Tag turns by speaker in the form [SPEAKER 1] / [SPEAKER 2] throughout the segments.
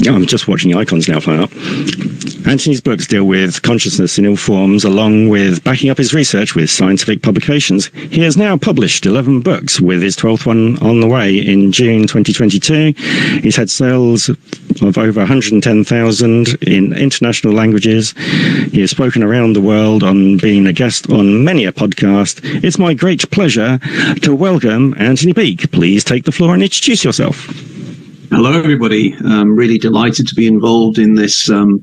[SPEAKER 1] Oh, I'm just watching the icons now fire up. Anthony's books deal with consciousness in all forms, along with backing up his research with scientific publications. He has now published 11 books, with his 12th one on the way in June 2022. He's had sales of over 110,000 in international languages. He has spoken around the world on being a guest on many a podcast. It's my great pleasure to welcome Anthony Peake. Please take the floor and introduce yourself.
[SPEAKER 2] Hello, everybody. I'm really delighted to be involved in this, what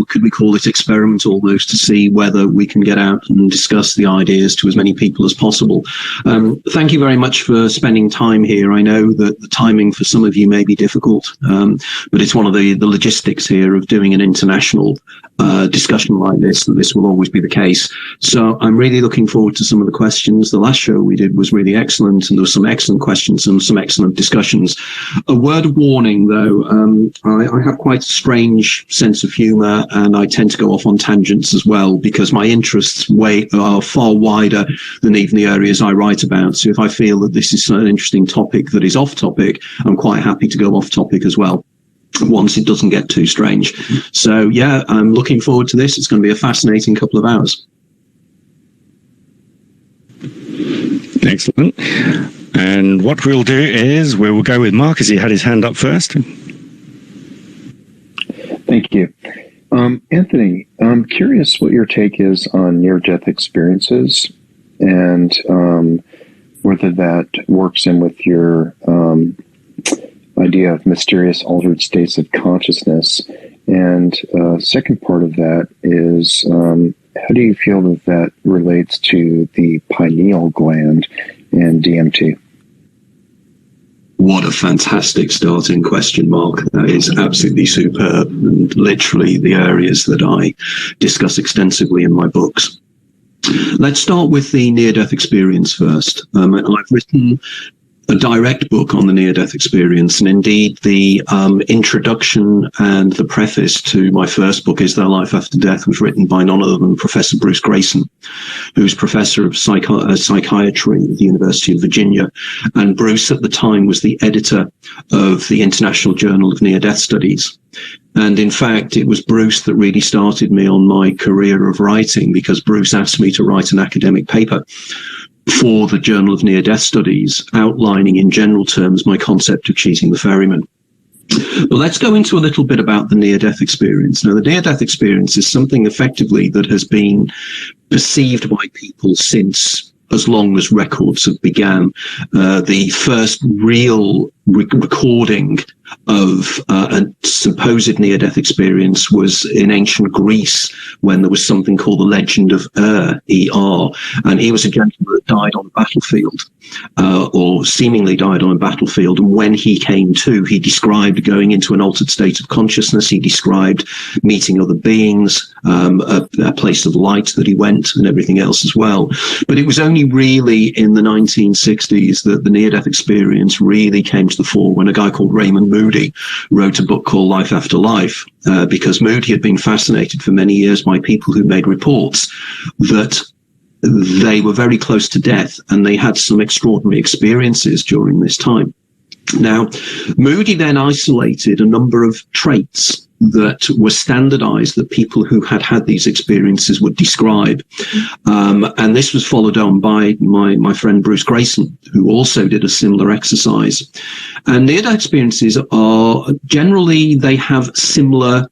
[SPEAKER 2] could we call it, experiment almost, to see whether we can get out and discuss the ideas to as many people as possible. Thank you very much for spending time here. I know that the timing for some of you may be difficult, but it's one of the logistics here of doing an international discussion like this, that this will always be the case. So I'm really looking forward to some of the questions. The last show we did was really excellent, and there were some excellent questions and some excellent discussions. A word of warning, though, I have quite a strange sense of humour, and I tend to go off on tangents as well, because my interests are far wider than even the areas I write about. So if I feel that this is an interesting topic that is off topic, I'm quite happy to go off topic as well, once it doesn't get too strange. So yeah, I'm looking forward to this. It's going to be a fascinating couple of hours.
[SPEAKER 1] Excellent. And what we'll do is we will go with Mark, as he had his hand up first.
[SPEAKER 3] Thank you. Anthony, I'm curious what your take is on near-death experiences, and whether that works in with your idea of mysterious altered states of consciousness. And second part of that is, how do you feel that that relates to the pineal gland and DMT?
[SPEAKER 2] What a fantastic starting question, Mark. That is absolutely superb, and literally the areas that I discuss extensively in my books. Let's start with the near-death experience first. I've written a direct book on the near-death experience, and indeed the introduction and the preface to my first book, Is There Life After Death, was written by none other than Professor Bruce Grayson, who's professor of psychiatry at the University of Virginia. And Bruce at the time was the editor of the International Journal of Near-Death Studies. And in fact, it was Bruce that really started me on my career of writing, because Bruce asked me to write an academic paper for the Journal of Near-Death Studies, outlining in general terms my concept of cheating the ferryman. But let's go into a little bit about the near-death experience. Now, the near-death experience is something effectively that has been perceived by people since as long as records have began. The first real recording of a supposed near-death experience was in ancient Greece, when there was something called the legend of E.R. And he was a gentleman that died on a battlefield, or seemingly died on a battlefield. And when he came to, he described going into an altered state of consciousness. He described meeting other beings, a place of light that he went, and everything else as well. But it was only really in the 1960s that the near-death experience really came to the fore, when a guy called Raymond Moody wrote a book called Life After Life, because Moody had been fascinated for many years by people who made reports that they were very close to death and they had some extraordinary experiences during this time. Now, Moody then isolated a number of traits that were standardized that people who had had these experiences would describe. And this was followed on by my friend Bruce Grayson, who also did a similar exercise. And near-death experiences are generally, they have similar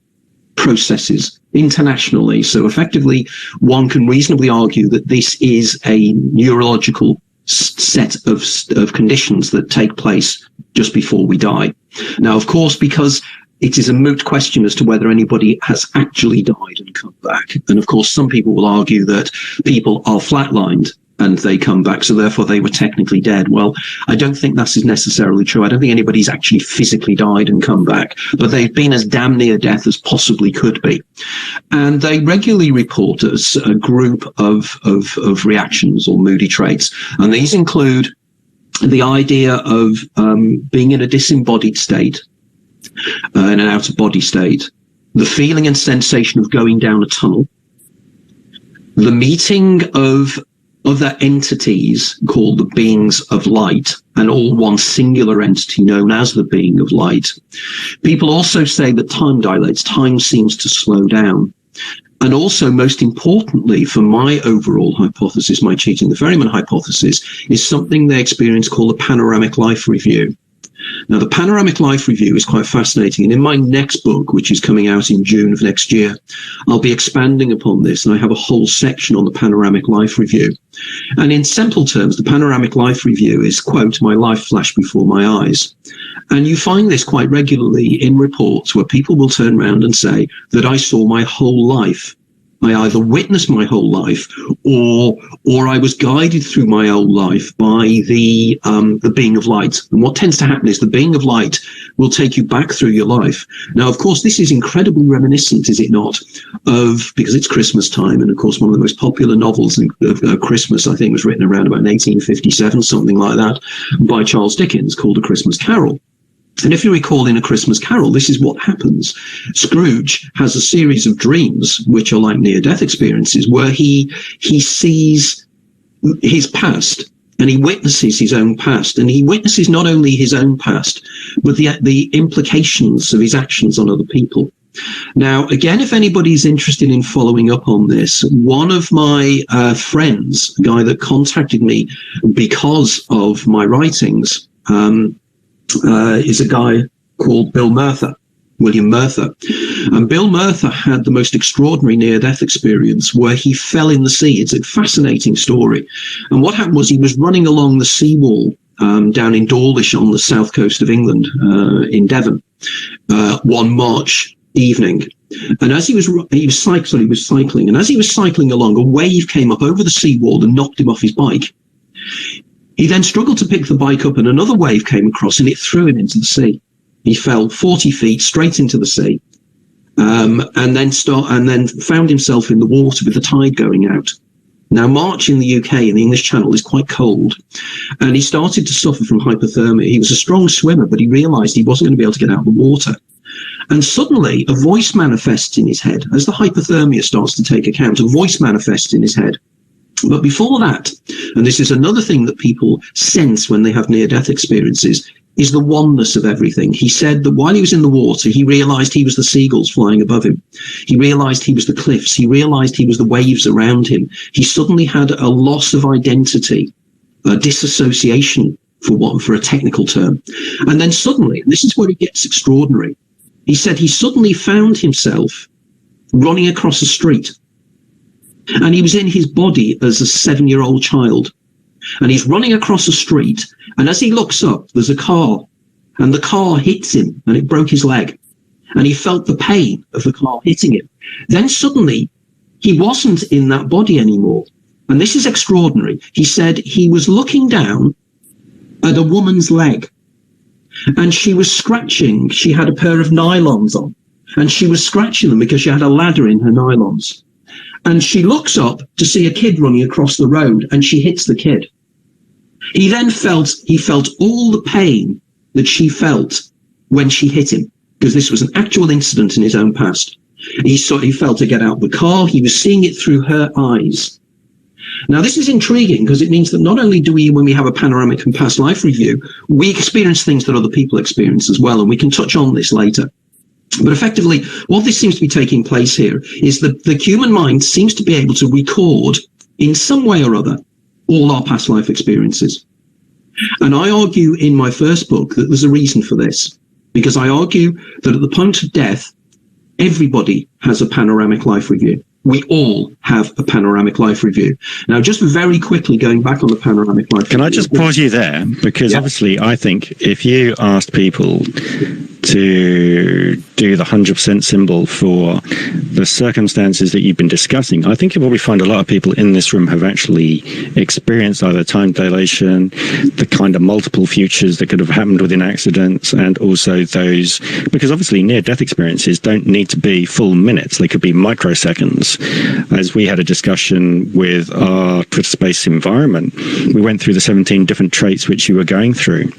[SPEAKER 2] processes internationally. So effectively, one can reasonably argue that this is a neurological set of conditions that take place just before we die. Now, of course, because it is a moot question as to whether anybody has actually died and come back. And of course, some people will argue that people are flatlined and they come back, so therefore they were technically dead. Well, I don't think that is necessarily true. I don't think anybody's actually physically died and come back, but they've been as damn near death as possibly could be. And they regularly report us a group of reactions or moody traits. And these include the idea of being in a disembodied state, in an out-of-body state, the feeling and sensation of going down a tunnel, the meeting of other entities called the beings of light, and all one singular entity known as the being of light. People also say that time dilates, time seems to slow down. And also, most importantly, for my overall hypothesis, my cheating the ferryman hypothesis, is something they experience called the Panoramic Life Review. Now, the Panoramic Life Review is quite fascinating. And in my next book, which is coming out in June of next year, I'll be expanding upon this. And I have a whole section on the Panoramic Life Review. And in simple terms, the Panoramic Life Review is, quote, my life flashed before my eyes. And you find this quite regularly in reports where people will turn around and say that I saw my whole life. I either witnessed my whole life or I was guided through my whole life by the being of light. And what tends to happen is the being of light will take you back through your life. Now, of course, this is incredibly reminiscent, is it not, because it's Christmas time. And of course, one of the most popular novels of Christmas, I think, was written around about 1857, something like that, by Charles Dickens, called A Christmas Carol. And if you recall in A Christmas Carol, this is what happens. Scrooge has a series of dreams, which are like near-death experiences, where he sees his past and he witnesses his own past. And he witnesses not only his own past, but the implications of his actions on other people. Now, again, if anybody's interested in following up on this, one of my friends, a guy that contacted me because of my writings, is a guy called Bill Merther, William Merther. And Bill Merther had the most extraordinary near-death experience where he fell in the sea. It's a fascinating story. And what happened was he was running along the seawall down in Dawlish on the south coast of England, in Devon, one March evening. And as he was cycling, and as he was cycling along, a wave came up over the seawall and knocked him off his bike. He then struggled to pick the bike up, and another wave came across and it threw him into the sea. He fell 40 feet straight into the sea, and then found himself in the water with the tide going out. Now, March in the UK, in the English Channel, is quite cold, and he started to suffer from hypothermia. He was a strong swimmer, but he realized he wasn't going to be able to get out of the water. And suddenly, a voice manifests in his head. As the hypothermia starts to take account, a voice manifests in his head. But before that, and this is another thing that people sense when they have near-death experiences, is the oneness of everything. He said that while he was in the water, he realized he was the seagulls flying above him. He realized he was the cliffs. He realized he was the waves around him. He suddenly had a loss of identity, a disassociation, for a technical term. And then suddenly, and this is where it gets extraordinary, he said he suddenly found himself running across a street. And he was in his body as a 7-year-old child. And he's running across a street. And as he looks up, there's a car. And the car hits him and it broke his leg. And he felt the pain of the car hitting him. Then suddenly, he wasn't in that body anymore. And this is extraordinary. He said he was looking down at a woman's leg. And she was scratching. She had a pair of nylons on. And she was scratching them because she had a ladder in her nylons. And she looks up to see a kid running across the road, and she hits the kid. He then felt all the pain that she felt when she hit him, because this was an actual incident in his own past. He felt to get out of the car. He was seeing it through her eyes. Now, this is intriguing because it means that not only do we, when we have a panoramic and past life review, we experience things that other people experience as well, and we can touch on this later. But effectively, what this seems to be taking place here is that the human mind seems to be able to record, in some way or other, all our past life experiences. And I argue in my first book that there's a reason for this, because I argue that at the point of death, everybody has a panoramic life review. We all have a panoramic life review. Now, just very quickly going back on the panoramic life review.
[SPEAKER 1] Can I just pause you there? Because obviously, I think if you asked people to do the 100% symbol for the circumstances that you've been discussing, I think you'll probably find a lot of people in this room have actually experienced either time dilation, the kind of multiple futures that could have happened within accidents, and also those, because obviously near-death experiences don't need to be full minutes, they could be microseconds. As we had a discussion with our Twitter space environment, we went through the 17 different traits which you were going through.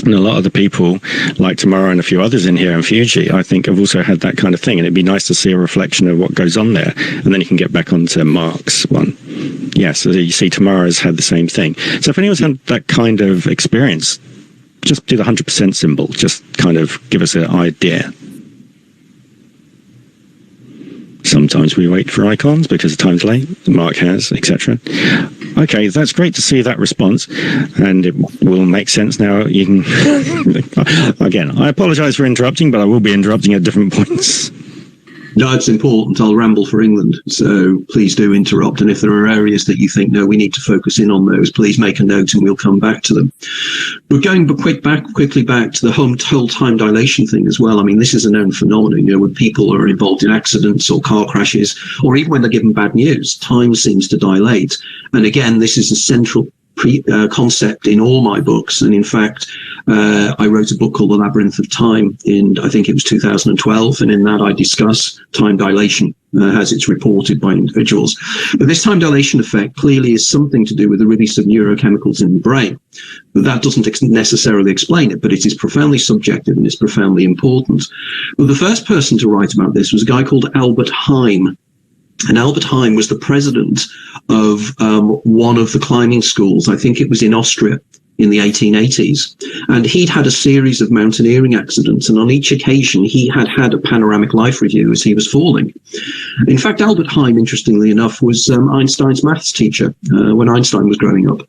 [SPEAKER 1] And a lot of the people, like Tamara and a few others in here, and Fuji, I think have also had that kind of thing. And it'd be nice to see a reflection of what goes on there. And then you can get back onto Mark's one. Yes, so you see Tamara's had the same thing. So if anyone's had that kind of experience, just do the 100% symbol. Just kind of give us an idea. Sometimes we wait for icons because the time's late, Mark has, etc. Okay, that's great to see that response, and it will make sense now. You can... Again, I apologise for interrupting, but I will be interrupting at different points.
[SPEAKER 2] No, it's important. I'll ramble for England, so please do interrupt. And if there are areas that you think, no, we need to focus in on those, please make a note and we'll come back to them. But going quickly back to the whole time dilation thing as well. I mean, this is a known phenomenon. When people are involved in accidents or car crashes, or even when they're given bad news, time seems to dilate. And again, this is a central concept in all my books, and in fact I wrote a book called The Labyrinth of Time I think it was 2012, and in that I discuss time dilation as it's reported by individuals. But this time dilation effect clearly is something to do with the release of neurochemicals in the brain. But that doesn't necessarily explain it, but it is profoundly subjective and it's profoundly important. But the first person to write about this was a guy called Albert Heim. And Albert Heim was the president of one of the climbing schools. I think it was in Austria in the 1880s. And he'd had a series of mountaineering accidents. And on each occasion, he had a panoramic life review as he was falling. In fact, Albert Heim, interestingly enough, was Einstein's maths teacher when Einstein was growing up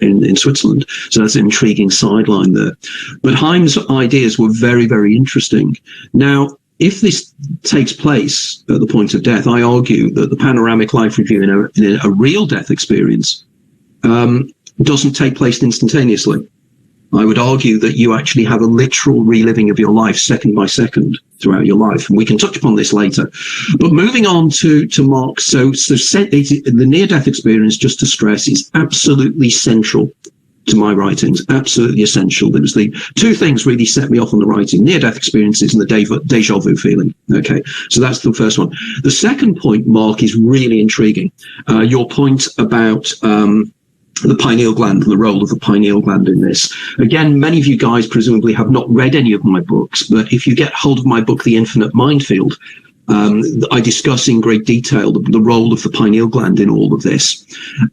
[SPEAKER 2] in Switzerland. So that's an intriguing sideline there. But Heim's ideas were very, very interesting. Now, if this takes place at the point of death, I argue that the panoramic life review in a real death experience doesn't take place instantaneously. I would argue that you actually have a literal reliving of your life second by second throughout your life. And we can touch upon this later. But moving on to Mark, so the near-death experience, just to stress, is absolutely central to my writings, absolutely essential. There was the two things really set me off on the writing: near-death experiences and the deja vu feeling. Okay, so that's the first one. The second point, Mark, is really intriguing. Your point about the pineal gland and the role of the pineal gland in this. Again, many of you guys presumably have not read any of my books, but if you get hold of my book, The Infinite Minefield, I discuss in great detail the role of the pineal gland in all of this.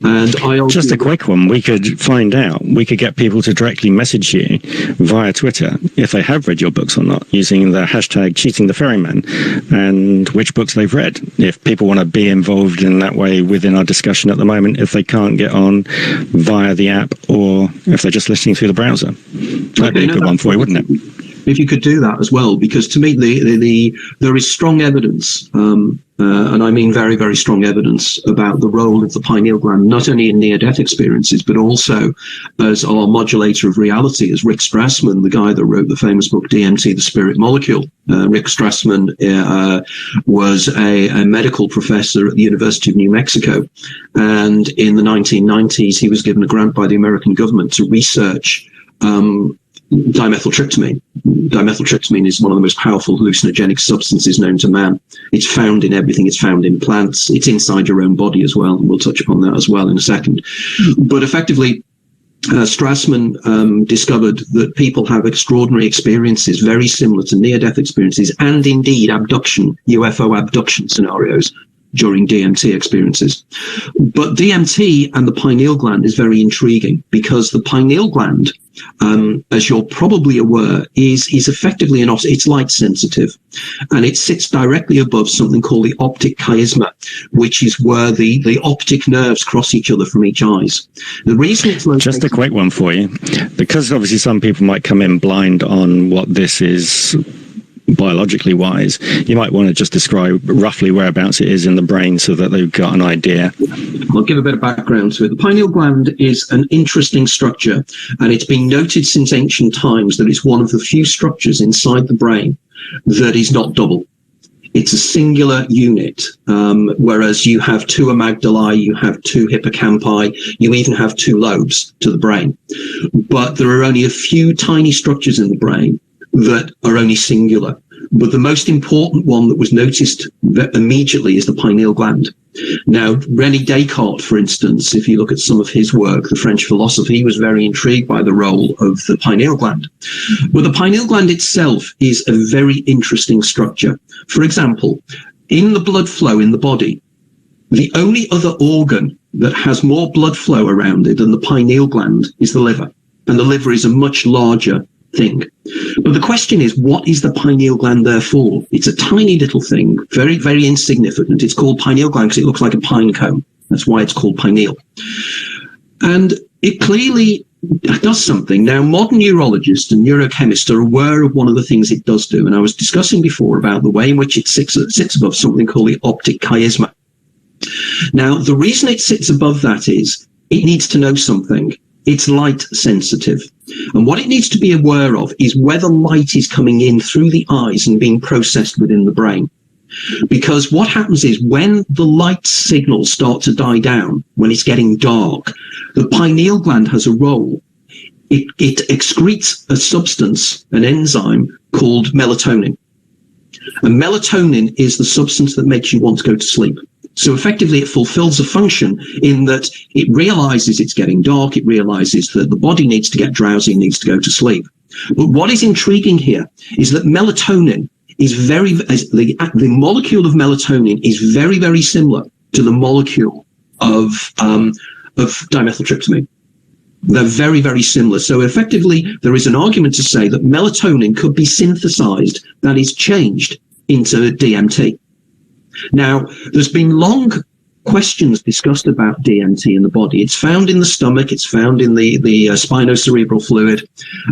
[SPEAKER 2] And
[SPEAKER 1] just a quick one, we could find out, we could get people to directly message you via Twitter if they have read your books or not, using the hashtag #CheatingTheFerryman, and which books they've read. If people want to be involved in that way within our discussion at the moment, if they can't get on via the app, or if they're just listening through the browser. That'd be a good one for you, wouldn't it?
[SPEAKER 2] If you could do that as well, because to me, there is strong evidence, and I mean very, very strong evidence about the role of the pineal gland, not only in near-death experiences, but also as our modulator of reality, as Rick Strassman, the guy that wrote the famous book DMT, The Spirit Molecule. Rick Strassman was a medical professor at the University of New Mexico, and in the 1990s, he was given a grant by the American government to research dimethyltryptamine. Dimethyltryptamine is one of the most powerful hallucinogenic substances known to man. It's found in everything. It's found in plants. It's inside your own body as well. And we'll touch upon that as well in a second. But effectively, Strassman discovered that people have extraordinary experiences very similar to near-death experiences and indeed UFO abduction scenarios during DMT experiences. But DMT and the pineal gland is very intriguing, because the pineal gland, as you're probably aware, is effectively it's light sensitive, and it sits directly above something called the optic chiasma, which is where the optic nerves cross each other from each eyes. The reason it's located... Just
[SPEAKER 1] a quick one for you, because obviously some people might come in blind on what this is biologically wise. You might want to just describe roughly whereabouts it is in the brain so that they've got an idea.
[SPEAKER 2] I'll give a bit of background to it. The pineal gland is an interesting structure, and it's been noted since ancient times that it's one of the few structures inside the brain that is not double. It's a singular unit, whereas you have two amygdalae, you have two hippocampi, you even have two lobes to the brain. But there are only a few tiny structures in the brain that are only singular. But the most important one that was noticed immediately is the pineal gland. Now, René Descartes, for instance, if you look at some of his work, the French philosopher, he was very intrigued by the role of the pineal gland. But the pineal gland itself is a very interesting structure. For example, in the blood flow in the body, the only other organ that has more blood flow around it than the pineal gland is the liver. And the liver is a much larger thing. But the question is, what is the pineal gland there for? It's a tiny little thing, very, very insignificant. It's called pineal gland because it looks like a pine cone. That's why it's called pineal. And it clearly does something. Now, modern neurologists and neurochemists are aware of one of the things it does do. And I was discussing before about the way in which it sits above something called the optic chiasma. Now, the reason it sits above that is it needs to know something. It's light sensitive. And what it needs to be aware of is whether light is coming in through the eyes and being processed within the brain. Because what happens is when the light signals start to die down, when it's getting dark, the pineal gland has a role. It excretes a substance, an enzyme called melatonin. And melatonin is the substance that makes you want to go to sleep. So effectively, it fulfills a function in that it realizes it's getting dark. It realizes that the body needs to get drowsy, needs to go to sleep. But what is intriguing here is that melatonin is the molecule of melatonin is very, very similar to the molecule of dimethyltryptamine. They're very, very similar. So effectively, there is an argument to say that melatonin could be synthesized, that is changed into DMT. Now, there's been long questions discussed about DMT in the body. It's found in the stomach, it's found in the spinocerebral fluid,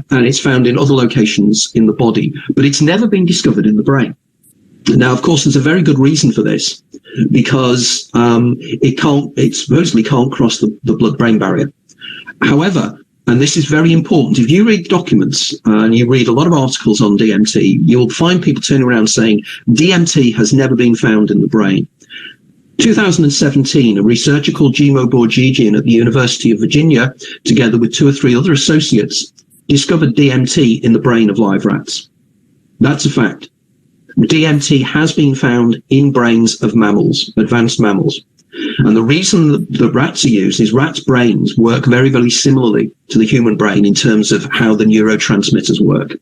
[SPEAKER 2] and it's found in other locations in the body, but it's never been discovered in the brain. Now, of course, there's a very good reason for this, because it supposedly can't cross the blood-brain barrier. However, and this is very important, if you read documents and you read a lot of articles on DMT, you'll find people turning around saying DMT has never been found in the brain. 2017, a researcher called Jimo Borgigian at the University of Virginia, together with 2 or 3 other associates, discovered DMT in the brain of live rats. That's a fact. DMT has been found in brains of mammals, advanced mammals. And the reason that rats are used is rats' brains work very, very similarly to the human brain in terms of how the neurotransmitters work.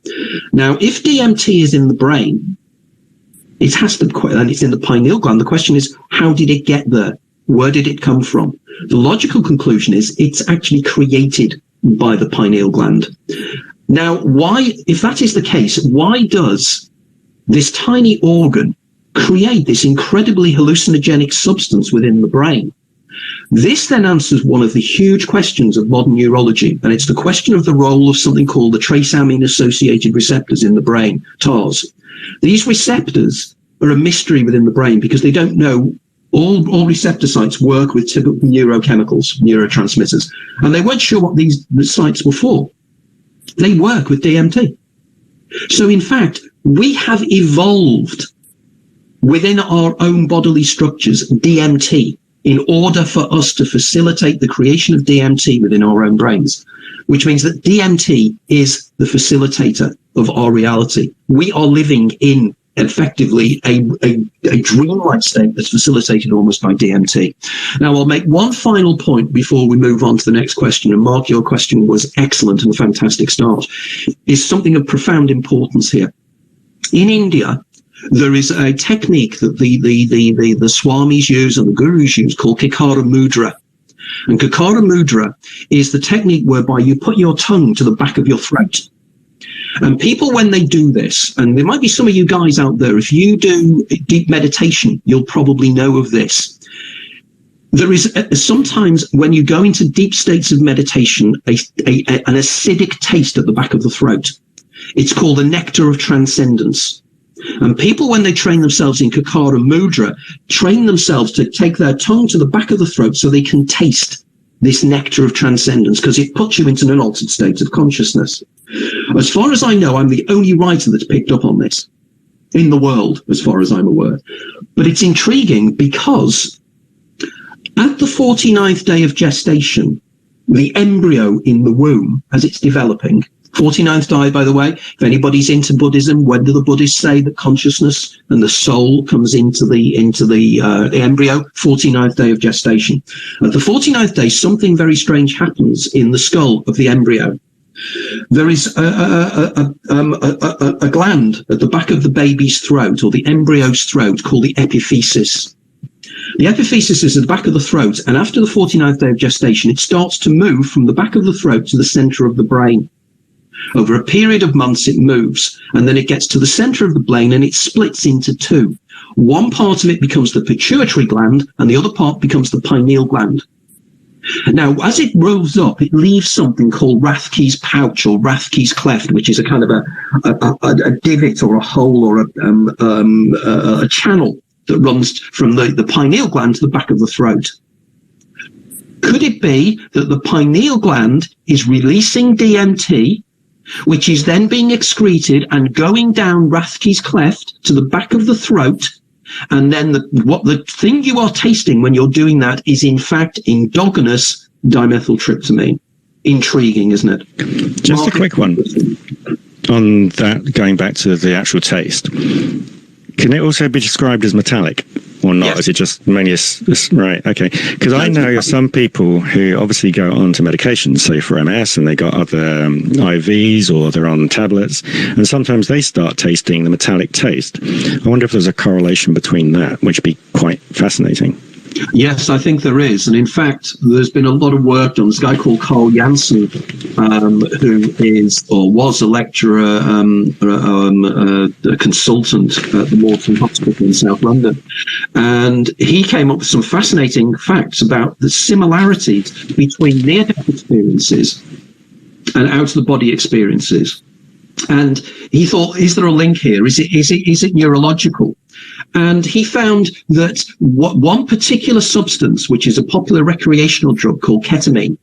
[SPEAKER 2] Now, if DMT is in the brain, it has to, and it's in the pineal gland. The question is, how did it get there? Where did it come from? The logical conclusion is it's actually created by the pineal gland. Now, why, if that is the case, why does this tiny organ create this incredibly hallucinogenic substance within the brain? This then answers one of the huge questions of modern neurology, and it's the question of the role of something called the trace amine-associated receptors in the brain, TARS. These receptors are a mystery within the brain because they don't know. All receptor sites work with typical neurochemicals, neurotransmitters, and they weren't sure what these sites were for. They work with DMT. So in fact, we have evolved within our own bodily structures DMT in order for us to facilitate the creation of DMT within our own brains, which means that DMT is the facilitator of our reality. We are living in effectively a dreamlike state that's facilitated almost by DMT. Now, I'll make one final point before we move on to the next question. And Mark, your question was excellent and a fantastic start. Is something of profound importance here. In India, there is a technique that the swamis use and the gurus use called Kikara Mudra. And Kikara Mudra is the technique whereby you put your tongue to the back of your throat. And people, when they do this, and there might be some of you guys out there, if you do deep meditation, you'll probably know of this. There is sometimes when you go into deep states of meditation, an acidic taste at the back of the throat. It's called the Nectar of Transcendence. And people, when they train themselves in Kikara Mudra, train themselves to take their tongue to the back of the throat so they can taste this nectar of transcendence, because it puts you into an altered state of consciousness. As far as I know, I'm the only writer that's picked up on this in the world, as far as I'm aware. But it's intriguing because at the 49th day of gestation, the embryo in the womb, as it's developing, 49th day, by the way, if anybody's into Buddhism, when do the Buddhists say that consciousness and the soul comes into the embryo? 49th day of gestation. At the 49th day, something very strange happens in the skull of the embryo. There is a gland at the back of the baby's throat, or the embryo's throat, called the epiphysis. The epiphysis is at the back of the throat, and after the 49th day of gestation, it starts to move from the back of the throat to the center of the brain. Over a period of months, it moves, and then it gets to the center of the brain, and it splits into two. One part of it becomes the pituitary gland, and the other part becomes the pineal gland. Now, as it rolls up, it leaves something called Rathke's pouch or Rathke's cleft, which is a kind of a divot or a hole or a channel that runs from the pineal gland to the back of the throat. Could it be that the pineal gland is releasing DMT, which is then being excreted and going down Rathke's cleft to the back of the throat? And then the thing you are tasting when you're doing that is in fact endogenous dimethyltryptamine. Intriguing, isn't it?
[SPEAKER 1] Just a quick one on that, going back to the actual taste. Can it also be described as metallic or not?
[SPEAKER 2] Yes.
[SPEAKER 1] Is it just mainly right? Okay. Because I know some people who obviously go on to medication, say for MS, and they got other IVs or they're on tablets, and sometimes they start tasting the metallic taste. I wonder if there's a correlation between that, which would be quite fascinating.
[SPEAKER 2] Yes, I think there is. And in fact, there's been a lot of work done. This guy called Carl Janssen, who is or was a lecturer, a consultant at the Morton Hospital in South London. And he came up with some fascinating facts about the similarities between near-death experiences and out-of-the-body experiences. And he thought, is there a link here? Is it neurological? And he found that one particular substance, which is a popular recreational drug called ketamine,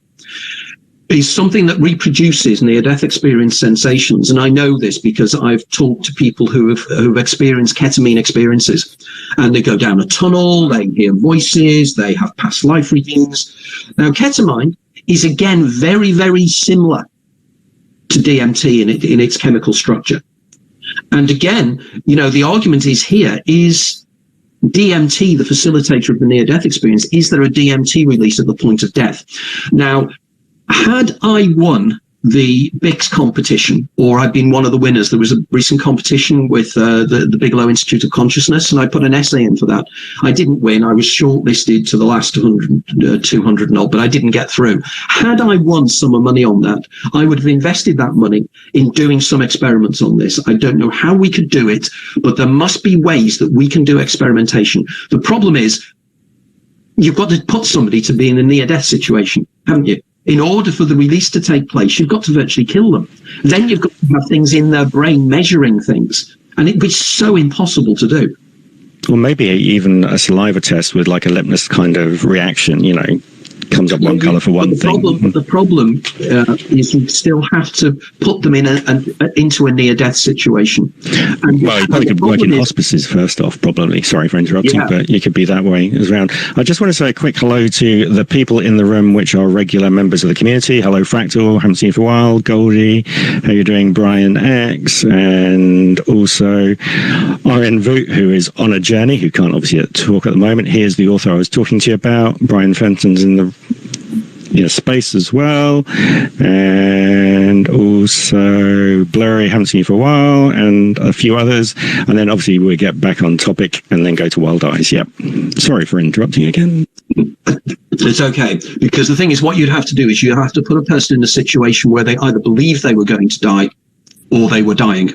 [SPEAKER 2] is something that reproduces near-death experience sensations. And I know this because I've talked to people who've experienced ketamine experiences. And they go down a tunnel, they hear voices, they have past life readings. Now, ketamine is, again, very, very similar to DMT in its chemical structure. And again, the argument is DMT the facilitator of the near-death experience? Is there a DMT release at the point of death? Now, had I won the BICS competition, or I've been one of the winners, there was a recent competition with the Bigelow Institute of Consciousness, and I put an essay in for that. I didn't win. I was shortlisted to the last 200 and odd, but I didn't get through. Had I won some money on that, I would have invested that money in doing some experiments on this. I don't know how we could do it, but there must be ways that we can do experimentation. The problem is, you've got to put somebody to be in a near-death situation, haven't you? In order for the release to take place, you've got to virtually kill them. Then you've got to have things in their brain measuring things. And it'd be so impossible to do.
[SPEAKER 1] Or maybe even a saliva test with like a litmus kind of reaction, comes up one colour for one thing.
[SPEAKER 2] The problem is you still have to put them into a near-death situation. And
[SPEAKER 1] well, you probably could work in hospices first off, probably. Sorry for interrupting, but you could be that way as well. I just want to say a quick hello to the people in the room which are regular members of the community. Hello, Fractal. Haven't seen you for a while. Goldie. How you doing? Brian X. And also Rn Voot, who is on a journey, who can't obviously talk at the moment. Here's the author I was talking to you about. Brian Fenton's in the space as well, and also Blurry, haven't seen you for a while, and a few others, and then obviously we'll get back on topic and then go to Wild Eyes. Sorry for interrupting again.
[SPEAKER 2] It's okay, because the thing is, what you'd have to do is you have to put a person in a situation where they either believe they were going to die or they were dying,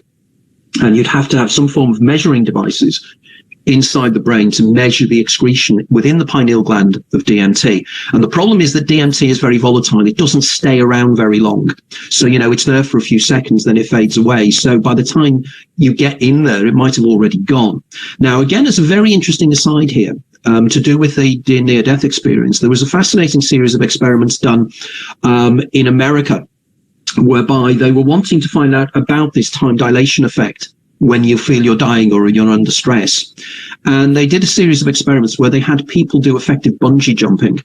[SPEAKER 2] and you'd have to have some form of measuring devices inside the brain to measure the excretion within the pineal gland of DMT. And the problem is that DMT is very volatile. It doesn't stay around very long. So, it's there for a few seconds, then it fades away. So by the time you get in there, it might have already gone. Now, again, there's a very interesting aside here to do with the near-death experience. There was a fascinating series of experiments done in America, whereby they were wanting to find out about this time dilation effect when you feel you're dying or you're under stress. And they did a series of experiments where they had people do effective bungee jumping.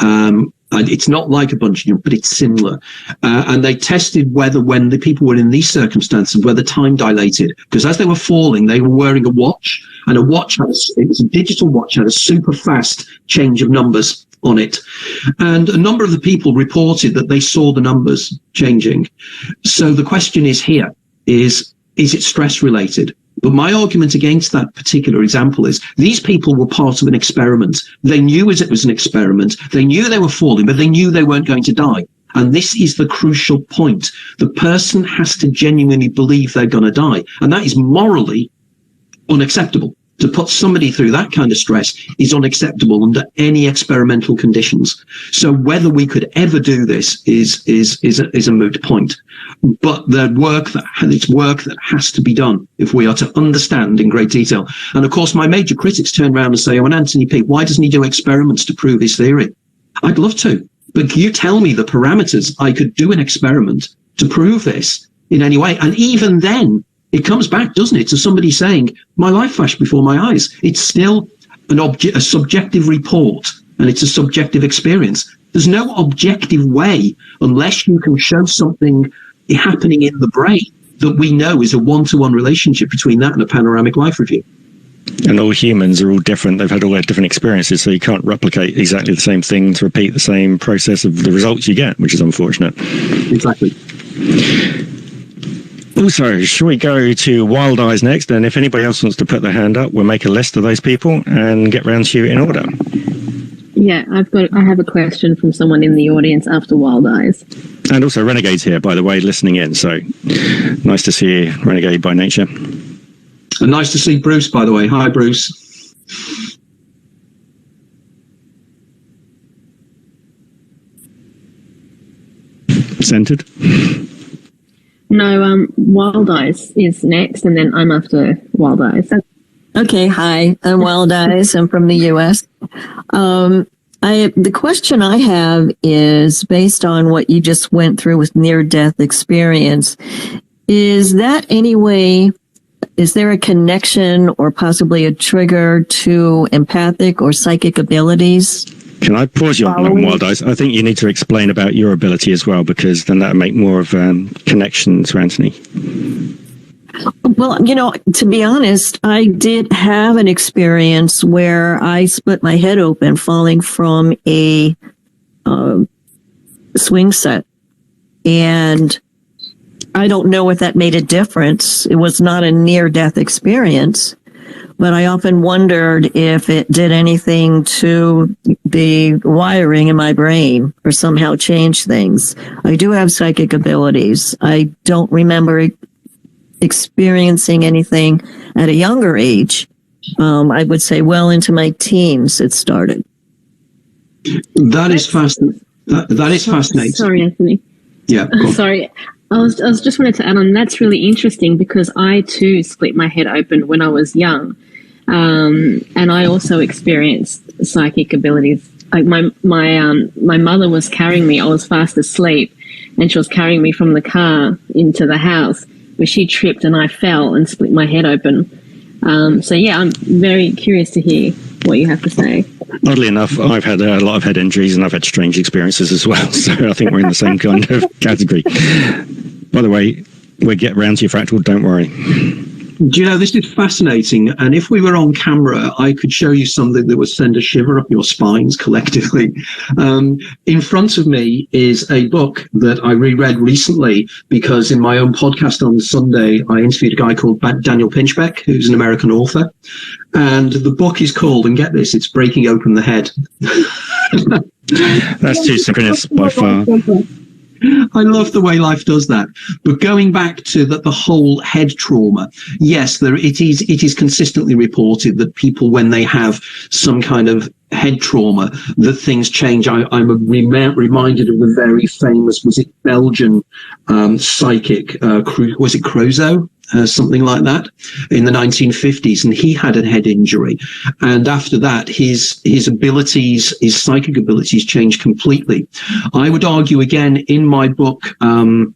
[SPEAKER 2] And it's not like a bungee jump, but it's similar. And they tested whether when the people were in these circumstances, whether time dilated. Because as they were falling, they were wearing a watch, and it was a digital watch, had a super fast change of numbers on it. And a number of the people reported that they saw the numbers changing. So the question is here is it stress related? But my argument against that particular example is these people were part of an experiment. They knew it was an experiment. They knew they were falling, but they knew they weren't going to die. And this is the crucial point. The person has to genuinely believe they're going to die. And that is morally unacceptable. To put somebody through that kind of stress is unacceptable under any experimental conditions. So whether we could ever do this is a moot point. But it's work that has to be done if we are to understand in great detail. And of course, my major critics turn around and say, "Oh, and Anthony Peake, why doesn't he do experiments to prove his theory?" I'd love to, but you tell me the parameters I could do an experiment to prove this in any way, and even then. It comes back, doesn't it, to somebody saying, my life flashed before my eyes. It's still a subjective report, and it's a subjective experience. There's no objective way, unless you can show something happening in the brain that we know is a one-to-one relationship between that and a panoramic life review.
[SPEAKER 1] And all humans are all different. They've had all their different experiences, so you can't replicate exactly the same thing to repeat the same process of the results you get, which is unfortunate.
[SPEAKER 2] Exactly.
[SPEAKER 1] Also, shall we go to Wild Eyes next? And if anybody else wants to put their hand up, we'll make a list of those people and get round to you in order.
[SPEAKER 4] Yeah, I have a question from someone in the audience after Wild Eyes.
[SPEAKER 1] And also Renegade's here, by the way, listening in. So nice to see you, Renegade by nature.
[SPEAKER 2] And nice to see Bruce, by the way. Hi, Bruce.
[SPEAKER 1] Centered.
[SPEAKER 4] No, Wild Eyes is next, and then I'm after Wild Eyes.
[SPEAKER 5] Okay, hi, I'm Wild Eyes. I'm from the U.S. The question I have is based on what you just went through with near-death experience. Is there a connection or possibly a trigger to empathic or psychic abilities?
[SPEAKER 1] Can I pause you on Wild Eyes? I think you need to explain about your ability as well, because then that'll make more of connection to Anthony.
[SPEAKER 5] Well, to be honest, I did have an experience where I split my head open falling from a swing set. And I don't know if that made a difference. It was not a near-death experience. But I often wondered if it did anything to the wiring in my brain or somehow change things. I do have psychic abilities. I don't remember experiencing anything at a younger age. I would say well into my teens it started.
[SPEAKER 2] That is fascinating. That is fascinating.
[SPEAKER 4] Sorry, Anthony.
[SPEAKER 2] Yeah.
[SPEAKER 4] Sorry. I was just wanted to add on. That's really interesting because I too split my head open when I was young, and I also experienced psychic abilities. Like my mother was carrying me. I was fast asleep, and she was carrying me from the car into the house, where she tripped and I fell and split my head open. So yeah, I'm very curious to hear what you have to say.
[SPEAKER 1] Oddly enough, I've had a lot of head injuries and I've had strange experiences as well. So I think we're in the same kind of category. By the way, we'll get round to your fractal, don't worry.
[SPEAKER 2] Do you know, this is fascinating. And if we were on camera, I could show you something that would send a shiver up your spines collectively. In front of me is a book that I reread recently because in my own podcast on Sunday, I interviewed a guy called Daniel Pinchbeck, who's an American author. And the book is called, and get this, it's Breaking Open the Head.
[SPEAKER 1] That's too synchronous by far.
[SPEAKER 2] I love the way life does that. But going back to the whole head trauma, yes, it is consistently reported that people, when they have some kind of head trauma, that things change. I'm reminded of the very famous, was it Belgian psychic, was it Crozo? Something like that in the 1950s, and he had a head injury, and after that his abilities, his psychic abilities changed completely. I would argue again in my book Opening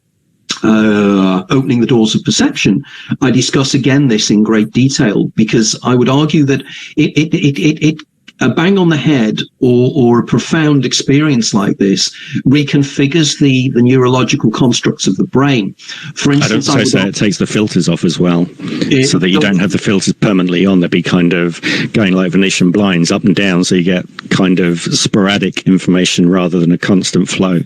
[SPEAKER 2] the Doors of Perception, I discuss again this in great detail, because I would argue that it a bang on the head or a profound experience like this reconfigures the neurological constructs of the brain. For instance,
[SPEAKER 1] I'd also say it takes the filters off as well, so that you don't have the filters permanently on. They'd be kind of going like Venetian blinds up and down, so you get kind of sporadic information rather than a constant flow.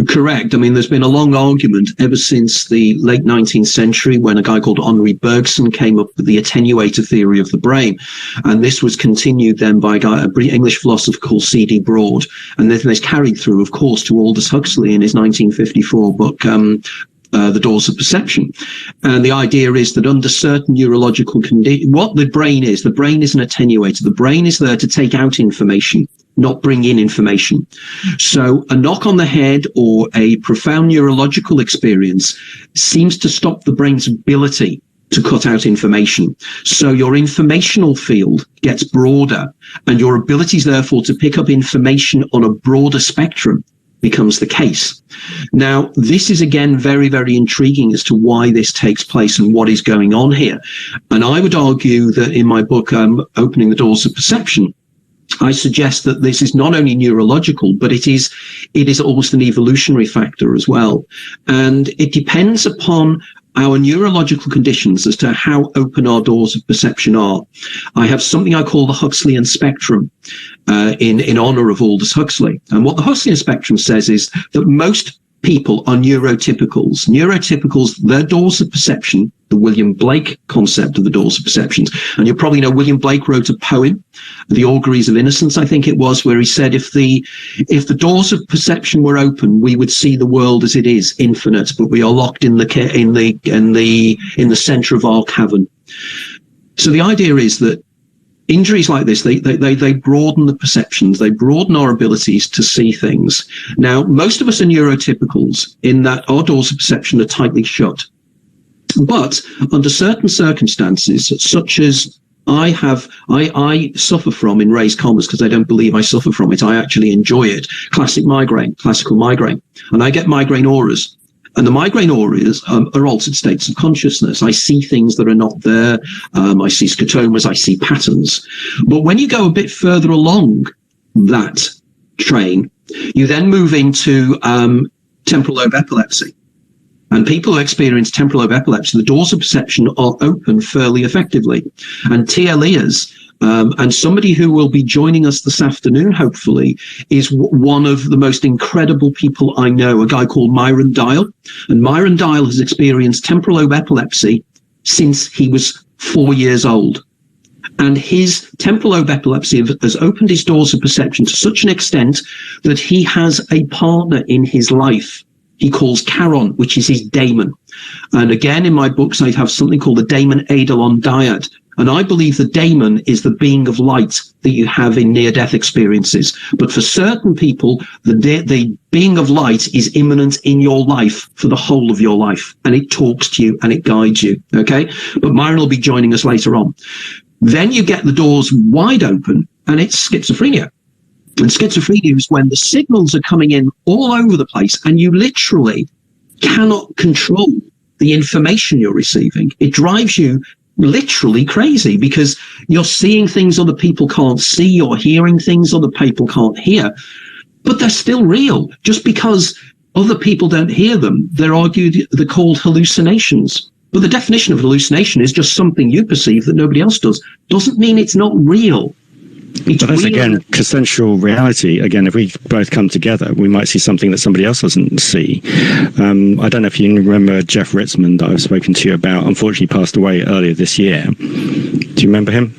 [SPEAKER 2] Correct. I mean, there's been a long argument ever since the late 19th century when a guy called Henri Bergson came up with the attenuator theory of the brain. And this was continued then by an English philosopher called C.D. Broad. And then this carried through, of course, to Aldous Huxley in his 1954 book, The Doors of Perception. And the idea is that under certain neurological conditions, what the brain is an attenuator. The brain is there to take out information, not bring in information. So a knock on the head or a profound neurological experience seems to stop the brain's ability to cut out information. So your informational field gets broader, and your abilities, therefore, to pick up information on a broader spectrum becomes the case. Now, this is again very, very intriguing as to why this takes place and what is going on here. And I would argue that in my book, Opening the Doors of Perception, I suggest that this is not only neurological, but it is almost an evolutionary factor as well. And it depends upon our neurological conditions as to how open our doors of perception are. I have something I call the Huxleyan spectrum in honor of Aldous Huxley. And what the Huxleyan spectrum says is that most people are neurotypicals. Neurotypicals, their doors of perception, the William Blake concept of the doors of perceptions. And you probably know William Blake wrote a poem, The Auguries of Innocence, I think it was, where he said if the doors of perception were open, we would see the world as it is, infinite, but we are locked in the center of our cavern. So the idea is that injuries like this, they broaden the perceptions, they broaden our abilities to see things. Now, most of us are neurotypicals in that our doors of perception are tightly shut. But under certain circumstances, such as I suffer from, in raised commas, because I don't believe I suffer from it, I actually enjoy it, classical migraine, and I get migraine auras. And the migraine auras are altered states of consciousness. I see things that are not there. I see scotomas. I see patterns. But when you go a bit further along that train, you then move into temporal lobe epilepsy. And people who experience temporal lobe epilepsy, the doors of perception are open fairly effectively. And T. Elias, and somebody who will be joining us this afternoon, hopefully, is one of the most incredible people I know, a guy called Myron Dial. And Myron Dial has experienced temporal lobe epilepsy since he was 4 years old. And his temporal lobe epilepsy has opened his doors of perception to such an extent that he has a partner in his life he calls Charon, which is his daemon. And again, in my books, I have something called the daemon Eidolon dyad. And I believe the daemon is the being of light that you have in near-death experiences. But for certain people, the being of light is immanent in your life for the whole of your life. And it talks to you and it guides you. Okay? But Myron will be joining us later on. Then you get the doors wide open, and it's schizophrenia. And schizophrenia is when the signals are coming in all over the place and you literally cannot control the information you're receiving. It drives you literally crazy because you're seeing things other people can't see or hearing things other people can't hear, but they're still real. Just because other people don't hear them, they're called hallucinations. But the definition of hallucination is just something you perceive that nobody else does. Doesn't mean it's not real.
[SPEAKER 1] But that's, again, consensual reality. Again, if we both come together, we might see something that somebody else doesn't see. I don't know if you remember Jeff Ritzman that I've spoken to you about. Unfortunately, passed away earlier this year. Do you remember him?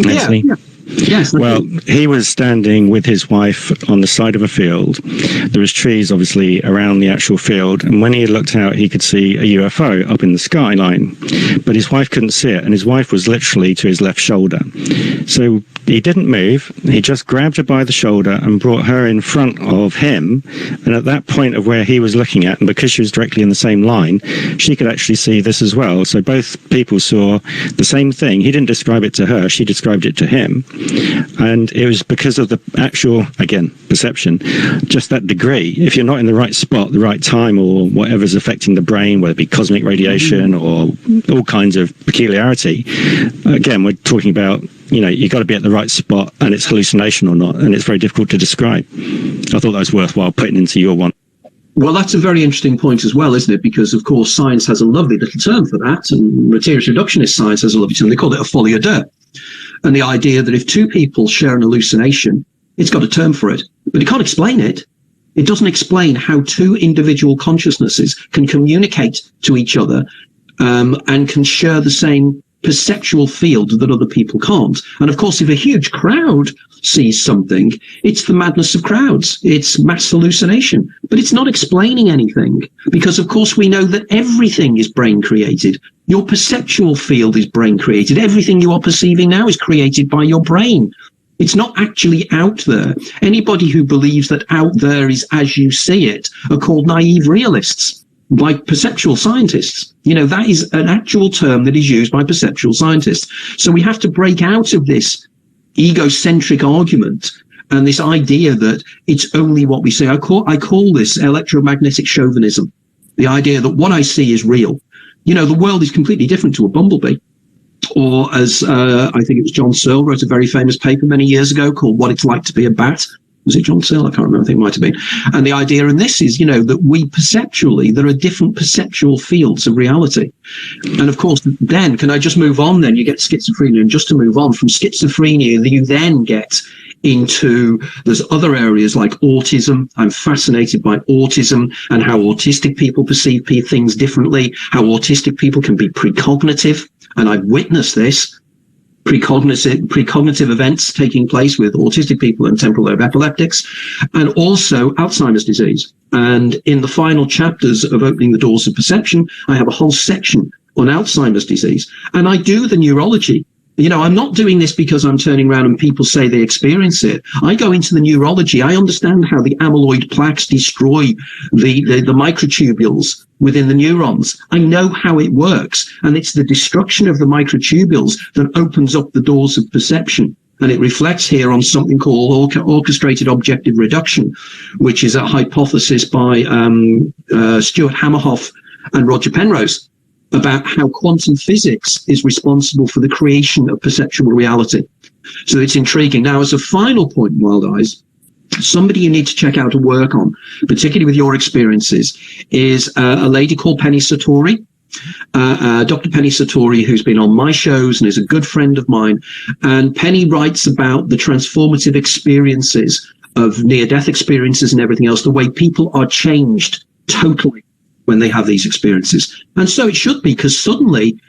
[SPEAKER 1] Anthony?
[SPEAKER 2] Yeah. Yes.
[SPEAKER 1] Well, he was standing with his wife on the side of a field. There was trees, obviously, around the actual field. And when he looked out, he could see a UFO up in the skyline. But his wife couldn't see it. And his wife was literally to his left shoulder. So he didn't move. He just grabbed her by the shoulder and brought her in front of him. And at that point of where he was looking at, and because she was directly in the same line, she could actually see this as well. So both people saw the same thing. He didn't describe it to her. She described it to him. And it was because of the actual, again, perception, just that degree. If you're not in the right spot, the right time, or whatever's affecting the brain, whether it be cosmic radiation or all kinds of peculiarity, again, we're talking about you've got to be at the right spot, and it's hallucination or not, and it's very difficult to describe. I thought that was worthwhile putting into your one.
[SPEAKER 2] Well, that's a very interesting point as well, isn't it? Because, of course, science has a lovely little term for that, and materialist reductionist science has a lovely term. They call it a folie à deux. And the idea that if two people share an hallucination, it's got a term for it, but it can't explain it. It doesn't explain how two individual consciousnesses can communicate to each other and can share the same perceptual field that other people can't. And of course, if a huge crowd sees something, it's the madness of crowds. It's mass hallucination. But it's not explaining anything, because of course we know that everything is brain created. Your perceptual field is brain created. Everything you are perceiving now is created by your brain. It's not actually out there. Anybody who believes that out there is as you see it are called naive realists by perceptual scientists. That is an actual term that is used by perceptual scientists. So we have to break out of this egocentric argument and this idea that it's only what we see. I call this electromagnetic chauvinism, the idea that what I see is real. The world is completely different to a bumblebee. Or as I think it was John Searle wrote a very famous paper many years ago called What It's Like to Be a Bat. Was it John Searle? I can't remember. I think it might have been. And the idea in this is, that we perceptually, there are different perceptual fields of reality. And of course, then, can I just move on then? You get schizophrenia. And just to move on from schizophrenia, you then get into, there's other areas like autism. I'm fascinated by autism and how autistic people perceive things differently, how autistic people can be precognitive. And I've witnessed this. Precognitive events taking place with autistic people and temporal lobe epileptics, and also Alzheimer's disease. And in the final chapters of Opening the Doors of Perception, I have a whole section on Alzheimer's disease. And I do the neurology. I'm not doing this because I'm turning around and people say they experience it. I go into the neurology. I understand how the amyloid plaques destroy the microtubules within the neurons. I know how it works. And it's the destruction of the microtubules that opens up the doors of perception. And it reflects here on something called orchestrated objective reduction, which is a hypothesis by Stuart Hamerhoff and Roger Penrose, about how quantum physics is responsible for the creation of perceptual reality. So it's intriguing. Now, as a final point, Wild Eyes, somebody you need to check out and work on, particularly with your experiences, is a lady called Penny Satori. Dr. Penny Satori, who's been on my shows and is a good friend of mine. And Penny writes about the transformative experiences of near-death experiences and everything else, the way people are changed totally when they have these experiences. And so it should be, because suddenly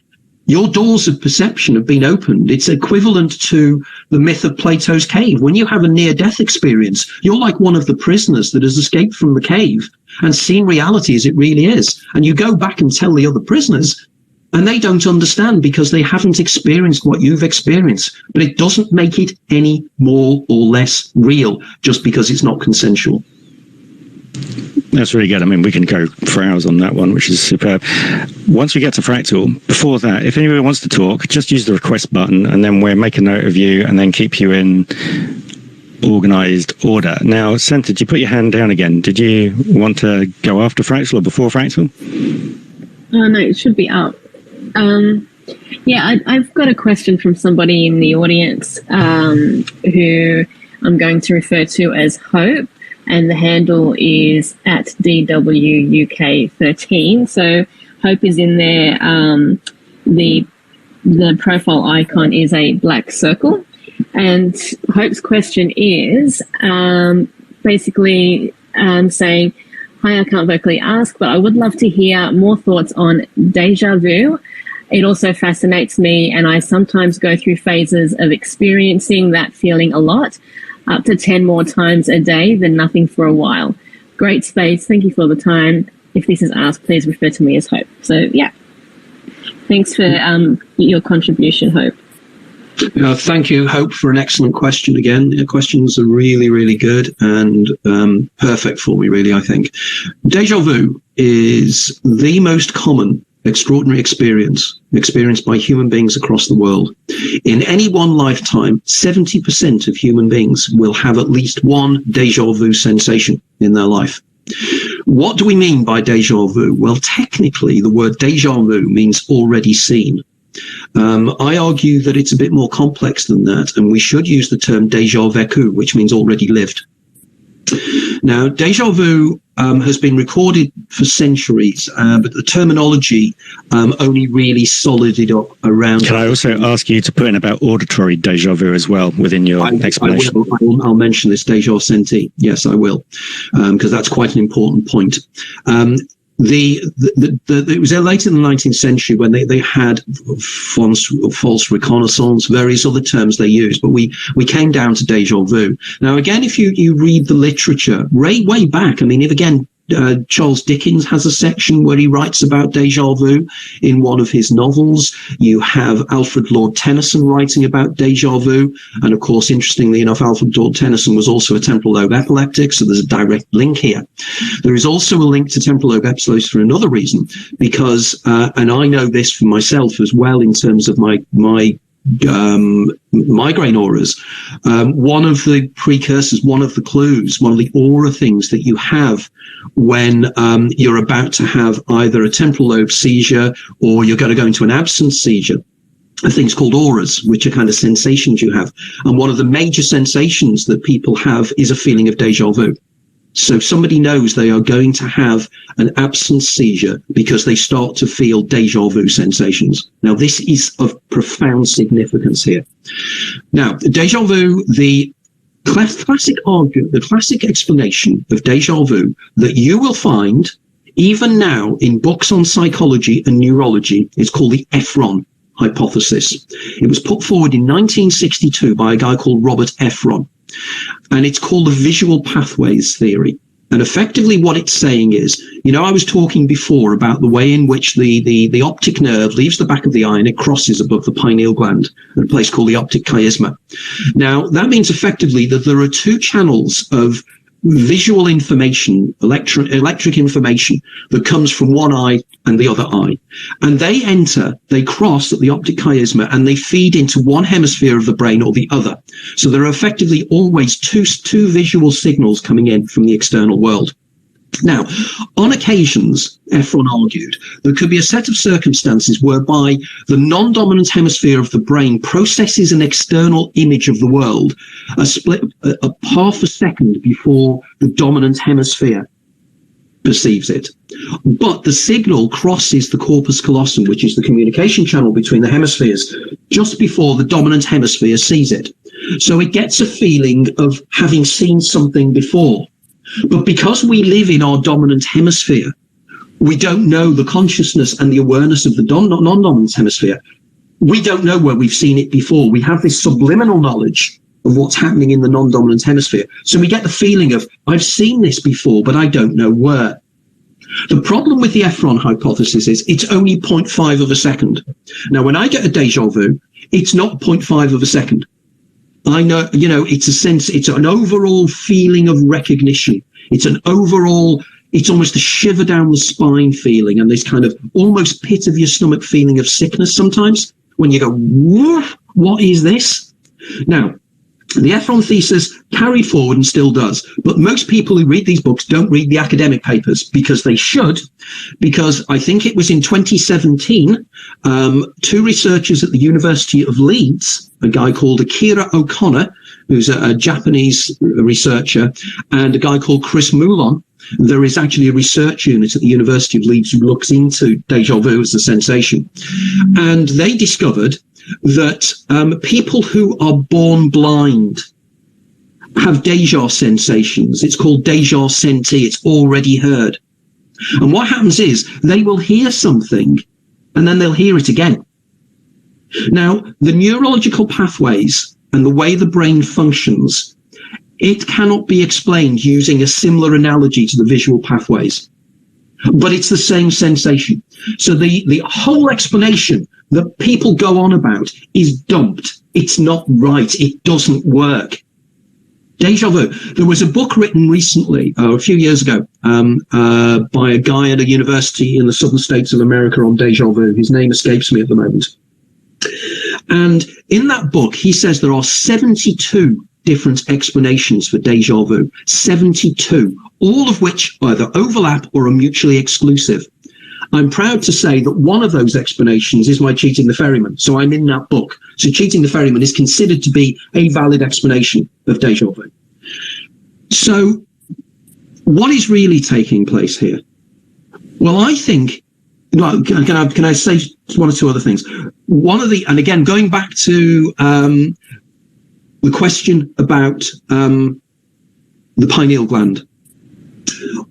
[SPEAKER 2] your doors of perception have been opened. It's equivalent to the myth of Plato's cave. When you have a near-death experience, you're like one of the prisoners that has escaped from the cave and seen reality as it really is. And you go back and tell the other prisoners, and they don't understand because they haven't experienced what you've experienced. But it doesn't make it any more or less real just because it's not consensual.
[SPEAKER 1] That's really good. I mean, we can go for hours on that one, which is superb. Once we get to Fractal, before that, if anybody wants to talk, just use the request button, and then we'll make a note of you and then keep you in organised order. Now, Senta, did you put your hand down again? Did you want to go after Fractal or before Fractal?
[SPEAKER 4] Oh, no, it should be up. I've got a question from somebody in the audience who I'm going to refer to as Hope. And the handle is at DWUK13. So Hope is in there. The profile icon is a black circle. And Hope's question is basically saying, hi, I can't vocally ask, but I would love to hear more thoughts on deja vu. It also fascinates me, and I sometimes go through phases of experiencing that feeling a lot, up to 10 more times a day than nothing for a while. Great space. Thank you for the time. If this is asked, please refer to me as Hope. So, yeah. Thanks for your contribution, Hope.
[SPEAKER 2] Thank you, Hope, for an excellent question again. Your questions are really, really good and perfect for me, really, I think. Deja vu is the most common extraordinary experience experienced by human beings across the world. In any one lifetime, 70% of human beings will have at least one deja vu sensation in their life. What do we mean by deja vu? Well, technically, the word deja vu means already seen. I argue that it's a bit more complex than that, and we should use the term déjà vécu, which means already lived. Now, déjà vu has been recorded for centuries, but the terminology only really solided up around...
[SPEAKER 1] Can I also ask you to put in about auditory déjà vu as well within your explanation?
[SPEAKER 2] I'll mention this déjà senti. Yes, I will, because that's quite an important point. It was late in the 19th century when they had false reconnaissance, various other terms they used, but we came down to déjà vu. Now, again, if you read the literature way back, I mean, if again, Charles Dickens has a section where he writes about déjà vu in one of his novels. You have Alfred Lord Tennyson writing about déjà vu. And of course, interestingly enough, Alfred Lord Tennyson was also a temporal lobe epileptic. So there's a direct link here. There is also a link to temporal lobe epilepsy for another reason, because, and I know this for myself as well in terms of my migraine auras. One of the precursors, one of the clues, one of the aura things that you have when you're about to have either a temporal lobe seizure or you're going to go into an absence seizure, are things called auras, which are kind of sensations you have. And one of the major sensations that people have is a feeling of déjà vu. So somebody knows they are going to have an absence seizure because they start to feel déjà vu sensations. Now, this is of profound significance here. Now, déjà vu, the classic explanation of déjà vu that you will find even now in books on psychology and neurology is called the Efron Hypothesis. It was put forward in 1962 by a guy called Robert Efron. And it's called the visual pathways theory. And effectively what it's saying is, you know, I was talking before about the way in which the optic nerve leaves the back of the eye and it crosses above the pineal gland at a place called the optic chiasma. Now, that means effectively that there are two channels of visual information, electric information that comes from one eye and the other eye. And they cross at the optic chiasma and they feed into one hemisphere of the brain or the other. So there are effectively always two visual signals coming in from the external world. Now, on occasions, Efron argued, there could be a set of circumstances whereby the non-dominant hemisphere of the brain processes an external image of the world a half a second before the dominant hemisphere perceives it. But the signal crosses the corpus callosum, which is the communication channel between the hemispheres, just before the dominant hemisphere sees it. So it gets a feeling of having seen something before. But because we live in our dominant hemisphere, we don't know the consciousness and the awareness of the non-dominant hemisphere. We don't know where we've seen it before. We have this subliminal knowledge of what's happening in the non-dominant hemisphere. So we get the feeling of, I've seen this before, but I don't know where. The problem with the Efron hypothesis is it's only 0.5 of a second. Now, when I get a déjà vu, it's not 0.5 of a second. I know, you know, it's an overall feeling of recognition. It's almost a shiver down the spine feeling and this kind of almost pit of your stomach feeling of sickness sometimes when you go, what is this? Now, the Efron thesis carried forward and still does, but most people who read these books don't read the academic papers because they should, because I think it was in 2017, two researchers at the University of Leeds, a guy called Akira O'Connor, who's a Japanese researcher, and a guy called Chris Moulon. There is actually a research unit at the University of Leeds who looks into déjà vu as a sensation. And they discovered that people who are born blind have déjà sensations. It's called déjà senti. It's already heard. And what happens is they will hear something and then they'll hear it again. Now, the neurological pathways and the way the brain functions, it cannot be explained using a similar analogy to the visual pathways. But it's the same sensation. So the whole explanation that people go on about is dumped. It's not right. It doesn't work. Déjà vu. There was a book written recently, a few years ago, by a guy at a university in the southern states of America on déjà vu. His name escapes me at the moment. And in that book, he says there are 72 different explanations for déjà vu. 72. All of which either overlap or are mutually exclusive. I'm proud to say that one of those explanations is my Cheating the Ferryman. So I'm in that book. So Cheating the Ferryman is considered to be a valid explanation of deja vu. So what is really taking place here? Well, I think, well, can I say one or two other things? And again, going back to the question about the pineal gland.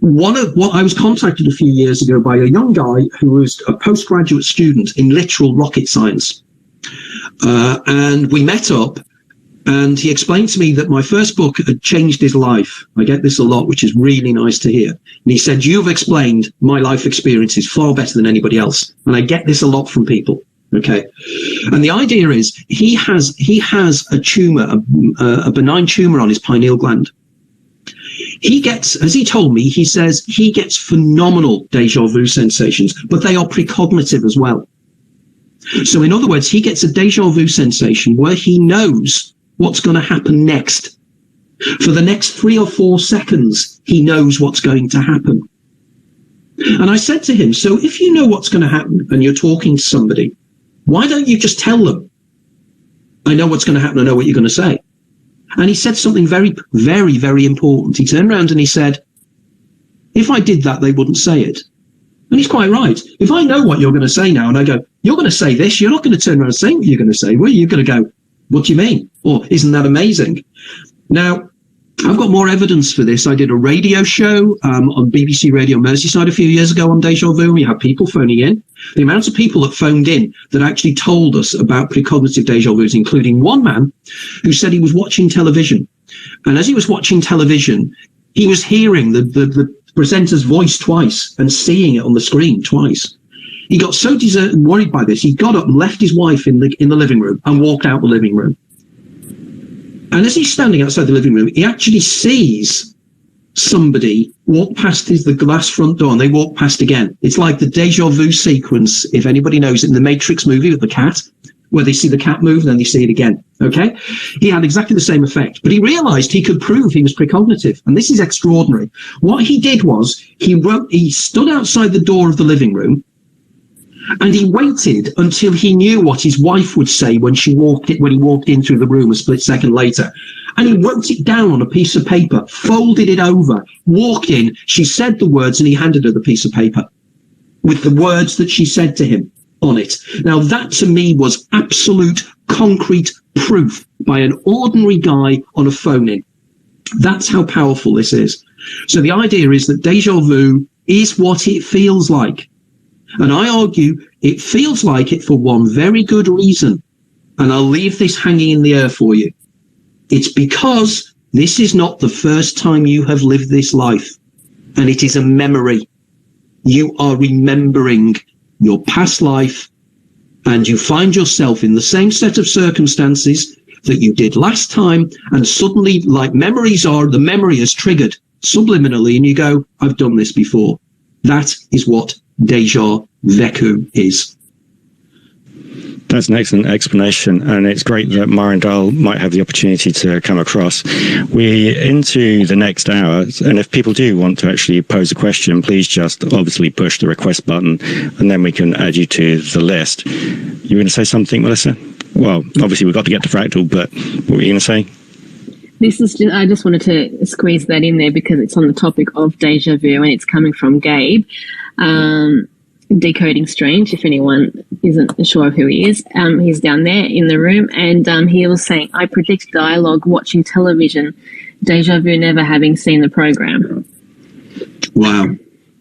[SPEAKER 2] I was contacted a few years ago by a young guy who was a postgraduate student in literal rocket science. And we met up, and he explained to me that my first book had changed his life. I get this a lot, which is really nice to hear. And he said, "You've explained my life experiences far better than anybody else." And I get this a lot from people. Okay. And the idea is he has a tumor, a benign tumor on his pineal gland. He gets, as he told me, he says he gets phenomenal deja vu sensations, but they are precognitive as well. So in other words, he gets a deja vu sensation where he knows what's going to happen next. For the next 3 or 4 seconds, he knows what's going to happen. And I said to him, so if you know what's going to happen and you're talking to somebody, why don't you just tell them, I know what's going to happen, I know what you're going to say. And he said something very, very, very important. He turned around and he said, if I did that, they wouldn't say it. And he's quite right. If I know what you're going to say now and I go, you're going to say this, you're not going to turn around and say what you're going to say. Well, you're going to go, what do you mean? Or isn't that amazing? Now, I've got more evidence for this. I did a radio show on BBC Radio Merseyside a few years ago on deja vu. We had people phoning in. The amount of people that phoned in that actually told us about precognitive deja vus, including one man who said he was watching television. And as he was watching television, he was hearing the presenter's voice twice and seeing it on the screen twice. He got so worried by this, he got up and left his wife in the living room and walked out the living room. And as he's standing outside the living room, he actually sees somebody walk past the glass front door, and they walk past again. It's like the deja vu sequence, if anybody knows it, in the Matrix movie with the cat, where they see the cat move and then they see it again. Okay? He had exactly the same effect, but he realized he could prove he was precognitive, and this is extraordinary. What he did was he stood outside the door of the living room, and he waited until he knew what his wife would say when he walked in through the room a split second later. And he wrote it down on a piece of paper, folded it over, walked in, she said the words, and he handed her the piece of paper with the words that she said to him on it. Now, that to me was absolute concrete proof by an ordinary guy on a phone-in. That's how powerful this is. So the idea is that deja vu is what it feels like. And I argue it feels like it for one very good reason. And I'll leave this hanging in the air for you. It's because this is not the first time you have lived this life. And it is a memory. You are remembering your past life, and you find yourself in the same set of circumstances that you did last time. And suddenly, like memories are, the memory is triggered subliminally, and you go, I've done this before. That is what deja vu is.
[SPEAKER 1] That's an excellent explanation, and it's great that Marindal might have the opportunity to come across. We're into the next hour, and if people do want to actually pose a question, please just obviously push the request button, and then we can add you to the list. You were going to say something, Melissa? Well, obviously we've got to get to Fractal, but what were you going to say?
[SPEAKER 4] I just wanted to squeeze that in there because it's on the topic of deja vu, and it's coming from Gabe. Decoding Strange, if anyone isn't sure of who he is. He's down there in the room, and he was saying, I predict dialogue watching television, deja vu never having seen the program.
[SPEAKER 2] Wow.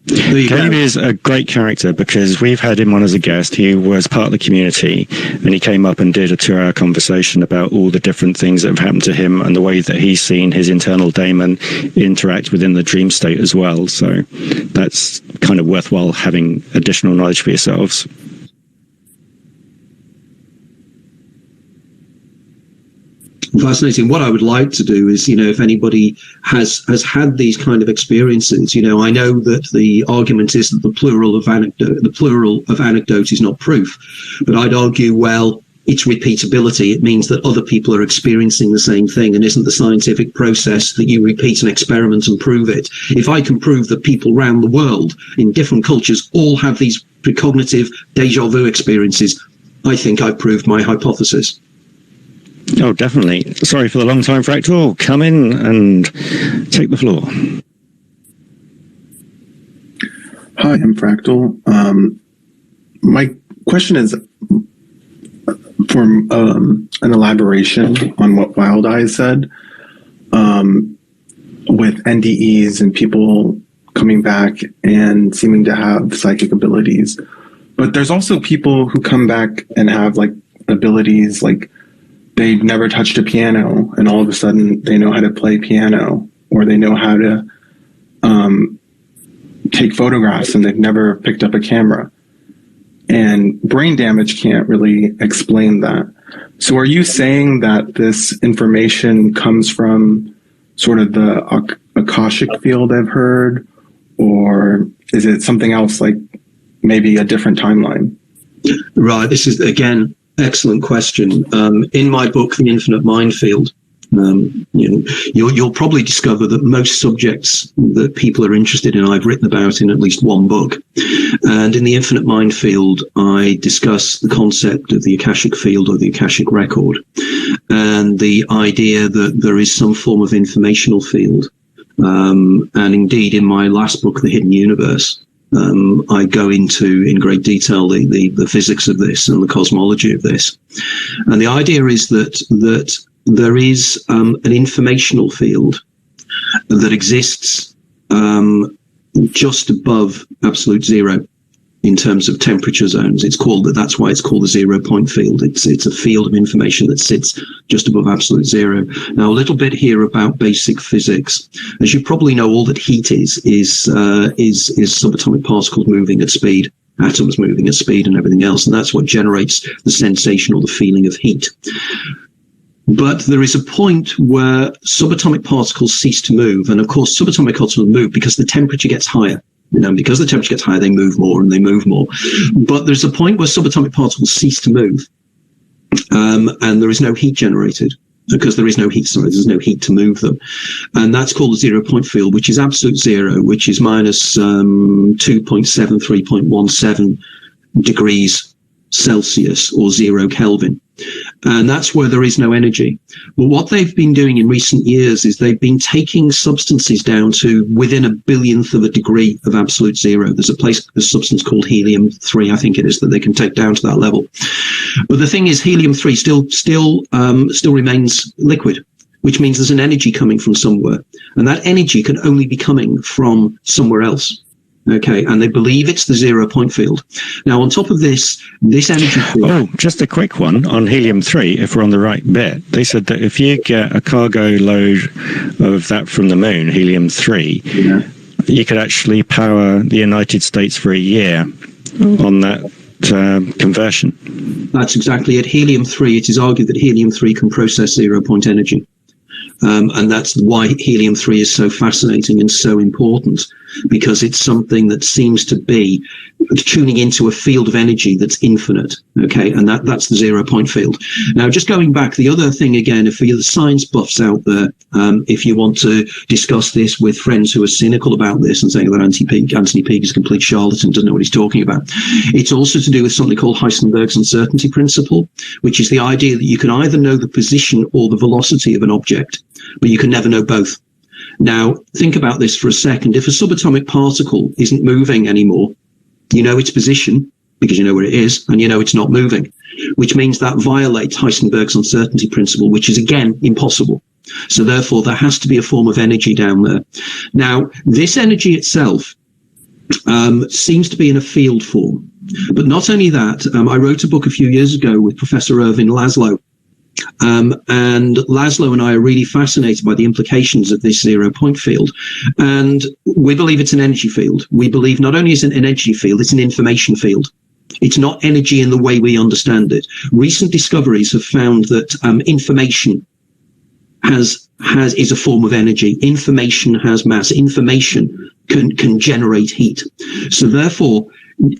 [SPEAKER 1] Gabe is a great character because we've had him on as a guest. He was part of the community, and he came up and did a 2-hour conversation about all the different things that have happened to him and the way that he's seen his internal daemon interact within the dream state as well. So that's kind of worthwhile having additional knowledge for yourselves.
[SPEAKER 2] Fascinating. What I would like to do is, if anybody has had these kind of experiences, I know that the argument is that the plural of anecdote is not proof, but I'd argue, well, its repeatability. It means that other people are experiencing the same thing, and isn't the scientific process that you repeat an experiment and prove it. If I can prove that people around the world in different cultures all have these precognitive deja vu experiences, I think I've proved my hypothesis.
[SPEAKER 1] Oh, definitely. Sorry for the long time, Fractal. Come in and take the floor.
[SPEAKER 6] Hi, I'm Fractal. My question is for an elaboration on what Wild Eyes said, with NDEs and people coming back and seeming to have psychic abilities. But there's also people who come back and have like abilities, like they've never touched a piano and all of a sudden they know how to play piano, or they know how to take photographs and they've never picked up a camera. And brain damage can't really explain that. So are you saying that this information comes from sort of the Akashic field I've heard, or is it something else, like maybe a different timeline?
[SPEAKER 2] Right. This is, again, excellent question. In my book, The Infinite Mind Field, you'll probably discover that most subjects that people are interested in, I've written about in at least one book. And in The Infinite Mind Field, I discuss the concept of the Akashic field or the Akashic record, and the idea that there is some form of informational field. And indeed, in my last book, The Hidden Universe, I go into in great detail the physics of this and the cosmology of this. And the idea is that there is an informational field that exists just above absolute zero in terms of temperature zones. That's why it's called the 0 point field. It's a field of information that sits just above absolute zero. Now, a little bit here about basic physics. As you probably know, all that heat is subatomic particles moving at speed, atoms moving at speed and everything else. And that's what generates the sensation or the feeling of heat. But there is a point where subatomic particles cease to move. And of course, subatomic particles move because the temperature gets higher. Because the temperature gets higher, they move more and they move more. But there's a point where subatomic particles cease to move. And there is no heat generated because there's no heat to move them. And that's called the 0 point field, which is absolute zero, which is minus 2.73.17 degrees Celsius or 0 Kelvin. And that's where there is no energy. But what they've been doing in recent years is they've been taking substances down to within a billionth of a degree of absolute zero. There's a substance called helium-3, I think it is, that they can take down to that level. But the thing is, helium-3 still remains liquid, which means there's an energy coming from somewhere. And that energy can only be coming from somewhere else. Okay, and they believe it's the 0 point field. Now, on top of this energy field...
[SPEAKER 1] Oh, just a quick one on helium-3, if we're on the right bit. They said that if you get a cargo load of that from the moon, helium-3, you could actually power the United States for a year on that conversion.
[SPEAKER 2] That's exactly it. Helium-3, it is argued that helium-3 can process 0 point energy. And that's why helium-3 is so fascinating and so important, because it's something that seems to be tuning into a field of energy that's infinite. Okay, and that's the 0 point field. Now, just going back, the other thing again, for the science buffs out there, if you want to discuss this with friends who are cynical about this and saying that Anthony Peake is a complete charlatan, doesn't know what he's talking about, it's also to do with something called Heisenberg's uncertainty principle, which is the idea that you can either know the position or the velocity of an object, but you can never know both. Now, think about this for a second. If a subatomic particle isn't moving anymore, you know its position because you know where it is, and you know it's not moving, which means that violates Heisenberg's uncertainty principle, which is, again, impossible. So therefore, there has to be a form of energy down there. Now, this energy itself seems to be in a field form. But not only that, I wrote a book a few years ago with Professor Irvin Laszlo. And Laszlo and I are really fascinated by the implications of this 0 point field. And we believe it's an energy field. We believe not only is it an energy field, it's an information field. It's not energy in the way we understand it. Recent discoveries have found that information is a form of energy. Information has mass. Information can generate heat. So therefore,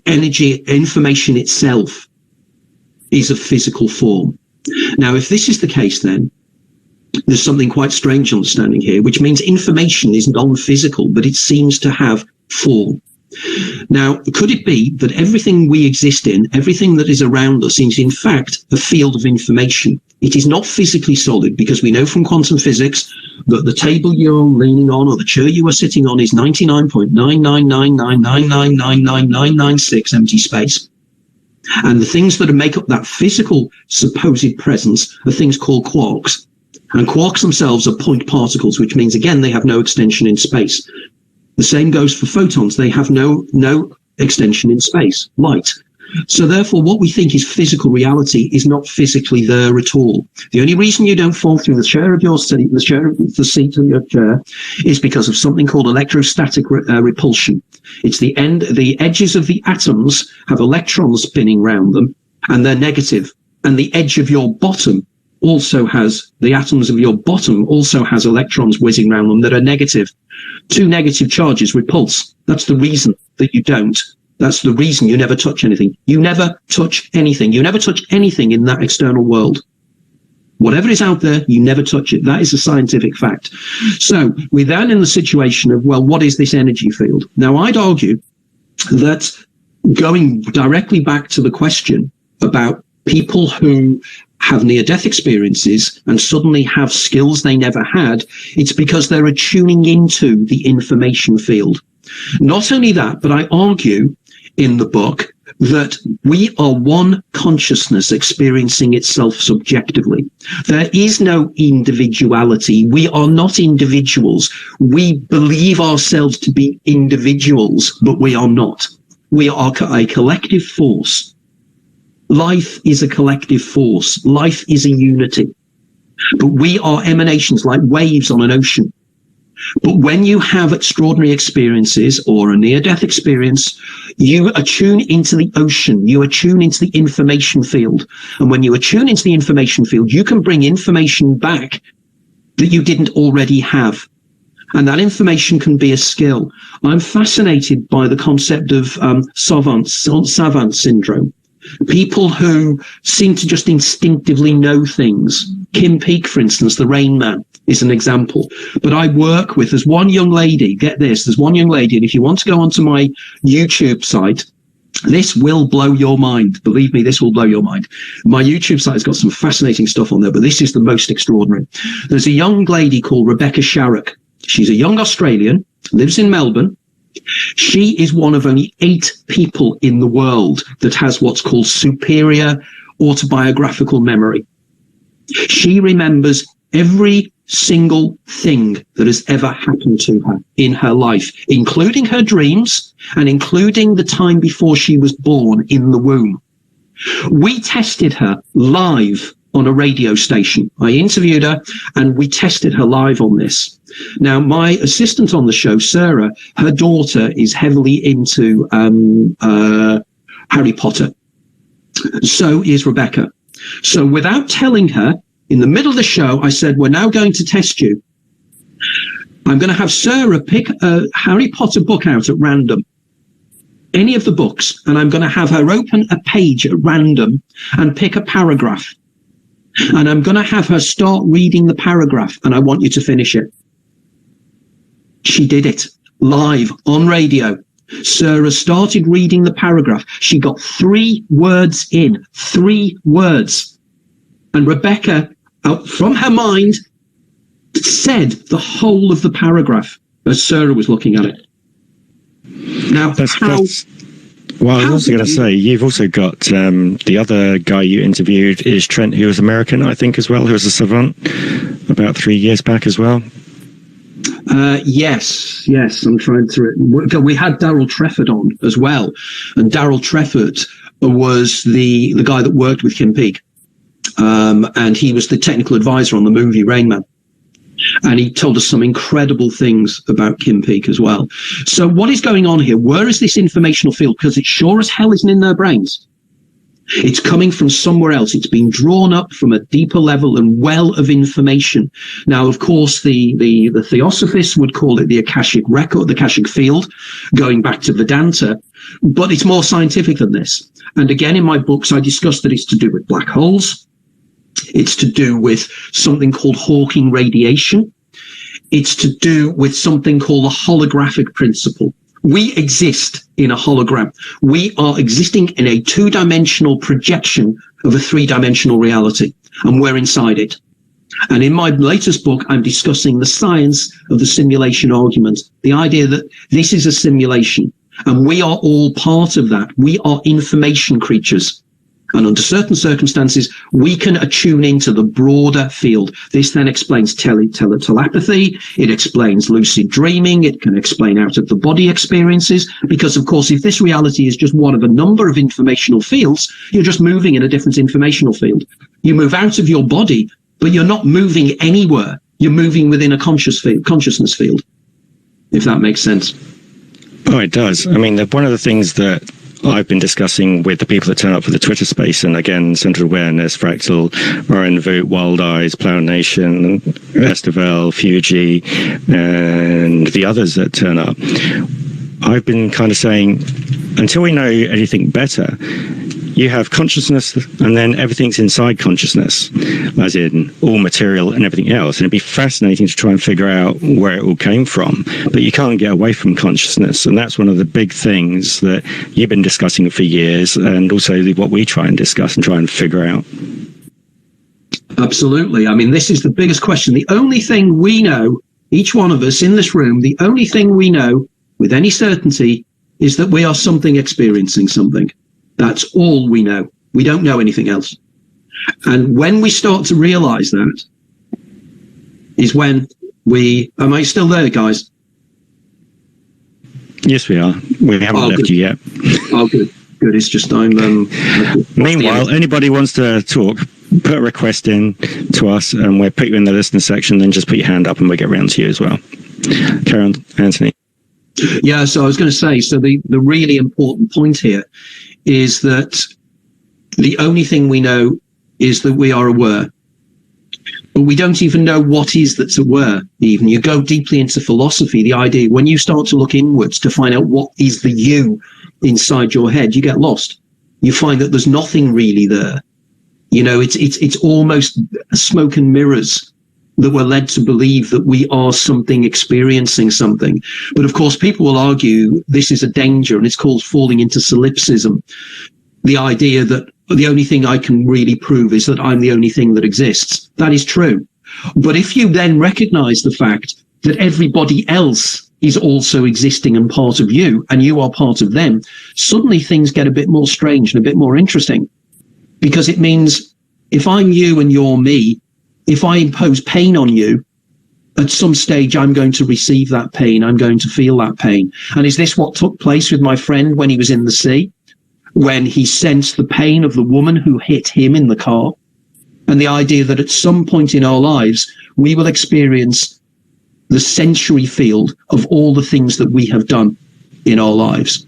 [SPEAKER 2] information itself is a physical form. Now, if this is the case, then there's something quite strange understanding here, which means information is non-physical, but it seems to have form. Now, could it be that everything we exist in, everything that is around us, is in fact a field of information? It is not physically solid, because we know from quantum physics that the table you're leaning on or the chair you are sitting on is 99.99999999996 empty space. And the things that make up that physical supposed presence are things called quarks. And quarks themselves are point particles, which means, again, they have no extension in space. The same goes for photons. They have no extension in space, light. So therefore, what we think is physical reality is not physically there at all. The only reason you don't fall through the chair of your seat, the seat of your chair, is because of something called electrostatic repulsion. It's the edges of the atoms have electrons spinning round them, and they're negative. And the edge of your bottom also has, the atoms of your bottom also has electrons whizzing around them that are negative. Two negative charges repulse. That's the reason that you don't. That's the reason you never touch anything. You never touch anything. You never touch anything in that external world. Whatever is out there, you never touch it. That is a scientific fact. So we're then in the situation of, well, what is this energy field? Now, I'd argue that going directly back to the question about people who have near-death experiences and suddenly have skills they never had, it's because they're tuning into the information field. Not only that, but I argue in the book that we are one consciousness experiencing itself subjectively. There is no individuality. We are not individuals. We believe ourselves to be individuals, but we are not. We are a collective force. Life is a collective force. Life is a unity. But we are emanations like waves on an ocean. But when you have extraordinary experiences or a near-death experience, you attune into the ocean. You attune into the information field. And when you attune into the information field, you can bring information back that you didn't already have. And that information can be a skill. I'm fascinated by the concept of savant syndrome. People who seem to just instinctively know things. Kim Peake, for instance, the Rain Man, is an example. But I work with, there's one young lady, get this, there's one young lady, and if you want to go onto my YouTube site, this will blow your mind. Believe me, this will blow your mind. My YouTube site has got some fascinating stuff on there, but this is the most extraordinary. There's a young lady called Rebecca Sharrock. She's a young Australian, lives in Melbourne. She is one of only 8 people in the world that has what's called superior autobiographical memory. She remembers every single thing that has ever happened to her in her life, including her dreams and including the time before she was born in the womb. We tested her live on a radio station. I interviewed her and we tested her live on this. Now, my assistant on the show, Sarah, her daughter is heavily into Harry Potter. So is Rebecca. So without telling her, in the middle of the show, I said, we're now going to test you. I'm going to have Sarah pick a Harry Potter book out at random, any of the books, and I'm going to have her open a page at random and pick a paragraph. And I'm going to have her start reading the paragraph, and I want you to finish it. She did it live on radio. Sarah started reading the paragraph. She got 3 words in, 3 words. And Rebecca, from her mind, said the whole of the paragraph as Sarah was looking at it. Now,
[SPEAKER 1] well, I was also going to say, you've also got the other guy you interviewed is Trent, who was American, I think, as well, who was a savant about 3 years back as well.
[SPEAKER 2] Yes, I'm trying to. We had Daryl Trefford on as well, and Daryl Trefford was the guy that worked with Kim Peake, and he was the technical advisor on the movie Rain Man. And he told us some incredible things about Kim Peake as well. So what is going on here? Where is this informational field? Because it sure as hell isn't in their brains. It's coming from somewhere else. It's been drawn up from a deeper level and well of information. Now, of course, the Theosophists would call it the Akashic record, the Akashic field, going back to Vedanta. But it's more scientific than this. And again, in my books, I discuss that it's to do with black holes. It's to do with something called Hawking radiation. It's to do with something called the holographic principle. We exist in a hologram. We are existing in a two-dimensional projection of a three-dimensional reality, and we're inside it. And in my latest book, I'm discussing the science of the simulation argument, the idea that this is a simulation, and we are all part of that. We are information creatures. And under certain circumstances, we can attune into the broader field. This then explains telepathy. It explains lucid dreaming. It can explain out-of-the-body experiences. Because, of course, if this reality is just one of a number of informational fields, you're just moving in a different informational field. You move out of your body, but you're not moving anywhere. You're moving within a consciousness field, if that makes sense.
[SPEAKER 1] Oh, it does. I mean, one of the things that I've been discussing with the people that turn up for the Twitter space, and again, Centered Awareness, Fractal, Ryan Voot, Wild Eyes, Plough Nation, Estevel, Fuji, and the others that turn up, I've been kind of saying, until we know anything better, you have consciousness, and then everything's inside consciousness, as in all material and everything else. And it'd be fascinating to try and figure out where it all came from. But you can't get away from consciousness. And that's one of the big things that you've been discussing for years, and also what we try and discuss and try and figure out.
[SPEAKER 2] Absolutely. I mean, this is the biggest question. The only thing we know, each one of us in this room, the only thing we know with any certainty is that we are something experiencing something. That's all we know. We don't know anything else. And when we start to realize that is when am I still there, guys?
[SPEAKER 1] Yes, we are. We haven't left you yet.
[SPEAKER 2] Oh, good. Good. It's just
[SPEAKER 1] Meanwhile, anybody wants to talk, put a request in to us, and we'll put you in the listener section, then just put your hand up and we'll get around to you as well. Carry on, Anthony.
[SPEAKER 2] Yeah, so I was going to say, so the really important point here is that the only thing we know is that we are aware. But we don't even know what is that's aware, even. You go deeply into philosophy, the idea, when you start to look inwards to find out what is the you inside your head, you get lost. You find that there's nothing really there. You know, it's almost smoke and mirrors that we're led to believe that we are something experiencing something. But of course, people will argue this is a danger, and it's called falling into solipsism. The idea that the only thing I can really prove is that I'm the only thing that exists. That is true. But if you then recognize the fact that everybody else is also existing and part of you, and you are part of them, suddenly things get a bit more strange and a bit more interesting. Because it means if I'm you and you're me, if I impose pain on you, at some stage, I'm going to receive that pain. I'm going to feel that pain. And is this what took place with my friend when he was in the sea? When he sensed the pain of the woman who hit him in the car? And the idea that at some point in our lives, we will experience the sensory field of all the things that we have done in our lives.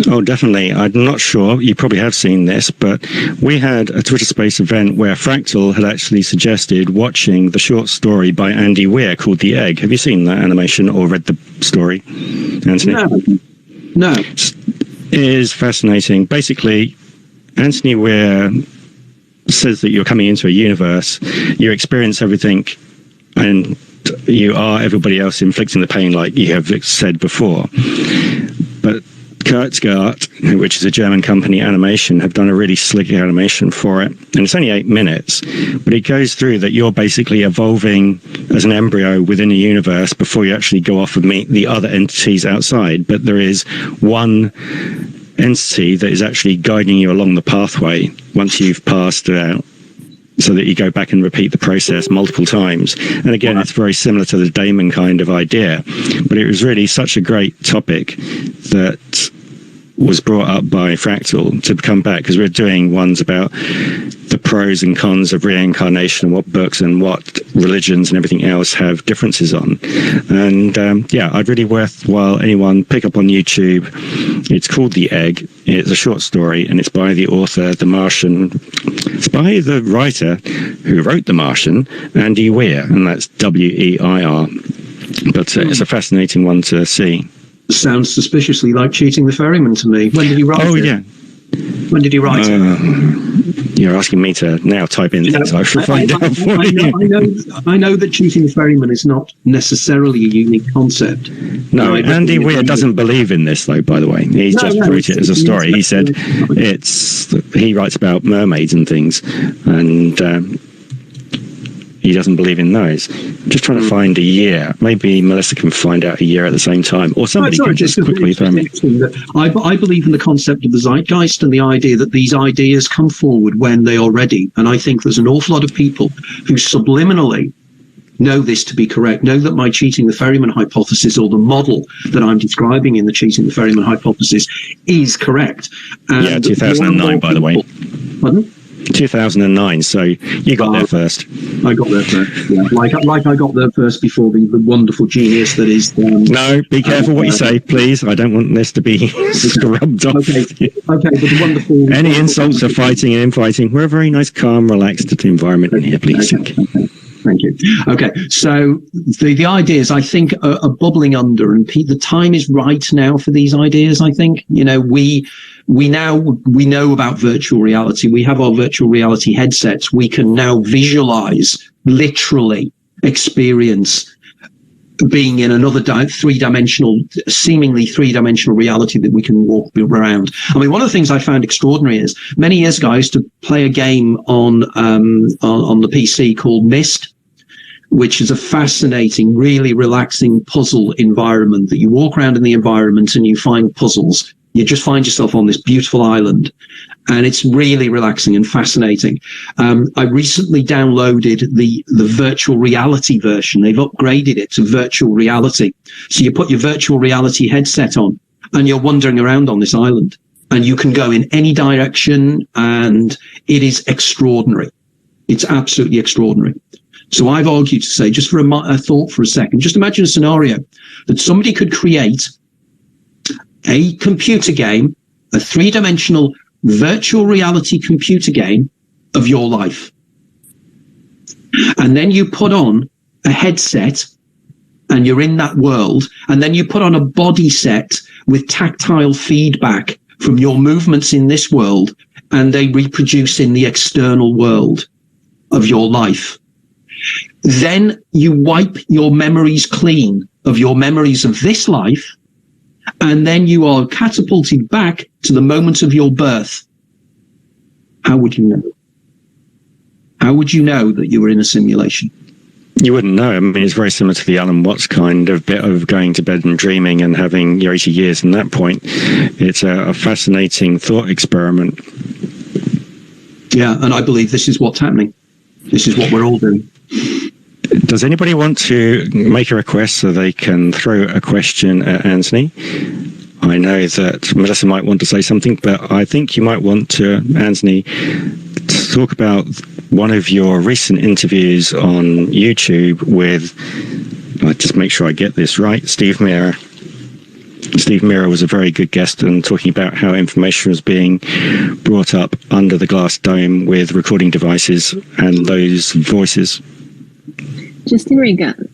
[SPEAKER 1] Oh, definitely. I'm not sure. You probably have seen this, but we had a Twitter Space event where Fractal had actually suggested watching the short story by Andy Weir called The Egg. Have you seen that animation or read the story, Anthony?
[SPEAKER 2] No.
[SPEAKER 1] It is fascinating. Basically, Anthony Weir says that you're coming into a universe, you experience everything, and you are everybody else inflicting the pain, like you have said before. But Kurzgart, which is a German company, Animation, have done a really slick animation for it. And it's only 8 minutes, but it goes through that you're basically evolving as an embryo within a universe before you actually go off and meet the other entities outside. But there is one entity that is actually guiding you along the pathway once you've passed it out, so that you go back and repeat the process multiple times. And again, it's very similar to the Damon kind of idea, but it was really such a great topic that was brought up by Fractal to come back, because we're doing ones about the pros and cons of reincarnation and what books and what religions and everything else have differences on. And I'd really worthwhile anyone pick up on YouTube. It's called The Egg. It's a short story, and it's by the author, The Martian. It's by the writer who wrote The Martian, Andy Weir, and that's Weir. But it's a fascinating one to see.
[SPEAKER 2] Sounds suspiciously like cheating the ferryman to me. When did he write it?
[SPEAKER 1] Oh, yeah.
[SPEAKER 2] When did he write it?
[SPEAKER 1] You're asking me to now type in things I should find out for you.
[SPEAKER 2] I know that cheating the ferryman is not necessarily a unique concept.
[SPEAKER 1] No, Andy Weir doesn't believe in this, though, by the way. He just wrote it as a story. He said he writes about mermaids and things, and he doesn't believe in those. I'm just trying to find a year. Maybe Melissa can find out a year at the same time, or somebody can just quickly tell me.
[SPEAKER 2] I believe in the concept of the zeitgeist and the idea that these ideas come forward when they are ready. And I think there's an awful lot of people who subliminally know this to be correct, know that my cheating the ferryman hypothesis, or the model that I'm describing in the cheating the ferryman hypothesis, is correct. And
[SPEAKER 1] yeah, 2009, by the way.
[SPEAKER 2] Pardon?
[SPEAKER 1] 2009, so you got there first.
[SPEAKER 2] I got there first, yeah. Like I got there first before the wonderful genius that is...
[SPEAKER 1] no, be careful what you say, please. I don't want this to be scrubbed off.
[SPEAKER 2] Okay, but the wonderful...
[SPEAKER 1] Any insults are fighting and infighting. We're a very nice, calm, relaxed environment in here, please.
[SPEAKER 2] Okay. Thank you. Okay, so the ideas, I think, are bubbling under, and the time is right now for these ideas. I think, we know about virtual reality. We have our virtual reality headsets. We can now visualize, literally experience being in another seemingly three-dimensional reality that we can walk around. I mean, one of the things I found extraordinary is many years ago I used to play a game on the PC called Myst, which is a fascinating, really relaxing puzzle environment that you walk around in the environment and you find puzzles. You just find yourself on this beautiful island, and it's really relaxing and fascinating. I recently downloaded the virtual reality version. They've upgraded it to virtual reality. So you put your virtual reality headset on and you're wandering around on this island, and you can go in any direction, and it is extraordinary. It's absolutely extraordinary. So I've argued to say, just for a thought for a second, just imagine a scenario that somebody could create a computer game, a three-dimensional virtual reality computer game of your life. And then you put on a headset and you're in that world. And then you put on a body set with tactile feedback from your movements in this world, and they reproduce in the external world of your life. Then you wipe your memories clean of your memories of this life, and then you are catapulted back to the moment of your birth. How would you know? How would you know that you were in a simulation?
[SPEAKER 1] You wouldn't know. I mean, it's very similar to the Alan Watts kind of bit of going to bed and dreaming and having your 80 years from that point. It's a fascinating thought experiment.
[SPEAKER 2] Yeah, and I believe this is what's happening. This is what we're all doing.
[SPEAKER 1] Does anybody want to make a request so they can throw a question at Anthony? I know that Melissa might want to say something, but I think you might want to, Anthony, to talk about one of your recent interviews on YouTube with, I'll just make sure I get this right, Steve Mira. Steve Mira was a very good guest and talking about how information was being brought up under the glass dome with recording devices and those voices.
[SPEAKER 4] Just in regards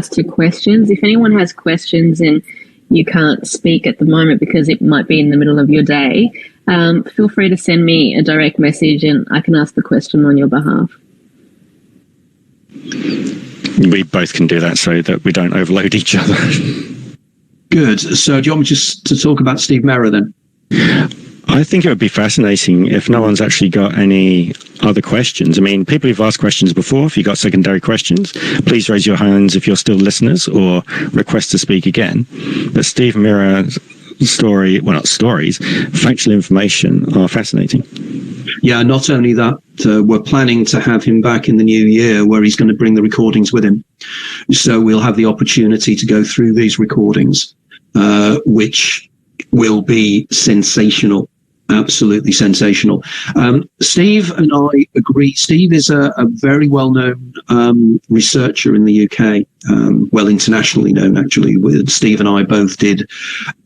[SPEAKER 4] to questions, if anyone has questions and you can't speak at the moment because it might be in the middle of your day, feel free to send me a direct message and I can ask the question on your behalf.
[SPEAKER 1] We both can do that so that we don't overload each other.
[SPEAKER 2] Good. So do you want me just to talk about Steve Mera then?
[SPEAKER 1] I think it would be fascinating if no one's actually got any other questions. I mean, people who've asked questions before, if you've got secondary questions, please raise your hands if you're still listeners or request to speak again. But Steve Mira's story, well, not stories, factual information are fascinating.
[SPEAKER 2] Yeah, not only that, we're planning to have him back in the new year where he's going to bring the recordings with him. So we'll have the opportunity to go through these recordings, which will be sensational. Absolutely sensational. Steve and I agree. Steve is a very well-known researcher in the UK, well, internationally known, actually. Steve and I both did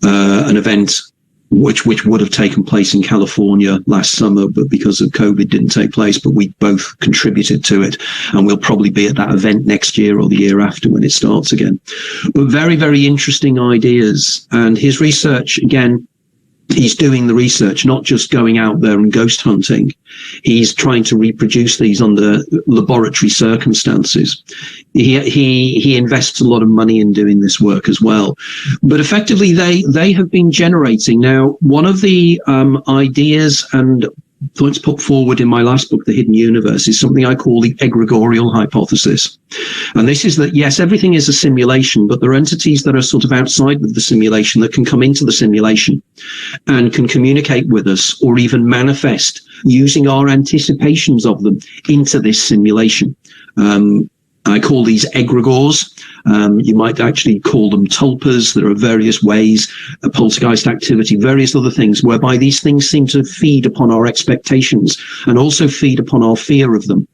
[SPEAKER 2] an event which would have taken place in California last summer, but because of COVID didn't take place, but we both contributed to it. And we'll probably be at that event next year or the year after when it starts again. But very, very interesting ideas. And his research, again, he's doing the research, not just going out there and ghost hunting. He's trying to reproduce these under laboratory circumstances. He invests a lot of money in doing this work as well. But effectively, they have been generating. Now, one of the ideas and points put forward in my last book, The Hidden Universe, is something I call the Aggregorial Hypothesis. And this is that, yes, everything is a simulation, but there are entities that are sort of outside of the simulation that can come into the simulation and can communicate with us or even manifest using our anticipations of them into this simulation. I call these egregores. You might actually call them tulpas. There are various ways, poltergeist activity, various other things, whereby these things seem to feed upon our expectations and also feed upon our fear of them.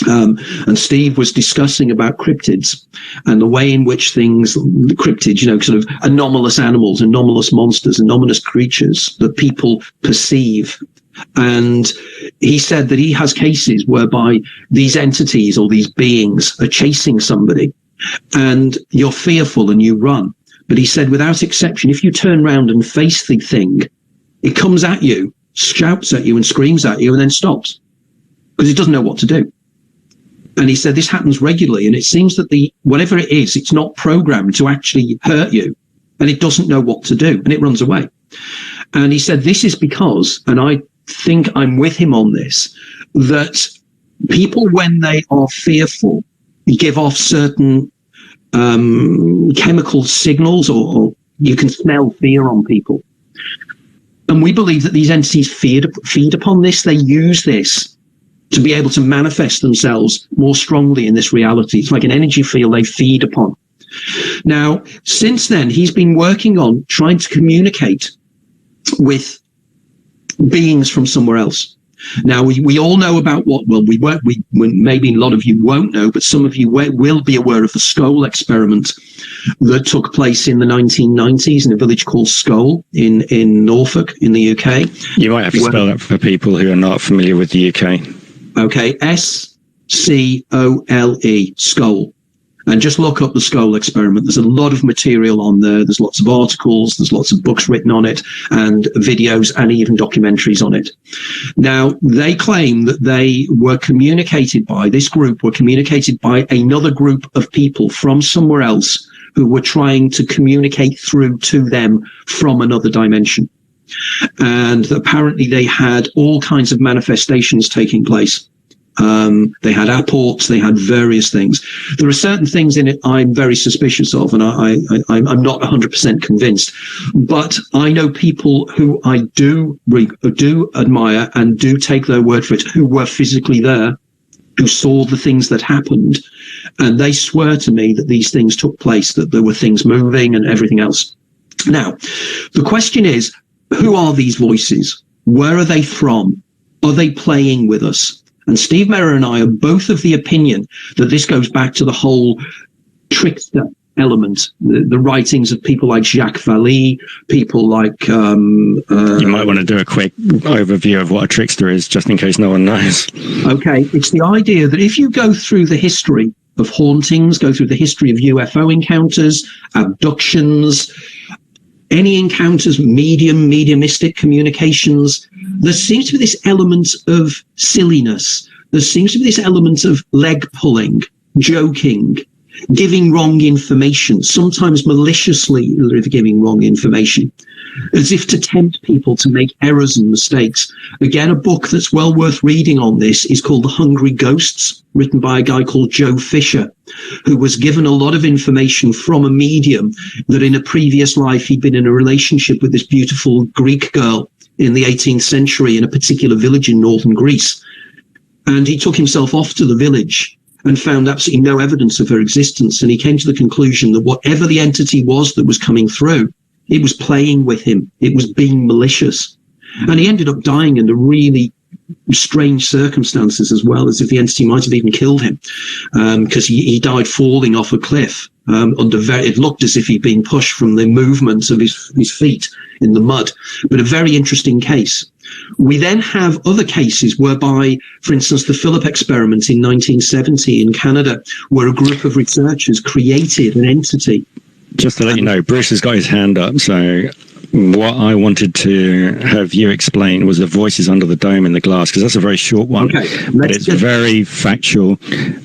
[SPEAKER 2] And Steve was discussing about cryptids and the way in which things, cryptids, sort of anomalous animals, anomalous monsters, anomalous creatures that people perceive. And he said that he has cases whereby these entities or these beings are chasing somebody and you're fearful and you run. But he said, without exception, if you turn around and face the thing, it comes at you, shouts at you and screams at you and then stops because it doesn't know what to do. And he said this happens regularly, and it seems that whatever it is, it's not programmed to actually hurt you, and it doesn't know what to do, and it runs away. And he said this is because, and I think I'm with him on this, that people, when they are fearful, give off certain chemical signals, or you can smell fear on people. And we believe that these entities feed upon this. They use this to be able to manifest themselves more strongly in this reality. It's like an energy field they feed upon. Now, since then, he's been working on trying to communicate with beings from somewhere else. Now, we all know about maybe a lot of you won't know, but some of you will be aware of the Skull experiment that took place in the 1990s in a village called Skull in Norfolk in the UK.
[SPEAKER 1] You might have to spell that for people who are not familiar with the UK.
[SPEAKER 2] Okay, S-C-O-L-E, Skull. And just look up the Skull experiment. There's a lot of material on there. There's lots of articles. There's lots of books written on it and videos and even documentaries on it. Now, they claim that this group were communicated by another group of people from somewhere else who were trying to communicate through to them from another dimension. And apparently they had all kinds of manifestations taking place. They had apports, they had various things. There are certain things in it I'm very suspicious of, and I'm not 100% convinced. But I know people who I do admire and do take their word for it, who were physically there, who saw the things that happened, and they swear to me that these things took place, that there were things moving and everything else. Now, the question is, who are these voices? Where are they from? Are they playing with us? And Steve Merrill and I are both of the opinion that this goes back to the whole trickster element, the writings of people like Jacques Vallée, people like...
[SPEAKER 1] you might want to do a quick overview of what a trickster is, just in case no one knows.
[SPEAKER 2] Okay, it's the idea that if you go through the history of hauntings, go through the history of UFO encounters, abductions, any encounters, mediumistic communications, there seems to be this element of silliness. There seems to be this element of leg pulling, joking, giving wrong information, sometimes maliciously giving wrong information, as if to tempt people to make errors and mistakes. Again, a book that's well worth reading on this is called The Hungry Ghosts, written by a guy called Joe Fisher, who was given a lot of information from a medium that in a previous life he'd been in a relationship with this beautiful Greek girl in the 18th century in a particular village in northern Greece. And he took himself off to the village and found absolutely no evidence of her existence. And he came to the conclusion that whatever the entity was that was coming through, it was playing with him. It was being malicious. And he ended up dying in a really strange circumstances as well, as if the entity might have even killed him, because he died falling off a cliff. It looked as if he'd been pushed from the movement of his feet in the mud. But a very interesting case. We then have other cases whereby, for instance, the Philip experiment in 1970 in Canada, where a group of researchers created an entity.
[SPEAKER 1] Just to let you know, Bruce has got his hand up, so what I wanted to have you explain was the voices under the dome in the glass, because that's a very short one, but it's very factual,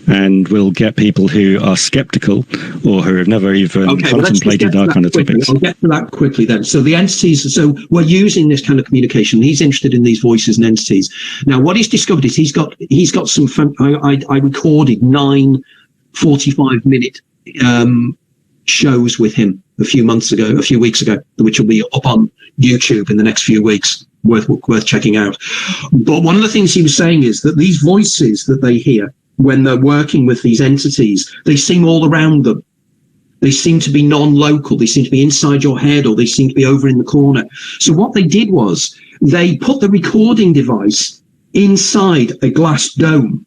[SPEAKER 1] and will get people who are skeptical or who have never even contemplated our kind of topics.
[SPEAKER 2] I'll get to that quickly then. So the entities, so we're using this kind of communication. He's interested in these voices and entities. Now, what he's discovered is he's got some I recorded 9 45-minute shows with him a few weeks ago, which will be up on YouTube in the next few weeks, worth checking out. But one of the things he was saying is that these voices that they hear when they're working with these entities, they seem all around them. They seem to be non-local. They seem to be inside your head, or they seem to be over in the corner. So what they did was they put the recording device inside a glass dome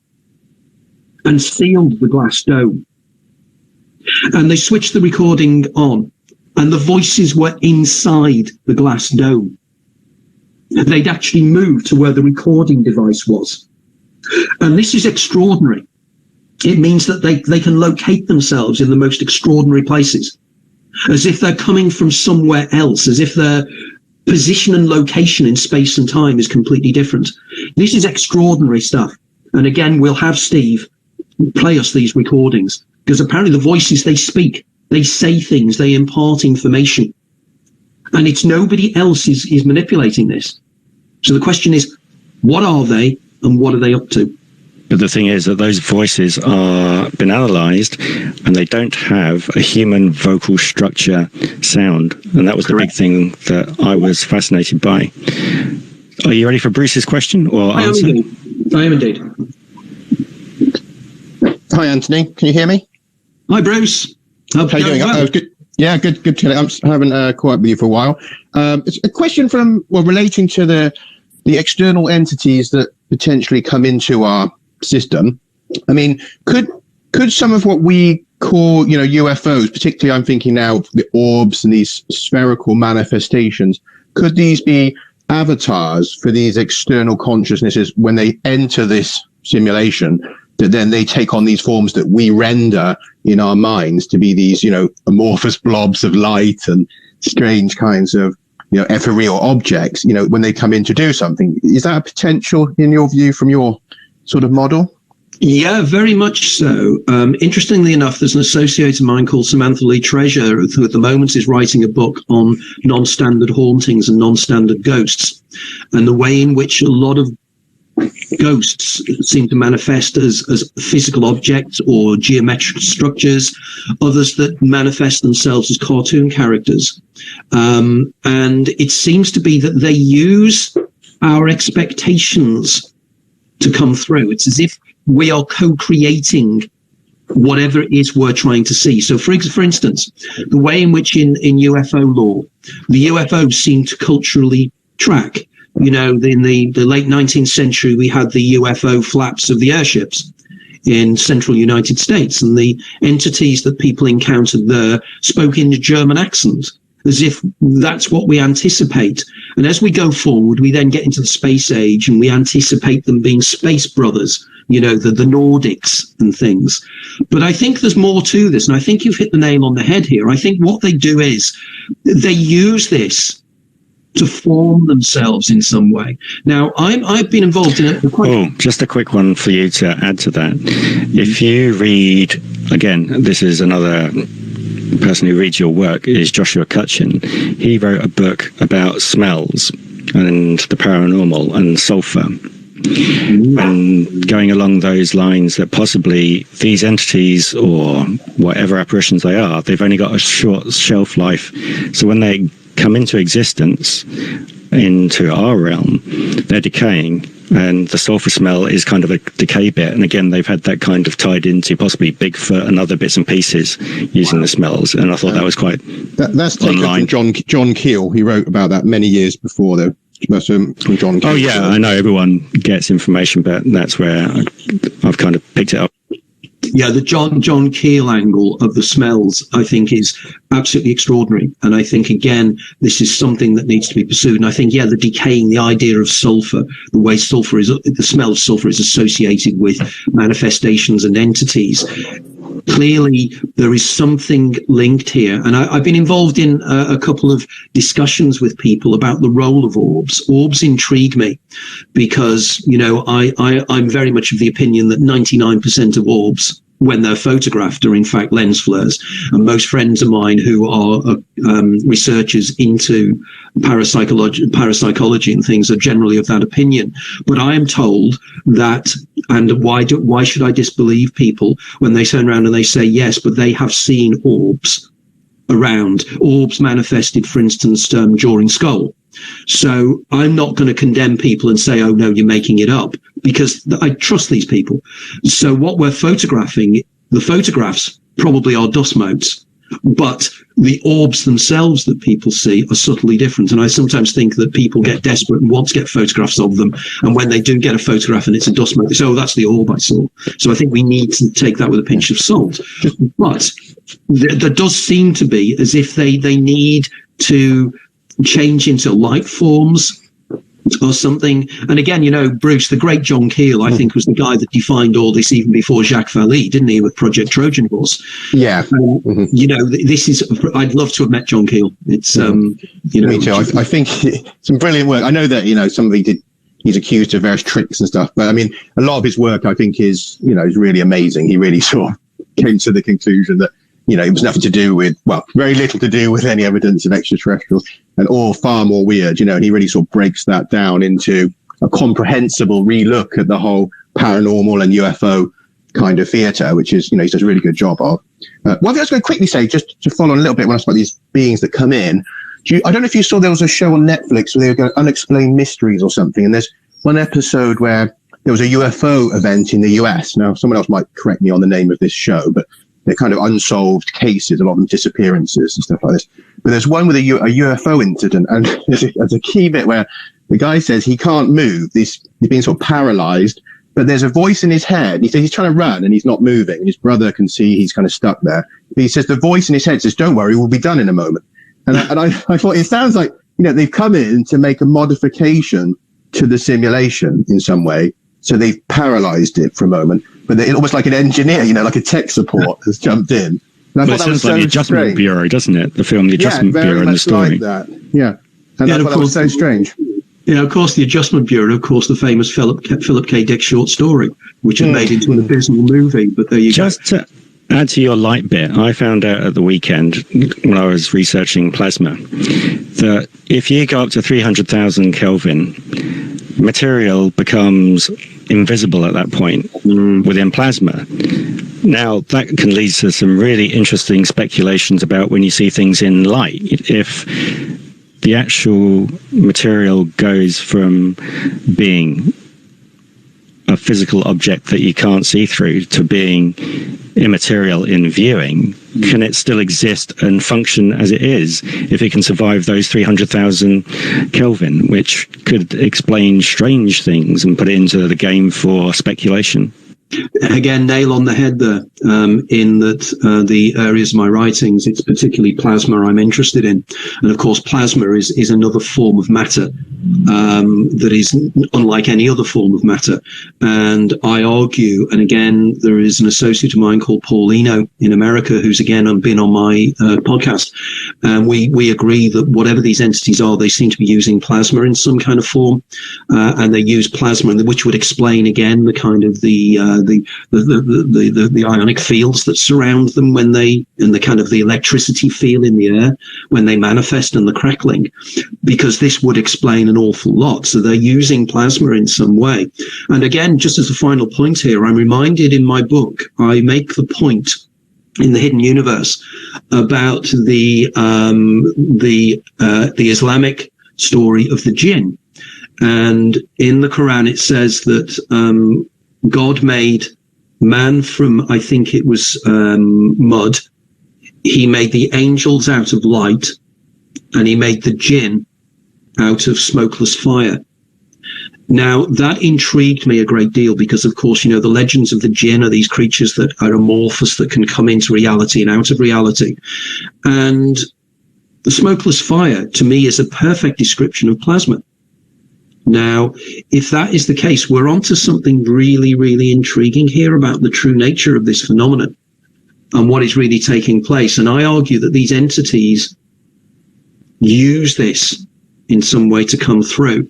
[SPEAKER 2] and sealed the glass dome. And they switched the recording on, and the voices were inside the glass dome. They'd actually moved to where the recording device was. And this is extraordinary. It means that they can locate themselves in the most extraordinary places, as if they're coming from somewhere else, as if their position and location in space and time is completely different. This is extraordinary stuff. And again, we'll have Steve play us these recordings, because apparently the voices, they speak, they say things, they impart information, and it's nobody else is manipulating this. So the question is, what are they and what are they up to?
[SPEAKER 1] But the thing is that those voices are been analysed, and they don't have a human vocal structure sound, and that was
[SPEAKER 2] Correct.
[SPEAKER 1] The big thing that I was fascinated by. Are you ready for Bruce's question or answer?
[SPEAKER 2] I am indeed.
[SPEAKER 7] Hi, Anthony. Can you hear me?
[SPEAKER 2] Hi, Bruce.
[SPEAKER 7] How are you doing?
[SPEAKER 2] Well.
[SPEAKER 7] Good. Yeah, good. I haven't caught up with you for a while. It's a question relating to the external entities that potentially come into our system. I mean, could some of what we call, UFOs, particularly I'm thinking now of the orbs and these spherical manifestations, could these be avatars for these external consciousnesses when they enter this simulation, that then they take on these forms that we render in our minds to be these, amorphous blobs of light and strange kinds of, ethereal objects, when they come in to do something? Is that a potential in your view from your sort of model?
[SPEAKER 2] Yeah, very much so. Interestingly enough, there's an associate of mine called Samantha Lee Treasure, who at the moment is writing a book on non-standard hauntings and non-standard ghosts, and the way in which a lot of ghosts seem to manifest as physical objects or geometric structures, others that manifest themselves as cartoon characters. And it seems to be that they use our expectations to come through. It's as if we are co-creating whatever it is we're trying to see. So for instance, the way in which in UFO lore, the UFOs seem to culturally track. In the late 19th century, we had the UFO flaps of the airships in central United States, and the entities that people encountered there spoke in a German accent, as if that's what we anticipate. And as we go forward, we then get into the space age, and we anticipate them being space brothers, the Nordics and things. But I think there's more to this, and I think you've hit the nail on the head here. I think what they do is they use this to form themselves in some way. Now, I've been involved in it.
[SPEAKER 1] Just a quick one for you to add to that. If you read, again, this is another person who reads your work, is Joshua Cutchin. He wrote a book about smells and the paranormal and sulfur. And going along those lines, that possibly these entities or whatever apparitions they are, they've only got a short shelf life. So when they come into existence into our realm, they're decaying, and the sulfur smell is kind of a decay bit. And again, they've had that kind of tied into possibly Bigfoot and other bits and pieces using the smells. And I thought that was quite
[SPEAKER 7] that's taken from John Keel. He wrote about that many years before the That's from John.
[SPEAKER 1] Oh yeah, I know everyone gets information, but that's where I've kind of picked it up.
[SPEAKER 2] Yeah, the John Keel angle of the smells, I think, is absolutely extraordinary. And I think, again, this is something that needs to be pursued. And I think, the decaying, the idea of sulfur, the way the smell of sulfur is associated with manifestations and entities. Clearly, there is something linked here. And I've been involved in a couple of discussions with people about the role of orbs. Orbs intrigue me because, I'm very much of the opinion that 99% of orbs, when they're photographed, are in fact lens flares. And most friends of mine who are researchers into parapsychology and things are generally of that opinion. But I am told that, and why should I disbelieve people when they turn around and they say yes, but they have seen orbs around, orbs manifested, for instance, during Skull. So I'm not going to condemn people and say, oh no, you're making it up, because I trust these people. So what we're photographing, the photographs probably are dust motes, but the orbs themselves that people see are subtly different. And I sometimes think that people get desperate and want to get photographs of them. And when they do get a photograph and it's a dust mote, they say, oh, that's the orb I saw. So I think we need to take that with a pinch of salt. But there does seem to be as if they need to change into light forms or something. And again, Bruce, the great John Keel, I think, was the guy that defined all this even before Jacques Vallée, didn't he, with Project Trojan Horse?
[SPEAKER 7] Yeah.
[SPEAKER 2] This is, I'd love to have met John Keel. It's,
[SPEAKER 7] Me too. I think some brilliant work. I know that, some of he's accused of various tricks and stuff, but I mean, a lot of his work, I think, is really amazing. He really sort of came to the conclusion that, it was nothing to do with, very little to do with any evidence of extraterrestrials, and all far more weird, and he really sort of breaks that down into a comprehensible relook at the whole paranormal and UFO kind of theatre, which is, he does a really good job of. One thing I was going to quickly say, just to follow on a little bit when I spoke about these beings that come in, I don't know if you saw there was a show on Netflix where they were going Unexplained Mysteries or something, and there's one episode where there was a UFO event in the US. Now, someone else might correct me on the name of this show, but they're kind of unsolved cases, a lot of them disappearances and stuff like this. But there's one with a UFO incident, and there's a key bit where the guy says he can't move. He's being sort of paralyzed, but there's a voice in his head. He says he's trying to run and he's not moving. And his brother can see he's kind of stuck there. But he says the voice in his head says, "Don't worry, we'll be done in a moment." And I thought it sounds like, they've come in to make a modification to the simulation in some way. So they've paralyzed it for a moment, but they're almost like an engineer, like a tech support has jumped in. And I thought that was like the Adjustment
[SPEAKER 1] Bureau, doesn't it? The film, The Adjustment Bureau, and the story.
[SPEAKER 7] Like that. Yeah. And I thought that was so strange.
[SPEAKER 2] Yeah, of course, The Adjustment Bureau, of course, the famous Philip K. Dick short story, which was made into an abysmal movie. But there you go.
[SPEAKER 1] Just to add to your light bit, I found out at the weekend when I was researching plasma that if you go up to 300,000 Kelvin, material becomes invisible at that point within plasma. Now, that can lead to some really interesting speculations about when you see things in light. If the actual material goes from being a physical object that you can't see through to being immaterial in viewing, can it still exist and function as it is if it can survive those 300,000 Kelvin, which could explain strange things and put it into the game for speculation?
[SPEAKER 2] Again, nail on the head there, in that the areas of my writings, it's particularly plasma I'm interested in. And of course, plasma is another form of matter that is unlike any other form of matter. And I argue, and again, there is an associate of mine called Paul Eno in America, who's again been on my podcast. And we agree that whatever these entities are, they seem to be using plasma in some kind of form. And they use plasma, which would explain again the kind of the ionic fields that surround them when they, and the kind of the electricity feel in the air when they manifest, and the crackling, because this would explain an awful lot. So they're using plasma in some way. And again, just as a final point here, I'm reminded in my book, I make the point in The Hidden Universe about the Islamic story of the jinn. And in the Quran, it says that God made man from, I think it was mud. He made the angels out of light, and he made the jinn out of smokeless fire. Now, that intrigued me a great deal because, of course, the legends of the jinn are these creatures that are amorphous, that can come into reality and out of reality. And the smokeless fire, to me, is a perfect description of plasma. Now, if that is the case, we're onto something really, really intriguing here about the true nature of this phenomenon and what is really taking place. And I argue that these entities use this in some way to come through.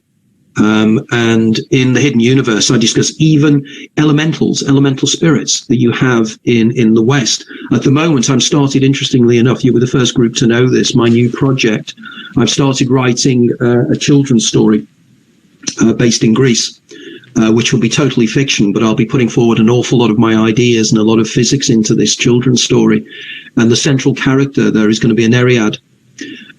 [SPEAKER 2] And in the Hidden Universe, I discuss even elemental spirits that you have in the West. At the moment, I'm started, interestingly enough, you were the first group to know this, my new project. I've started writing a children's story based in Greece, which will be totally fiction, but I'll be putting forward an awful lot of my ideas and a lot of physics into this children's story. And the central character there is going to be a Nereid.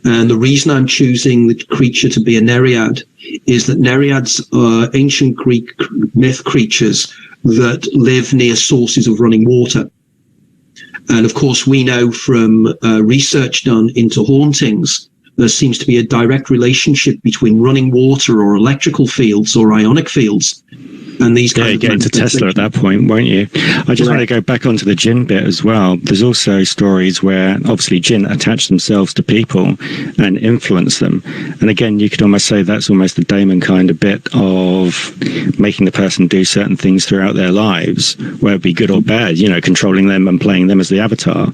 [SPEAKER 2] And the reason I'm choosing the creature to be a Nereid is that Nereids are ancient Greek myth creatures that live near sources of running water. And of course, we know from research done into hauntings, there seems to be a direct relationship between running water or electrical fields or ionic fields. And these
[SPEAKER 1] you get into Tesla at that point, won't you? I just want to go back onto the jinn bit as well. There's also stories where obviously jinn attach themselves to people and influence them. And again, you could almost say that's almost the daemon kind of bit of making the person do certain things throughout their lives, whether it be good or bad, controlling them and playing them as the avatar,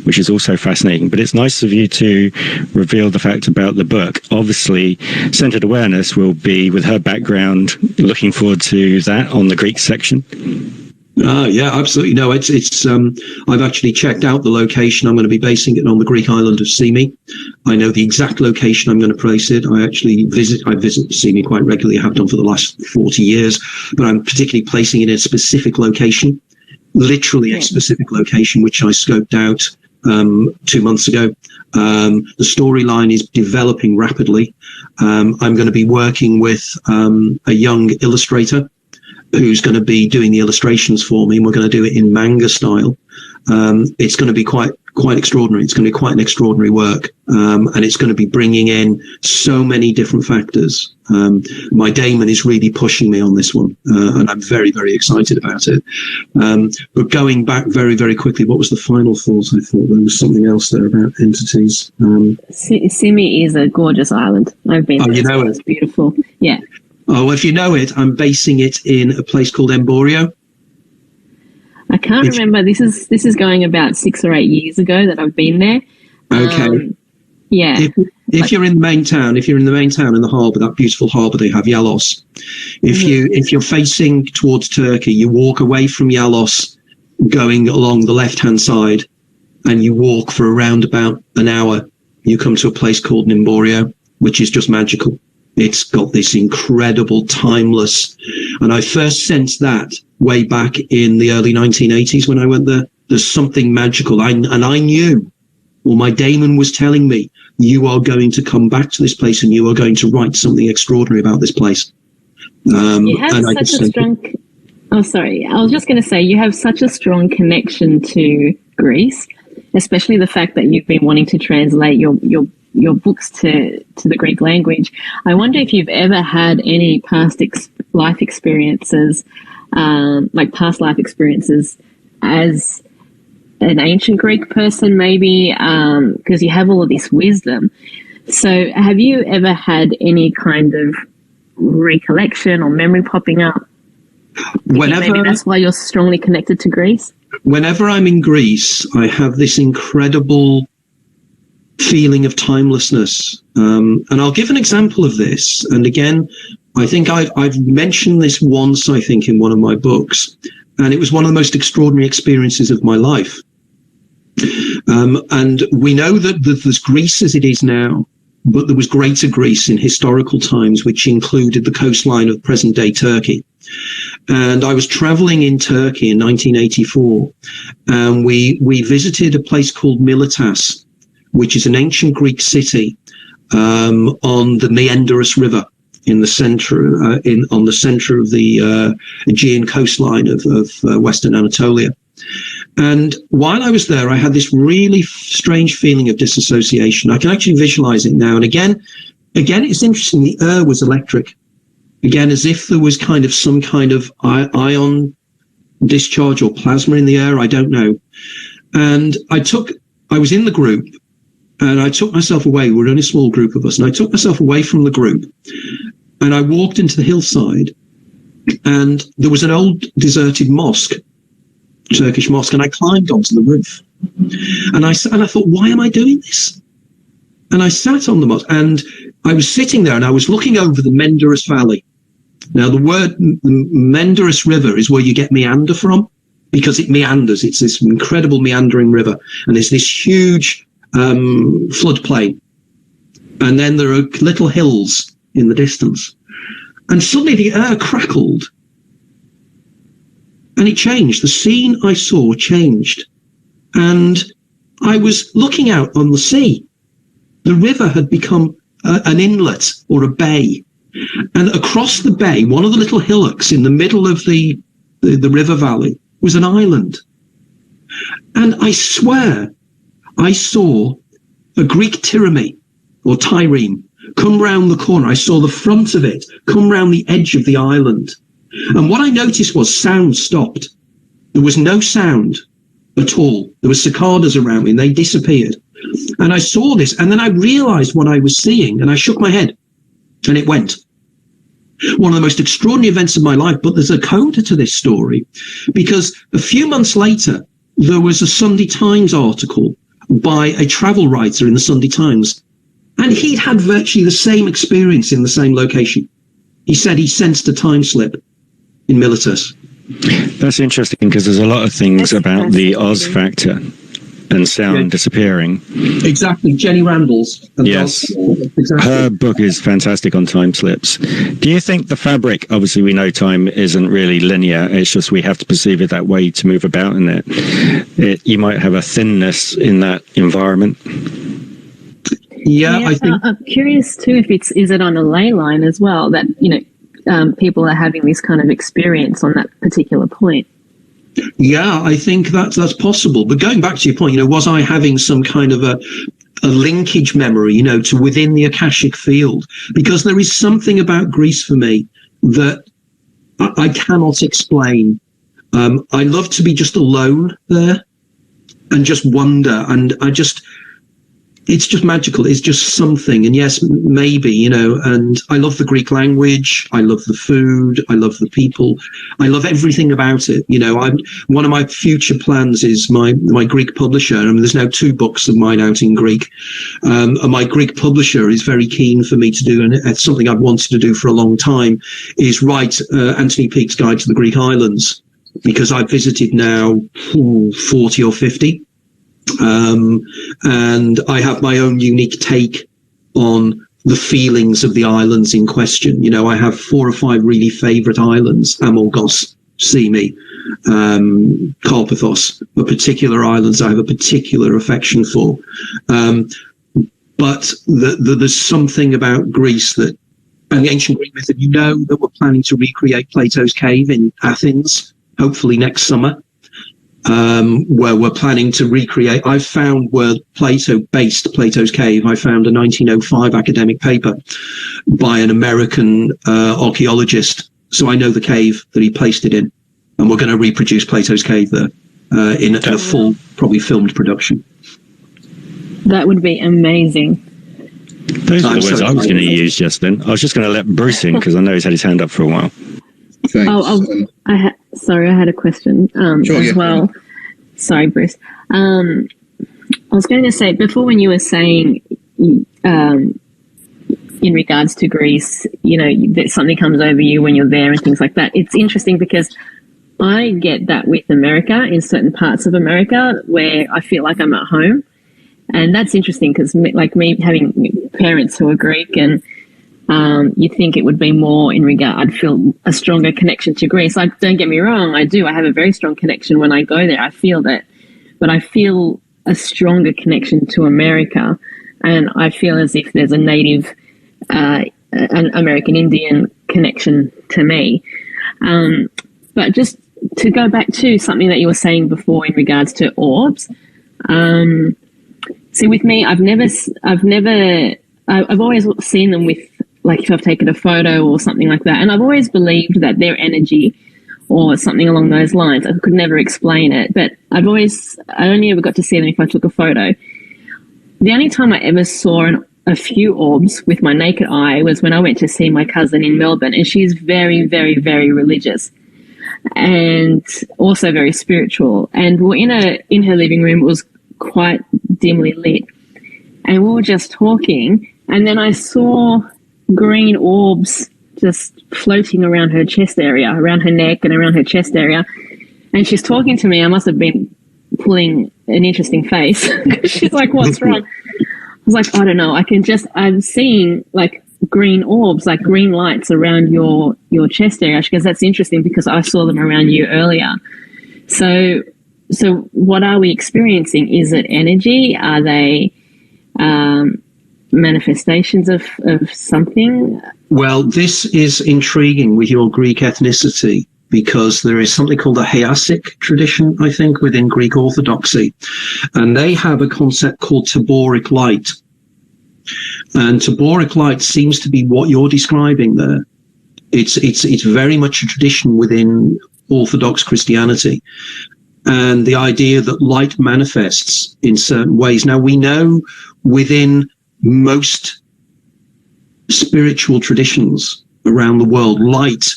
[SPEAKER 1] which is also fascinating. But it's nice of you to reveal the fact about the book. Obviously, Centered Awareness will be, with her background, looking forward to that on the Greek section.
[SPEAKER 2] Yeah, absolutely. No, it's I've actually checked out the location. I'm going to be basing it on the Greek island of Symi. I know the exact location I'm going to place it. I visit Symi quite regularly. I have done for the last 40 years, but I'm particularly placing it in a specific location, literally a specific location, which I scoped out 2 months ago. The storyline is developing rapidly. I'm going to be working with a young illustrator who's going to be doing the illustrations for me, and we're going to do it in manga style. It's going to be quite extraordinary. It's going to be quite an extraordinary work, and it's going to be bringing in so many different factors. My daemon is really pushing me on this one, and I'm very, very excited about it. But going back very, very quickly, what was the final thought? I thought there was something else there about entities.
[SPEAKER 4] Symi is a gorgeous island. I've been there.
[SPEAKER 2] You know it.
[SPEAKER 4] It's beautiful. Yeah.
[SPEAKER 2] Oh, if you know it, I'm basing it in a place called Emborio.
[SPEAKER 4] I can't remember. This is going about 6 or 8 years ago that I've been there.
[SPEAKER 2] Okay.
[SPEAKER 4] Yeah.
[SPEAKER 2] If you're in the main town, in the harbour, that beautiful harbour they have, Yalos. If you're facing towards Turkey, you walk away from Yalos, going along the left-hand side, and you walk for around about an hour. You come to a place called Emborio, which is just magical. It's got this incredible, timeless, and I first sensed that way back in the early 1980s when I went there. There's something magical. I knew, or my daemon was telling me, you are going to come back to this place and you are going to write something extraordinary about this place.
[SPEAKER 4] You have such a strong... Oh, sorry. I was just going to say, you have such a strong connection to Greece, especially the fact that you've been wanting to translate your books to the Greek language. I wonder if you've ever had any past life experiences, past life experiences as an ancient Greek person, maybe, because you have all of this wisdom. So have you ever had any kind of recollection or memory popping up? Maybe that's why you're strongly connected to Greece?
[SPEAKER 2] Whenever I'm in Greece, I have this incredible feeling of timelessness. And I'll give an example of this. And again, I think I've mentioned this once, I think, in one of my books. And it was one of the most extraordinary experiences of my life. And we know that there's Greece as it is now, but there was greater Greece in historical times, which included the coastline of present-day Turkey. And I was traveling in Turkey in 1984, and we visited a place called Miletus, which is an ancient Greek city on the Meandrus River in the center, on the center of the Aegean coastline of Western Anatolia. And while I was there, I had this really strange feeling of disassociation. I can actually visualize it now. And again, again, it's interesting. The air was electric. Again, as if there was kind of some kind of ion discharge or plasma in the air. I don't know. And I was in the group, and I took myself away. We were only a small group of us, and I took myself away from the group, and I walked into the hillside, and there was an old deserted mosque, Turkish mosque, and I climbed onto the roof, and I thought, why am I doing this? And I sat on the mosque, and I was sitting there, and I was looking over the Menderes Valley. Now, the word Menderes River is where you get meander from, because it meanders. It's this incredible meandering river, and there's this huge floodplain, and then there are little hills in the distance. And suddenly the air crackled, and it changed. The scene I saw changed, and I was looking out on the sea. The river had become an inlet or a bay, and across the bay, one of the little hillocks in the middle of the river valley was an island. And I swear I saw a Greek trireme or trireme come round the corner. I saw the front of it come round the edge of the island. And what I noticed was sound stopped. There was no sound at all. There were cicadas around me, and they disappeared. And I saw this, and then I realized what I was seeing, and I shook my head, and it went. One of the most extraordinary events of my life, but there's a coda to this story, because a few months later, there was a Sunday Times article by a travel writer in the Sunday Times, and he'd had virtually the same experience in the same location. He said he sensed a time slip in Militus.
[SPEAKER 1] That's interesting, because there's a lot of things about the Oz factor and sound disappearing.
[SPEAKER 2] Exactly. Jenny Randall's.
[SPEAKER 1] Yes. Exactly. Her book is fantastic on time slips. Do you think the fabric, obviously we know time isn't really linear, it's just we have to perceive it that way to move about in it. You might have a thinness in that environment.
[SPEAKER 2] Yeah, I think...
[SPEAKER 4] I'm curious too if is it on a ley line as well, that, people are having this kind of experience on that particular point.
[SPEAKER 2] Yeah, I think that's possible. But going back to your point, was I having some kind of a linkage memory, to within the Akashic field? Because there is something about Greece for me that I cannot explain. I love to be just alone there and just wonder. And it's just magical. It's just something. And yes, maybe, and I love the Greek language. I love the food. I love the people. I love everything about it. One of my future plans is my Greek publisher. I mean, there's now 2 books of mine out in Greek. And my Greek publisher is very keen for me to do, and it's something I've wanted to do for a long time, is write Anthony Peake's Guide to the Greek Islands, because I've visited now 40 or 50. And I have my own unique take on the feelings of the islands in question. I have 4 or 5 really favourite islands: Amorgos, Simi, Karpathos, are particular islands I have a particular affection for. But there's something about Greece and the ancient Greek myth, that we're planning to recreate Plato's cave in Athens, hopefully next summer. Where we're planning to recreate. I found where Plato based Plato's cave. I found a 1905 academic paper by an American archaeologist. So I know the cave that he placed it in. And we're going to reproduce Plato's cave there in a full, probably filmed production.
[SPEAKER 4] That would be amazing.
[SPEAKER 1] Those are the words I was going to use just then. I was just going to let Bruce in, because I know he's had his hand up for a while.
[SPEAKER 7] Thanks.
[SPEAKER 4] Sorry, I had a question well. Sorry, Bruce. I was going to say, before when you were saying, in regards to Greece, that something comes over you when you're there and things like that. It's interesting because I get that with America, in certain parts of America where I feel like I'm at home. And that's interesting because, like me having parents who are Greek, and you think it would be more in regard, I'd feel a stronger connection to Greece. Don't get me wrong, I do. I have a very strong connection when I go there. I feel that. But I feel a stronger connection to America. And I feel as if there's a native, an American Indian connection to me. But just to go back to something that you were saying before in regards to orbs. See, with me, I've never I've always seen them with, like, if I've taken a photo or something like that, and I've always believed that their energy or something along those lines. I could never explain it, but I only ever got to see them if I took a photo. The only time I ever saw a few orbs with my naked eye was when I went to see my cousin in Melbourne, and she's very, very, very religious and also very spiritual. And we're in her living room. It was quite dimly lit, and we were just talking, and then I saw green orbs just floating around her chest area, around her neck and around her chest area. And she's talking to me. I must have been pulling an interesting face because she's like, "What's wrong?" I was like, "I don't know. I'm seeing like green orbs, like green lights around your chest area." She goes, "That's interesting because I saw them around you earlier." So what are we experiencing? Is it energy? Are they manifestations of something?
[SPEAKER 2] Well, this is intriguing with your Greek ethnicity, because there is something called the Haasic tradition, I think, within Greek Orthodoxy. And they have a concept called taboric light. And taboric light seems to be what you're describing there. It's very much a tradition within Orthodox Christianity. And the idea that light manifests in certain ways. Now, we know within most spiritual traditions around the world, light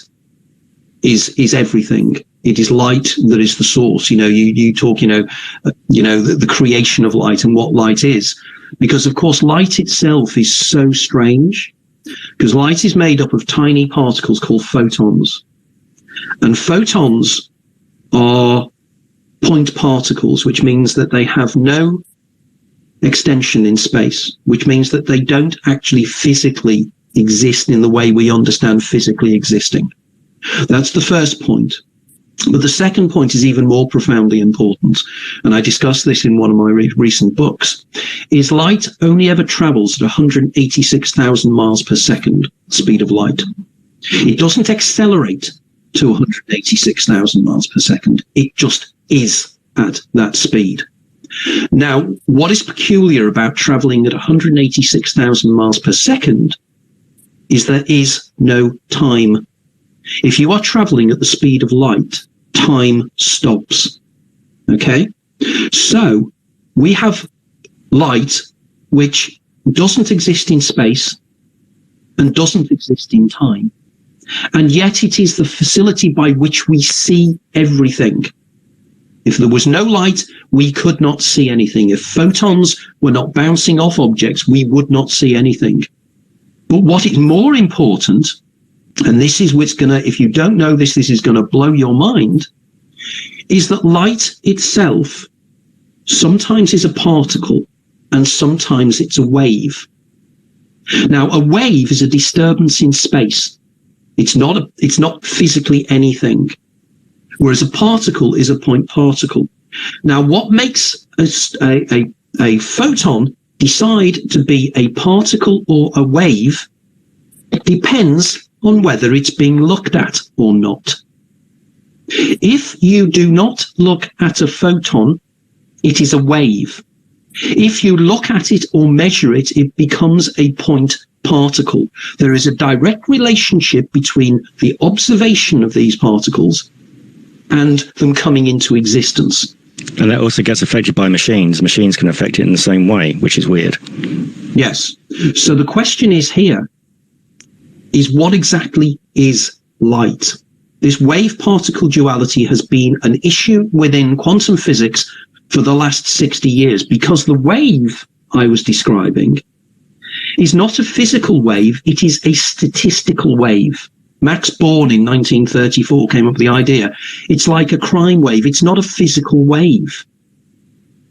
[SPEAKER 2] is everything. It is light that is the source. You talk, the creation of light and what light is. Because, of course, light itself is so strange, because light is made up of tiny particles called photons. And photons are point particles, which means that they have no extension in space, which means that they don't actually physically exist in the way we understand physically existing. That's the first point. But the second point is even more profoundly important, and I discussed this in one of my recent books, is light only ever travels at 186,000 miles per second, speed of light. It doesn't accelerate to 186,000 miles per second. It just is at that speed. Now, what is peculiar about traveling at 186,000 miles per second is there is no time. If you are traveling at the speed of light, time stops. Okay? So we have light which doesn't exist in space and doesn't exist in time. And yet it is the facility by which we see everything. If there was no light, we could not see anything. If photons were not bouncing off objects, we would not see anything. But what is more important, and this is what's going to, if you don't know this, this is going to blow your mind, is that light itself sometimes is a particle and sometimes it's a wave. Now, a wave is a disturbance in space. It's not physically anything. Whereas a particle is a point particle. Now, what makes a photon decide to be a particle or a wave depends on whether it's being looked at or not. If you do not look at a photon, it is a wave. If you look at it or measure it, it becomes a point particle. There is a direct relationship between the observation of these particles and them coming into existence.
[SPEAKER 1] And that also gets affected by machines. Machines can affect it in the same way, which is weird.
[SPEAKER 2] Yes. So the question is here, is what exactly is light? This wave-particle duality has been an issue within quantum physics for the last 60 years, because the wave I was describing is not a physical wave, it is a statistical wave. Max Born in 1934 came up with the idea. It's like a crime wave. It's not a physical wave.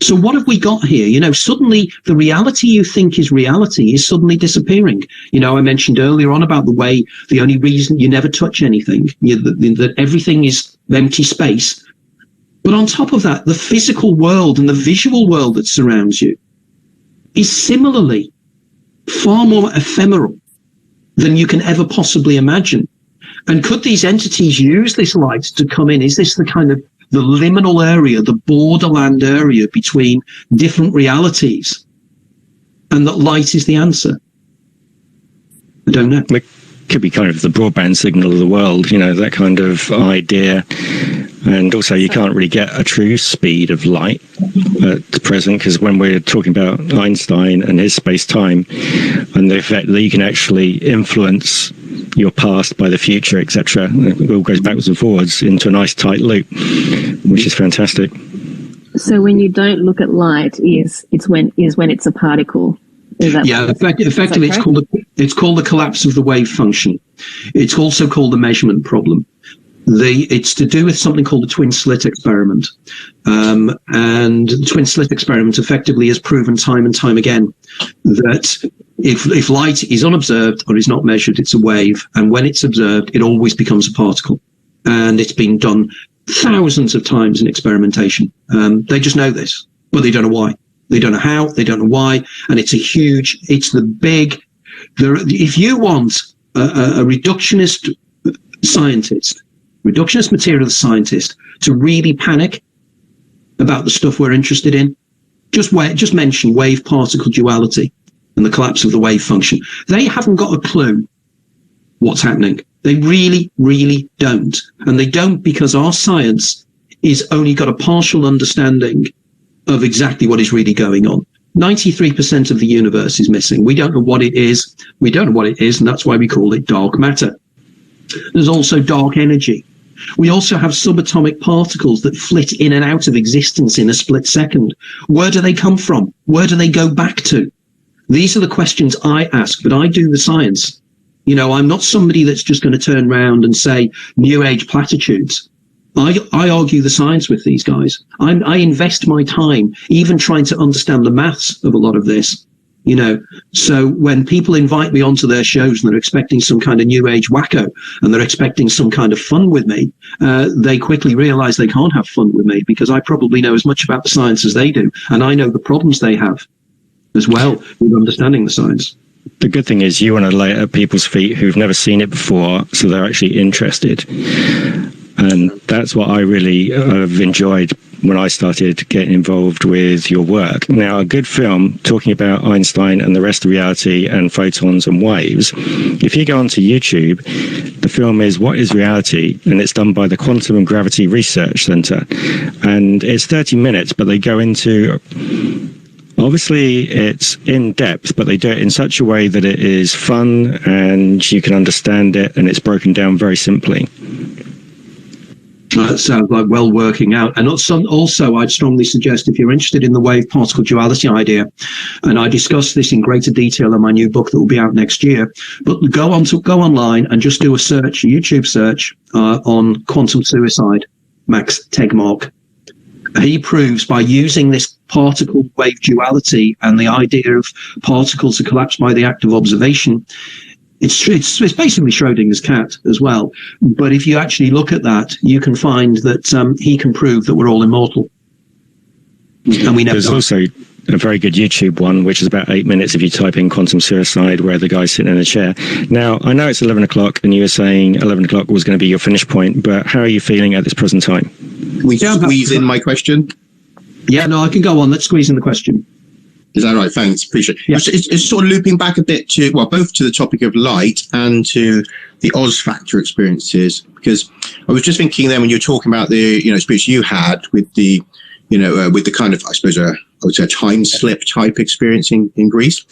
[SPEAKER 2] So what have we got here? Suddenly the reality you think is reality is suddenly disappearing. I mentioned earlier on about the way the only reason you never touch anything, that everything is empty space. But on top of that, the physical world and the visual world that surrounds you is similarly far more ephemeral than you can ever possibly imagine. And could these entities use this light to come in? Is this the kind of the liminal area, the borderland area between different realities? And that light is the answer. I don't know.
[SPEAKER 1] It could be kind of the broadband signal of the world, you know, that kind of idea. And also, you can't really get a true speed of light at present, because when we're talking about Einstein and his space-time and the fact that you can actually influence your past by the future, etc., it all goes backwards and forwards into a nice tight loop, which is fantastic.
[SPEAKER 4] So when you don't look at light, is when it's a particle. Is that
[SPEAKER 2] effectively, it's called the collapse of the wave function. It's also called the measurement problem. It's to do with something called the twin slit experiment. And the twin slit experiment effectively has proven time and time again that if light is unobserved or is not measured, it's a wave. And when it's observed, it always becomes a particle. And it's been done thousands of times in experimentation. They just know this, but they don't know why. They don't know how, they don't know why. And if you want a reductionist scientist, reductionist material scientist to really panic about the stuff we're interested in, just mention wave particle duality and the collapse of the wave function. They haven't got a clue what's happening. They really, really don't. And they don't because our science is only got a partial understanding of exactly what is really going on. 93% of the universe is missing. We don't know what it is. And that's why we call it dark matter. There's also dark energy. We also have subatomic particles that flit in and out of existence in a split second. Where do they come from? Where do they go back to? These are the questions I ask, but I do the science. You know, I'm not somebody that's just going to turn around and say New Age platitudes. I argue the science with these guys. I invest my time even trying to understand the maths of a lot of this. You know, so when people invite me onto their shows and they're expecting some kind of new age wacko and they're expecting some kind of fun with me, they quickly realize they can't have fun with me because I probably know as much about the science as they do. And I know the problems they have as well with understanding the science.
[SPEAKER 1] The good thing is you want to lay it at people's feet who've never seen it before, so they're actually interested. And that's what I really have enjoyed when I started getting involved with your work. Now, a good film talking about Einstein and the rest of reality and photons and waves, if you go onto YouTube, the film is What is Reality? And it's done by the Quantum and Gravity Research Center. And it's 30 minutes, but they go into... Obviously, it's in depth, but they do it in such a way that it is fun and you can understand it, and it's broken down very simply.
[SPEAKER 2] That sounds like well working out. And also, I'd strongly suggest if you're interested in the wave particle duality idea, and I discuss this in greater detail in my new book that will be out next year, but go online and just do a search, a YouTube search on quantum suicide, Max Tegmark. He proves by using this particle wave duality and the idea of particles that collapse by the act of observation, it's basically Schrodinger's cat as well. But if you actually look at that, you can find that he can prove that we're all immortal. And we never
[SPEAKER 1] There's
[SPEAKER 2] die.
[SPEAKER 1] also a very good YouTube one, which is about 8 minutes if you type in quantum suicide, where the guy's sitting in a chair. Now, I know it's 11 o'clock, and you were saying 11 o'clock was going to be your finish point, but how are you feeling at this present time?
[SPEAKER 7] We squeeze in my question.
[SPEAKER 2] Yeah, no, I can go on. Let's squeeze in the question.
[SPEAKER 7] Is that right? Thanks. Appreciate it.
[SPEAKER 2] Yeah.
[SPEAKER 7] It's sort of looping back a bit to, well, both to the topic of light and to the Oz factor experiences, because I was just thinking then when you were talking about the, experience you had with the, with the kind of, I suppose, I would say a time slip type experience in Greece,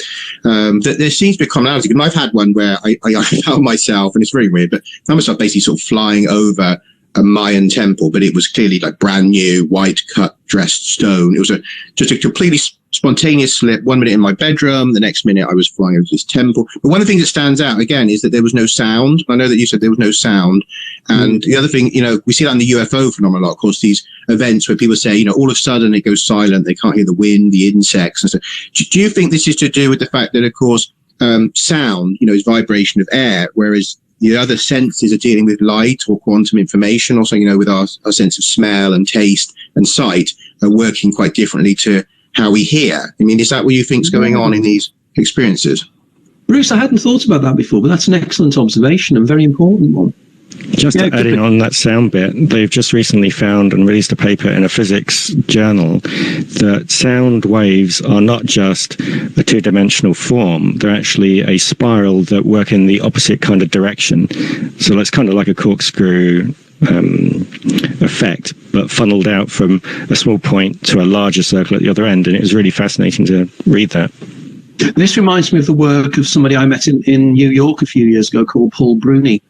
[SPEAKER 7] that there seems to be a commonality. I've had one where I found myself, and it's very weird, but I found myself basically sort of flying over a Mayan temple, but it was clearly like brand new, white cut, dressed stone. It was just a completely spontaneous slip. 1 minute in my bedroom, the next minute I was flying over this temple. But one of the things that stands out again is that there was no sound. I know that you said there was no sound. And the other thing, we see that in the UFO phenomenon, of course, these events where people say, all of a sudden it goes silent. They can't hear the wind, the insects. And so do you think this is to do with the fact that, of course, sound, is vibration of air, whereas the other senses are dealing with light or quantum information, also, with our sense of smell and taste and sight are working quite differently to how we hear? I mean, is that what you think is going on in these experiences?
[SPEAKER 2] Bruce, I hadn't thought about that before, but that's an excellent observation and very important one.
[SPEAKER 1] Just to add in on that sound bit, they've just recently found and released a paper in a physics journal that sound waves are not just a two-dimensional form, they're actually a spiral that work in the opposite kind of direction. So it's kind of like a corkscrew effect, but funneled out from a small point to a larger circle at the other end, and it was really fascinating to read that.
[SPEAKER 2] This reminds me of the work of somebody I met in New York a few years ago called Paul Bruni,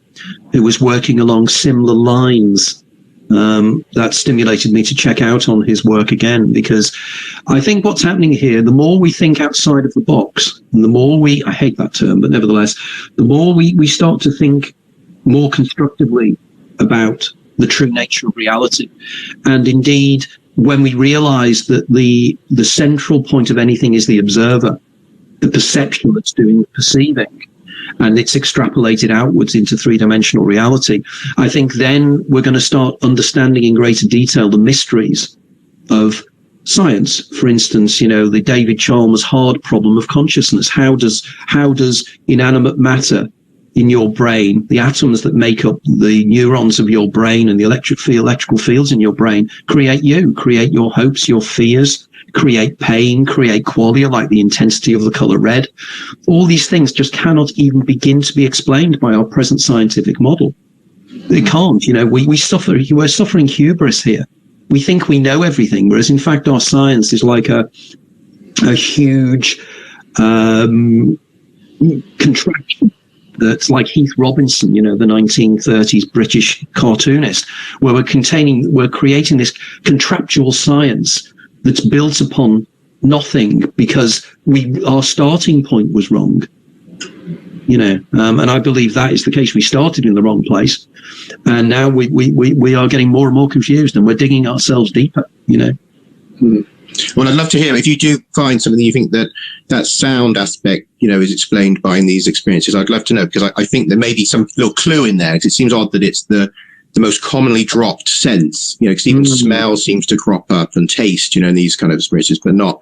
[SPEAKER 2] who was working along similar lines. That stimulated me to check out on his work again, because I think what's happening here, the more we think outside of the box, and the more I hate that term, but nevertheless, the more we start to think more constructively about the true nature of reality. And indeed, when we realize that the central point of anything is the observer, the perception that's doing the perceiving, and it's extrapolated outwards into three-dimensional reality, I think then we're going to start understanding in greater detail the mysteries of science. For instance, the David Chalmers hard problem of consciousness. How does inanimate matter in your brain, the atoms that make up the neurons of your brain and the electrical fields in your brain, create you, create your hopes, your fears, create pain, create qualia like the intensity of the color red? All these things just cannot even begin to be explained by our present scientific model. They can't. We're suffering hubris here. We think we know everything, whereas in fact our science is like a huge contraction. That's like Heath Robinson, the 1930s British cartoonist, where we're creating this contractual science that's built upon nothing because our starting point was wrong. And I believe that is the case. We started in the wrong place, and now we are getting more and more confused, and we're digging ourselves deeper.
[SPEAKER 7] Well, I'd love to hear if you do find something you think that sound aspect, is explained by these experiences. I'd love to know, because I think there may be some little clue in there, because it seems odd that it's the most commonly dropped sense, because even smell seems to crop up, and taste, in these kind of experiences, but not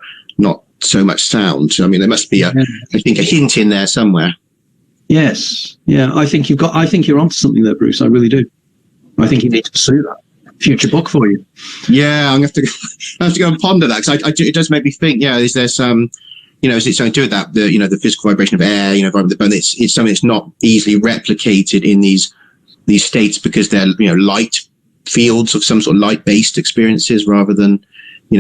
[SPEAKER 7] so much sound. I mean, there must be I think a hint in there somewhere. Yes. Yeah. I think you're onto something there, Bruce. I really do. I think you need to pursue that. Future book for you. Yeah, I'm going to have to go and ponder that, because it does make me think. Yeah, is there some, is it something to do with that? The physical vibration of air, but it's something that's not easily replicated in these states, because they're light fields of some sort of light-based experiences rather than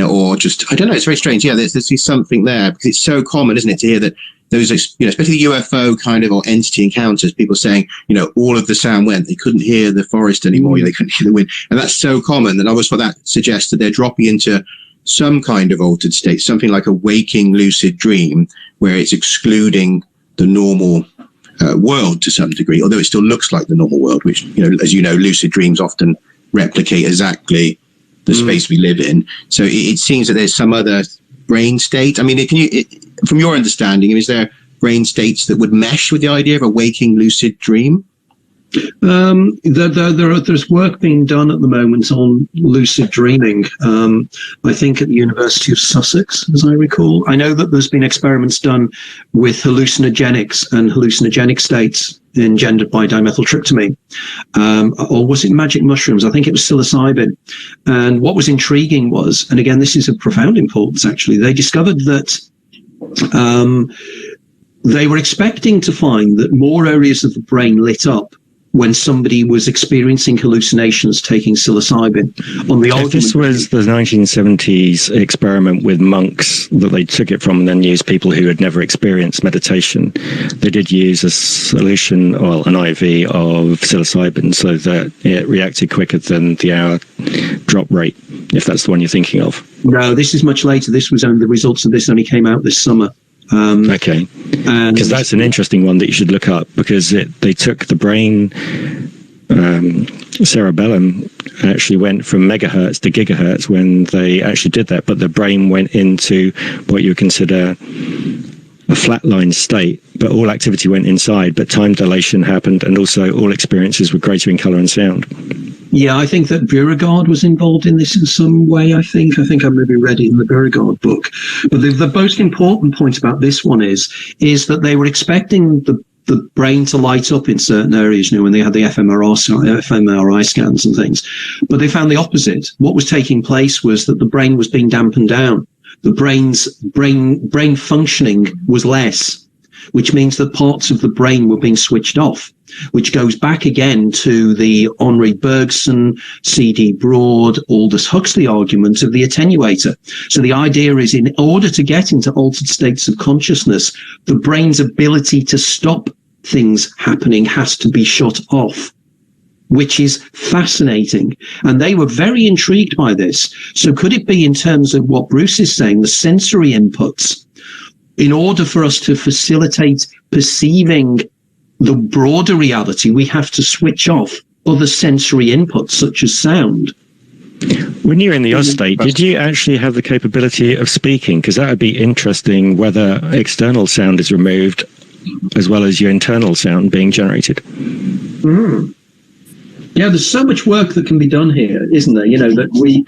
[SPEAKER 7] or just, I don't know. It's very strange. Yeah, there's something there, because it's so common, isn't it, to hear that those, especially the UFO kind of or entity encounters, people saying, all of the sound went, they couldn't hear the forest anymore, they couldn't hear the wind. And that's so common. And I always thought that suggests that they're dropping into some kind of altered state, something like a waking lucid dream, where it's excluding the normal world to some degree, although it still looks like the normal world, which, as lucid dreams often replicate exactly the space we live in. So it seems that there's some other brain state. I mean, from your understanding, is there brain states that would mesh with the idea of a waking lucid dream? There's work being done at the moment on lucid dreaming. I think at the University of Sussex, as I recall. I know that there's been experiments done with hallucinogenics and hallucinogenic states engendered by dimethyltryptamine, or was it magic mushrooms? I think it was psilocybin. And what was intriguing was, and again, this is of profound importance actually, they discovered that they were expecting to find that more areas of the brain lit up when somebody was experiencing hallucinations taking psilocybin.
[SPEAKER 1] This was the 1970s experiment with monks that they took it from, and then used people who had never experienced meditation. They did use a solution, or an IV of psilocybin, so that it reacted quicker than the hour drop rate, if that's the one you're thinking of.
[SPEAKER 2] No, this is much later. The results of this only came out this summer.
[SPEAKER 1] Okay, because that's an interesting one that you should look up, because they took the brain cerebellum, actually went from megahertz to gigahertz when they actually did that, but the brain went into what you would consider a flatline state, but all activity went inside, but time dilation happened, and also all experiences were greater in color and sound.
[SPEAKER 2] Yeah, I think that Beauregard was involved in this in some way, I think I maybe read it in the Beauregard book. But the most important point about this one is that they were expecting the brain to light up in certain areas, when they had the fMRI scans and things. But they found the opposite. What was taking place was that the brain was being dampened down. The brain functioning was less, which means that parts of the brain were being switched off, which goes back again to the Henri Bergson, C.D. Broad, Aldous Huxley argument of the attenuator. So the idea is, in order to get into altered states of consciousness, the brain's ability to stop things happening has to be shut off, which is fascinating. And they were very intrigued by this. So could it be, in terms of what Bruce is saying, the sensory inputs, in order for us to facilitate perceiving the broader reality, we have to switch off other sensory inputs, such as sound?
[SPEAKER 1] When you're in the Oz state, did you actually have the capability of speaking? Because that would be interesting, whether external sound is removed as well as your internal sound being generated.
[SPEAKER 2] Yeah, there's so much work that can be done here, isn't there? That we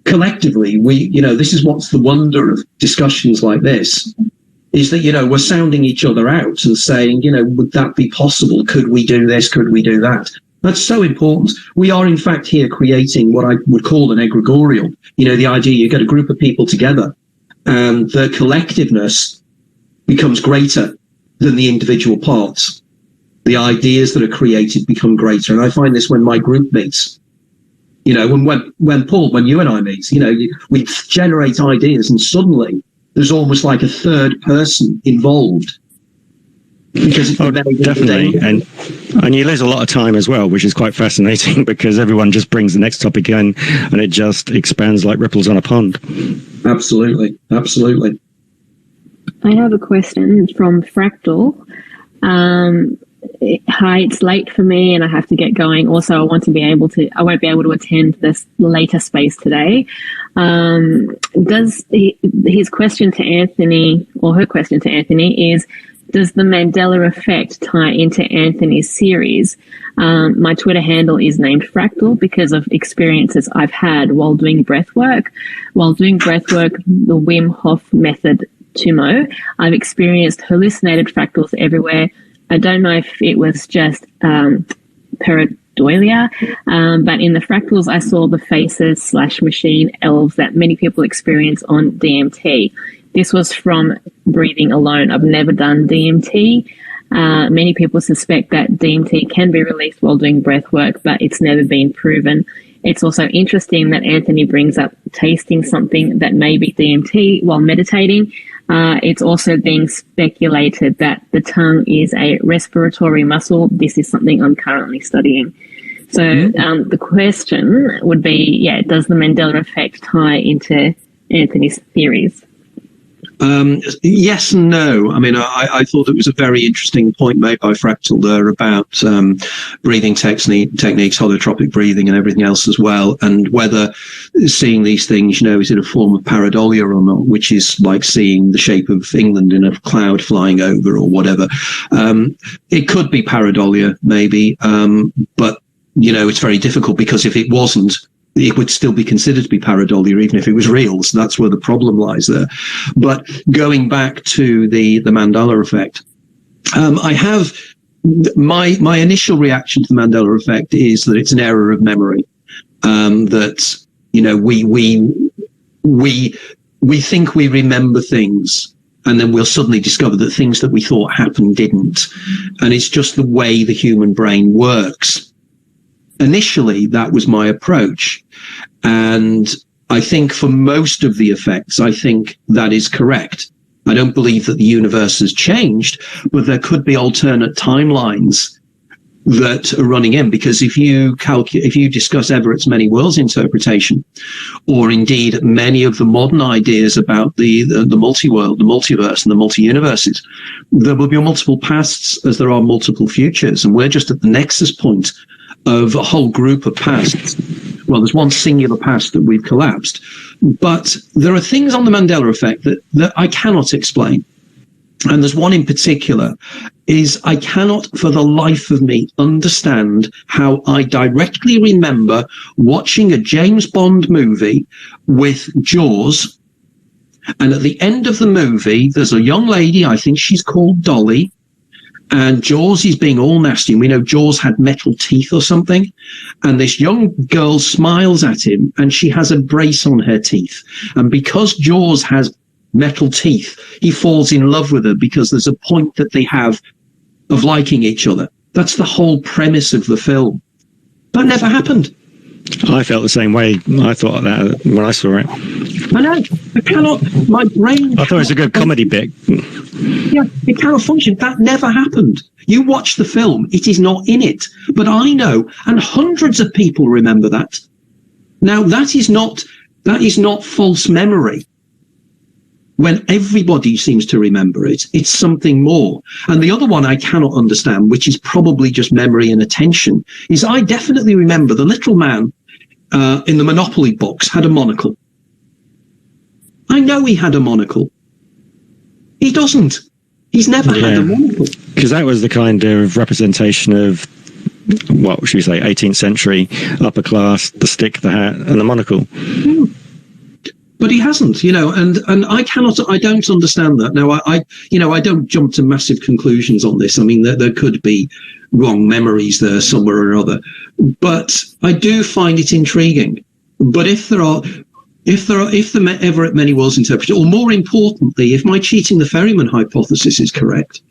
[SPEAKER 2] collectively, this is what's the wonder of discussions like this, is that, we're sounding each other out and saying, would that be possible? Could we do this? Could we do that? That's so important. We are, in fact, here creating what I would call an egregorial. The idea you get a group of people together and the collectiveness becomes greater than the individual parts. The ideas that are created become greater. And I find this when my group meets. When Paul, when you and I meet, we generate ideas, and suddenly there's almost like a third person involved. Because
[SPEAKER 1] definitely. And you lose a lot of time as well, which is quite fascinating, because everyone just brings the next topic in and it just expands like ripples on a pond.
[SPEAKER 2] Absolutely. Absolutely.
[SPEAKER 4] I have a question from Fractal. Hi, it's late for me and I have to get going. Also, I won't be able to attend this later space today. His question to Anthony, or her question to Anthony, is, does the Mandela effect tie into Anthony's series? My Twitter handle is named Fractal because of experiences I've had while doing breathwork. While doing breathwork, the Wim Hof method, Tumo, I've experienced hallucinated fractals everywhere. I don't know if it was just pareidolia, but in the fractals, I saw the faces / machine elves that many people experience on DMT. This was from breathing alone. I've never done DMT. Many people suspect that DMT can be released while doing breath work, but it's never been proven. It's also interesting that Anthony brings up tasting something that may be DMT while meditating. It's also being speculated that the tongue is a respiratory muscle. This is something I'm currently studying. So the question would be, does the Mandela effect tie into Anthony's theories?
[SPEAKER 2] Yes and no. I mean, I thought it was a very interesting point made by Fractal there about breathing techniques, holotropic breathing and everything else as well, and whether seeing these things, is it a form of pareidolia or not, which is like seeing the shape of England in a cloud flying over or whatever. It could be pareidolia, maybe, but, it's very difficult, because if it wasn't, it would still be considered to be pareidolia, even if it was real. So that's where the problem lies there. But going back to the Mandela effect, I have my initial reaction to the Mandela effect is that it's an error of memory. That we think we remember things, and then we'll suddenly discover that things that we thought happened didn't, and it's just the way the human brain works. Initially, that was my approach. And I think for most of the effects, I think that is correct. I don't believe that the universe has changed, but there could be alternate timelines that are running in, because if you discuss Everett's many worlds interpretation, or indeed many of the modern ideas about the multi-world, the multiverse and the multi-universes, there will be multiple pasts as there are multiple futures. And we're just at the nexus point of a whole group of pasts. Well, there's one singular past that we've collapsed, but there are things on the Mandela effect that I cannot explain. And there's one in particular, is I cannot for the life of me understand how I directly remember watching a James Bond movie with Jaws, and at the end of the movie, there's a young lady, I think she's called Dolly, and Jaws is being all nasty. And we know Jaws had metal teeth or something. And this young girl smiles at him and she has a brace on her teeth. And because Jaws has metal teeth, he falls in love with her because there's a point that they have of liking each other. That's the whole premise of the film. That never happened.
[SPEAKER 1] I felt the same way. I thought that when I saw it.
[SPEAKER 2] I know. I cannot, my brain.
[SPEAKER 1] I thought it was a good comedy bit.
[SPEAKER 2] Yeah, it cannot function. That never happened. You watch the film, it is not in it. But I know, and hundreds of people remember that. Now, that is not false memory. When everybody seems to remember it, it's something more. And the other one I cannot understand, which is probably just memory and attention, is I definitely remember the little man in the Monopoly box had a monocle. I know he had a monocle. He doesn't. He's never had a monocle.
[SPEAKER 1] Because that was the kind of representation of, what should we say, 18th century upper class, the stick, the hat, and the monocle.
[SPEAKER 2] But he hasn't, and I don't understand that. Now, I don't jump to massive conclusions on this. I mean, there could be wrong memories there somewhere or other, but I do find it intriguing. But if there are ever many worlds interpreted, or more importantly, if my cheating the ferryman hypothesis is correct,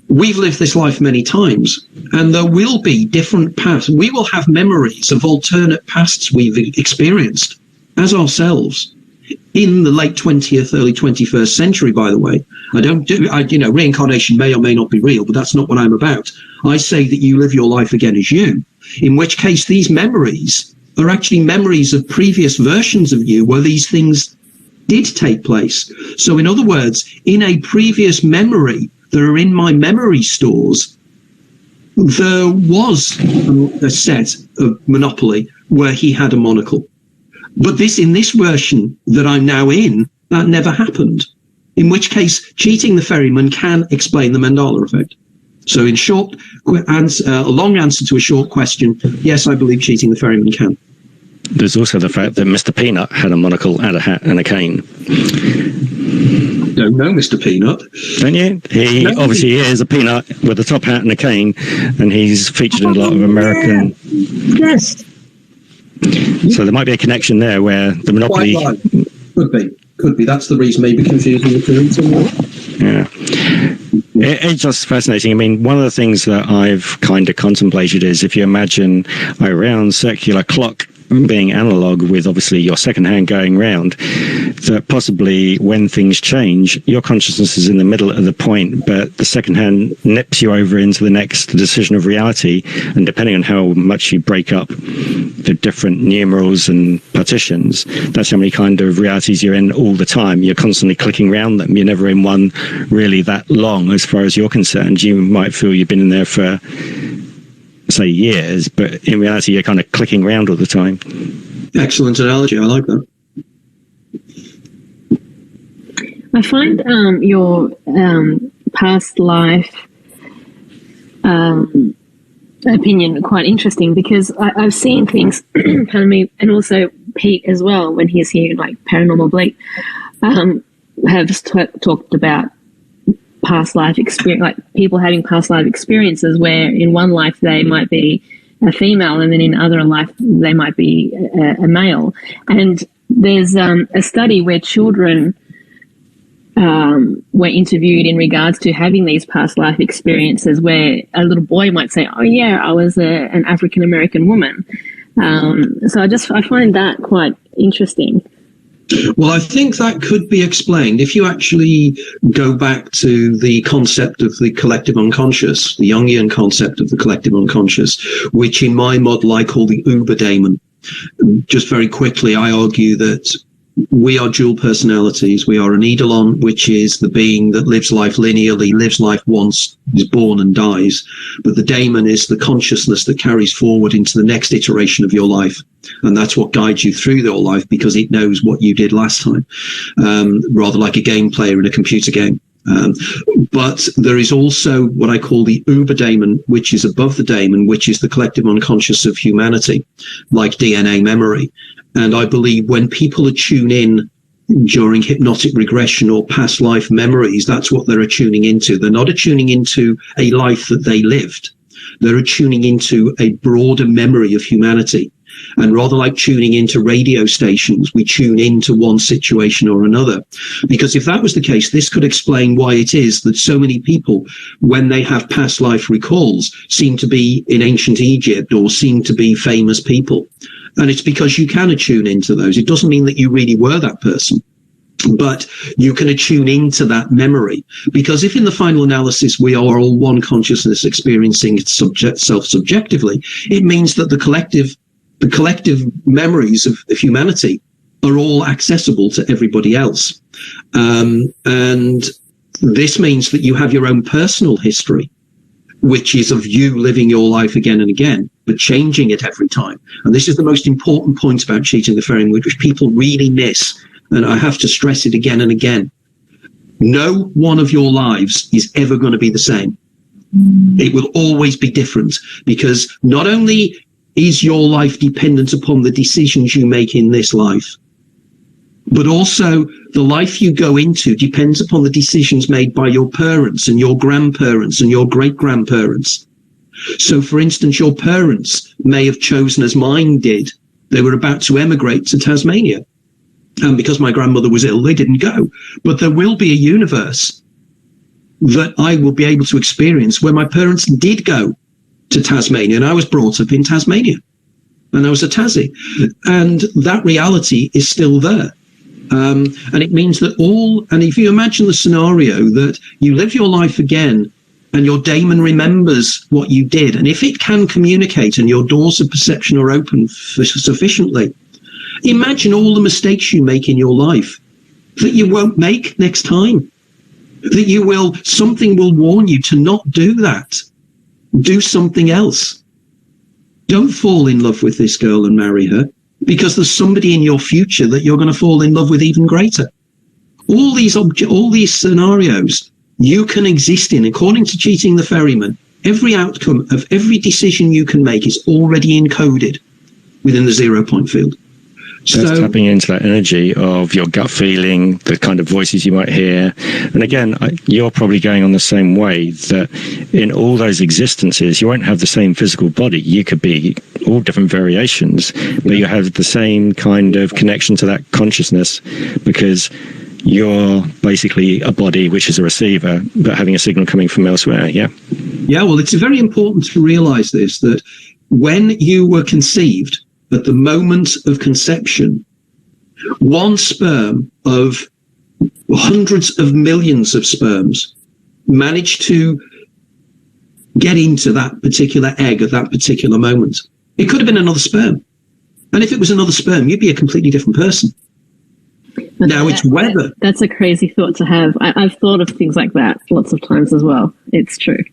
[SPEAKER 2] we've lived this life many times, and there will be different paths. We will have memories of alternate pasts we've experienced as ourselves. In the late 20th, early 21st century, by the way, reincarnation may or may not be real, but that's not what I'm about. I say that you live your life again as you, in which case these memories are actually memories of previous versions of you where these things did take place. So in other words, in a previous memory that are in my memory stores, there was a set of Monopoly where he had a monocle. But in this version that I'm now in, that never happened. In which case, cheating the ferryman can explain the Mandela effect. So in short, a long answer to a short question, yes, I believe cheating the ferryman can.
[SPEAKER 1] There's also the fact that Mr. Peanut had a monocle and a hat and a cane.
[SPEAKER 2] Don't know Mr. Peanut.
[SPEAKER 1] Don't you? He obviously is a peanut with a top hat and a cane, and he's featured in a lot of American...
[SPEAKER 2] Yes.
[SPEAKER 1] So there might be a connection there where the Monopoly...
[SPEAKER 2] Could be. That's the reason maybe confusing the two somewhat.
[SPEAKER 1] Yeah. It's just fascinating. I mean, one of the things that I've kind of contemplated is if you imagine a round circular clock being analog with obviously your second hand going round, that possibly when things change, your consciousness is in the middle of the point, but the second hand nips you over into the next decision of reality. And depending on how much you break up the different numerals and partitions, that's how many kind of realities you're in all the time. You're constantly clicking around them. You're never in one really that long as far as you're concerned. You might feel you've been in there for, say, years, but in reality you're kind of clicking around all the time.
[SPEAKER 2] Excellent analogy. I like that.
[SPEAKER 4] I find your past life opinion quite interesting because I've seen things, pardon me, and also Pete as well, when he's here, like Paranormal Bleak, have talked about past life experience, like people having past life experiences where in one life they might be a female and then in other life they might be a male. And there's a study where children were interviewed in regards to having these past life experiences where a little boy might say, oh yeah, I was an African American woman. So I find that quite interesting.
[SPEAKER 2] Well, I think that could be explained if you actually go back to the concept of the collective unconscious, the Jungian concept of the collective unconscious, which in my model I call the Uberdaemon. Just very quickly, I argue that we are dual personalities. We are an eidolon, which is the being that lives life linearly, lives life once, is born and dies. But the daemon is the consciousness that carries forward into the next iteration of your life. And that's what guides you through your life because it knows what you did last time, rather like a game player in a computer game. But there is also what I call the Uberdaemon, which is above the daemon, which is the collective unconscious of humanity, like DNA memory. And I believe when people attune in during hypnotic regression or past life memories, that's what they're attuning into. They're not attuning into a life that they lived. They're attuning into a broader memory of humanity. And rather like tuning into radio stations, we tune into one situation or another. Because if that was the case, this could explain why it is that so many people, when they have past life recalls, seem to be in ancient Egypt or seem to be famous people. And it's because you can attune into those. It doesn't mean that you really were that person, but you can attune into that memory. Because if in the final analysis we are all one consciousness experiencing self-subjectively, it means that the collective memories of humanity are all accessible to everybody else. And this means that you have your own personal history, which is of you living your life again and again, but changing it every time. And this is the most important point about cheating the ferryman, which people really miss. And I have to stress it again and again. No one of your lives is ever going to be the same. It will always be different, because not only is your life dependent upon the decisions you make in this life, but also the life you go into depends upon the decisions made by your parents and your grandparents and your great-grandparents. So, for instance, your parents may have chosen, as mine did, they were about to emigrate to Tasmania. And because my grandmother was ill, they didn't go. But there will be a universe that I will be able to experience where my parents did go to Tasmania, and I was brought up in Tasmania, and I was a Tassie, and that reality is still there. And it means that and if you imagine the scenario that you live your life again and your daemon remembers what you did, and if it can communicate and your doors of perception are open sufficiently, imagine all the mistakes you make in your life that you won't make next time, that something will warn you to not do that. Do something else. Don't fall in love with this girl and marry her, because there's somebody in your future that you're going to fall in love with even greater. All these scenarios you can exist in, according to Cheating the Ferryman. Every outcome of every decision you can make is already encoded within the 0 point field.
[SPEAKER 1] That's tapping into that energy of your gut feeling, the kind of voices you might hear. And again, you're probably going on the same way, that in all those existences, you won't have the same physical body. You could be all different variations, but you have the same kind of connection to that consciousness, because you're basically a body which is a receiver, but having a signal coming from elsewhere. Yeah.
[SPEAKER 2] Yeah, well, it's very important to realize this, that when you were conceived, at the moment of conception, one sperm of hundreds of millions of sperms managed to get into that particular egg at that particular moment. It could have been another sperm. And if it was another sperm, you'd be a completely different person. Now, it's whether...
[SPEAKER 4] That's a crazy thought to have. I've thought of things like that lots of times as well. It's true.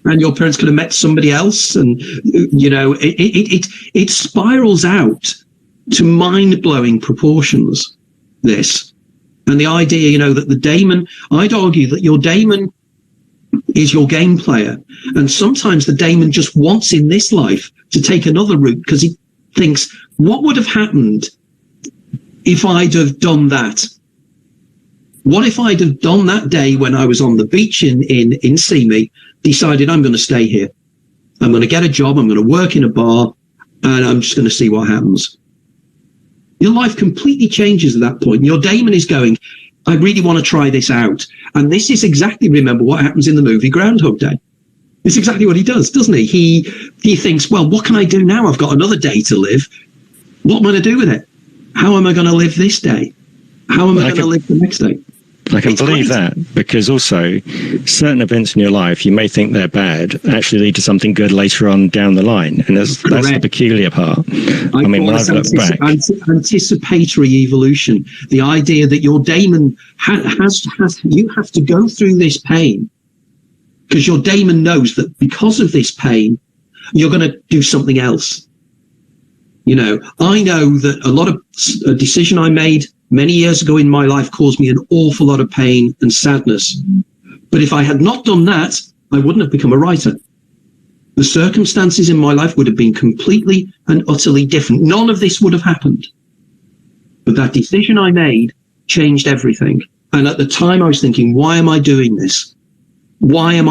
[SPEAKER 2] And your parents could have met somebody else, and it spirals out to mind-blowing proportions, this. And the idea, that the daemon, I'd argue that your daemon is your game player, and sometimes the daemon just wants in this life to take another route, because he thinks, what would have happened if I'd have done that? What if I'd have done that day when I was on the beach in Simi, decided I'm going to stay here. I'm going to get a job. I'm going to work in a bar, and I'm just going to see what happens. Your life completely changes at that point. Your daemon is going, I really want to try this out. And this is exactly, remember, what happens in the movie Groundhog Day. It's exactly what he does, doesn't he? He thinks, well, what can I do now? I've got another day to live. What am I going to do with it? How am I going to live this day? How am I going to live the next day?
[SPEAKER 1] I can believe that, because also certain events in your life, you may think they're bad, actually lead to something good later on down the line. And that's the peculiar part. I mean, when I've looked back...
[SPEAKER 2] Anticipatory evolution. The idea that your daemon you have to go through this pain, because your daemon knows that because of this pain, you're going to do something else. I know that a decision I made many years ago in my life caused me an awful lot of pain and sadness. But if I had not done that, I wouldn't have become a writer. The circumstances in my life would have been completely and utterly different. None of this would have happened. But that decision I made changed everything. And at the time I was thinking, why am I doing this? Why? And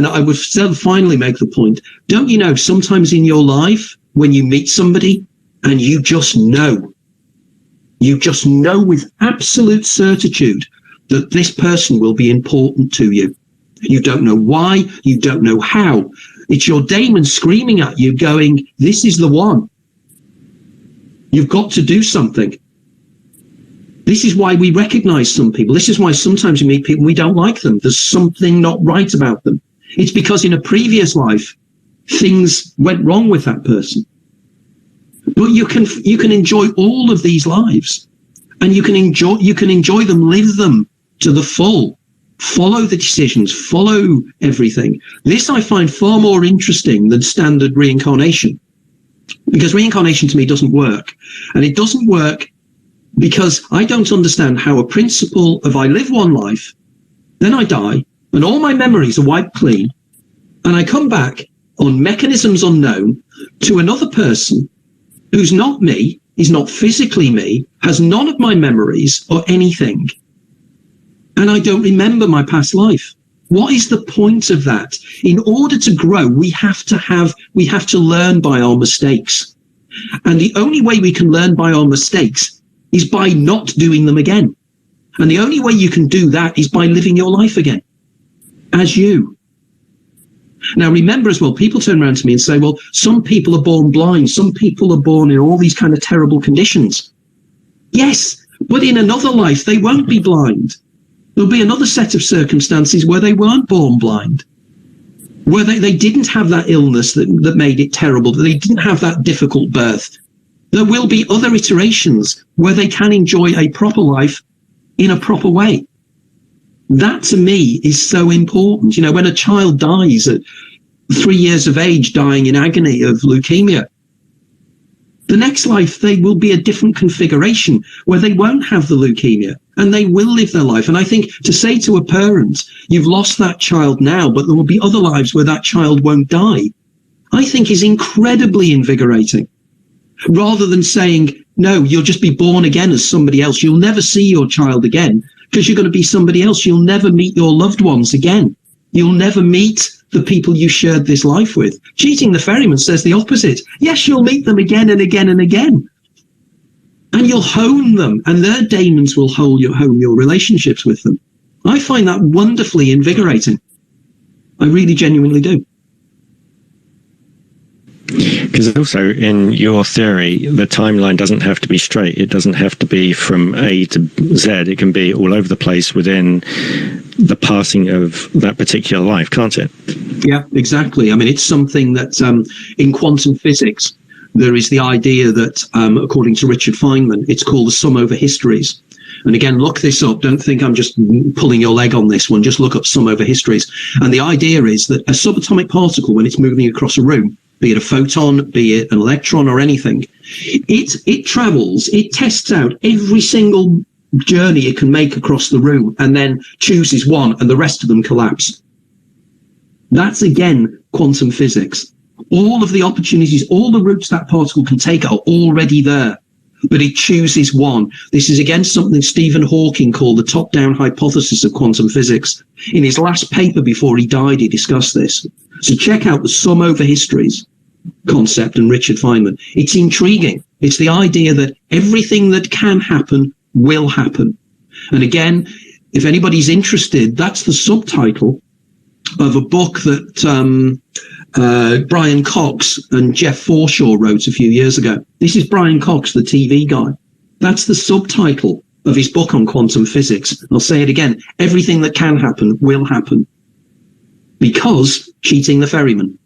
[SPEAKER 2] I would finally make the point, don't you know, sometimes in your life, when you meet somebody and you just know with absolute certitude that this person will be important to you. You don't know why, you don't know how. It's your daemon screaming at you going, this is the one. You've got to do something. This is why we recognize some people. This is why sometimes we meet people, we don't like them. There's something not right about them. It's because in a previous life, things went wrong with that person. But you can enjoy all of these lives, and you can enjoy them, live them to the full. Follow the decisions, follow everything. This I find far more interesting than standard reincarnation, because reincarnation to me doesn't work. And it doesn't work because I don't understand how a principle of I live one life, then I die, and all my memories are wiped clean, and I come back on mechanisms unknown to another person who's not me, is not physically me, has none of my memories or anything, and I don't remember my past life. What is the point of that? In order to grow, we have to learn by our mistakes. And the only way we can learn by our mistakes is by not doing them again. And the only way you can do that is by living your life again as you. Now, remember as well, people turn around to me and say, well, some people are born blind. Some people are born in all these kind of terrible conditions. Yes, but in another life, they won't be blind. There'll be another set of circumstances where they weren't born blind, where they didn't have that illness that made it terrible, that they didn't have that difficult birth. There will be other iterations where they can enjoy a proper life in a proper way. That to me is so important. You know, when a child dies at 3 years of age, dying in agony of leukemia, the next life, they will be a different configuration where they won't have the leukemia and they will live their life. And I think to say to a parent, you've lost that child now, but there will be other lives where that child won't die, I think is incredibly invigorating. Rather than saying, no, you'll just be born again as somebody else. You'll never see your child again because you're going to be somebody else. You'll never meet your loved ones again. You'll never meet the people you shared this life with. Cheating the Ferryman says the opposite. Yes, you'll meet them again and again and again. And you'll hone them, and their daemons will hone your relationships with them. I find that wonderfully invigorating. I really genuinely do.
[SPEAKER 1] Because also in your theory, the timeline doesn't have to be straight. It doesn't have to be from A to Z. It can be all over the place within the passing of that particular life, can't it?
[SPEAKER 2] Yeah, exactly. I mean, it's something that in quantum physics, there is the idea that, according to Richard Feynman, it's called the sum over histories. And again, look this up. Don't think I'm just pulling your leg on this one. Just look up sum over histories. And the idea is that a subatomic particle, when it's moving across a room, be it a photon, be it an electron or anything, it travels, it tests out every single journey it can make across the room and then chooses one and the rest of them collapse. That's, again, quantum physics. All of the opportunities, all the routes that particle can take are already there, but it chooses one. This is, again, something Stephen Hawking called the top-down hypothesis of quantum physics. In his last paper before he died, he discussed this. So check out the sum over histories concept and Richard Feynman. It's intriguing. It's the idea that everything that can happen will happen. And again, if anybody's interested, that's the subtitle of a book that Brian Cox and Jeff Forshaw wrote a few years ago. This is Brian Cox, the TV guy. That's the subtitle of his book on quantum physics. I'll say it again. Everything that can happen will happen. Because cheating the ferryman.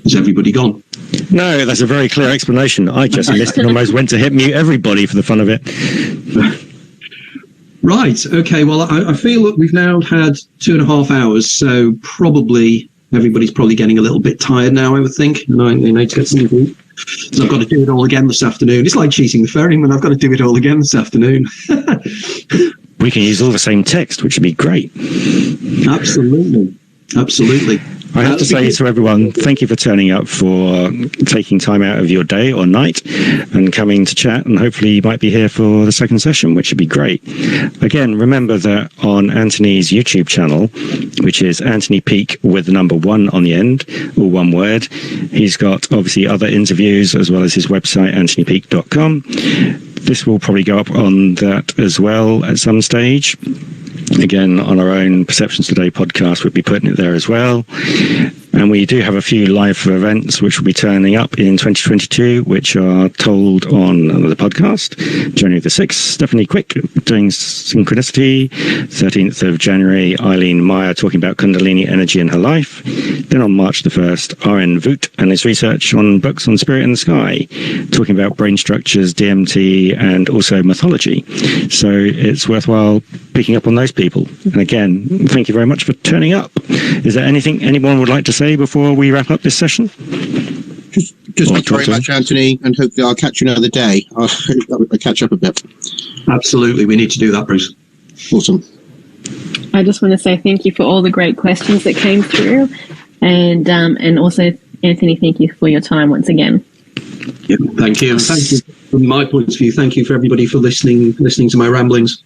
[SPEAKER 2] Is everybody gone?
[SPEAKER 1] No, that's a very clear explanation. I just missed and almost went to hit mute everybody for the fun of it.
[SPEAKER 2] Right. Okay. Well, I feel that we've now had 2.5 hours, so probably everybody's probably getting a little bit tired now, I would think. And I need to get some sleep. So I've got to do it all again this afternoon. It's like cheating the ferryman. I've got to do it all again this afternoon.
[SPEAKER 1] We can use all the same text, which would be great.
[SPEAKER 2] Absolutely. Absolutely.
[SPEAKER 1] I have to say to everyone, thank you for turning up, for taking time out of your day or night and coming to chat, and hopefully you might be here for the second session, which would be great. Again, remember that on Anthony's YouTube channel, which is Anthony Peake with the number 1 on the end, all one word, he's got obviously other interviews as well as his website, anthonypeake.com. This will probably go up on that as well at some stage. Again, on our own Perceptions Today podcast, we'll be putting it there as well. And we do have a few live events which will be turning up in 2022, which are told on the podcast. January the 6th, Stephanie Quick doing Synchronicity. 13th of January, Eileen Meyer talking about Kundalini energy in her life. Then on March the 1st, R.N. Voot and his research on books on spirit in the sky, talking about brain structures, DMT, and also mythology. So it's worthwhile picking up on those people. And again, thank you very much for turning up. Is there anything anyone would like to say before we wrap up this session?
[SPEAKER 7] Just thank you very much, Anthony, and hopefully I'll catch you another day. I'll catch up a bit.
[SPEAKER 2] Absolutely, we need to do that, Bruce.
[SPEAKER 7] Awesome.
[SPEAKER 4] I just want to say thank you for all the great questions that came through, and also Anthony, thank you for your time once again.
[SPEAKER 2] Yeah, thank you. Thank you from my point of view. Thank you for everybody for listening to my ramblings.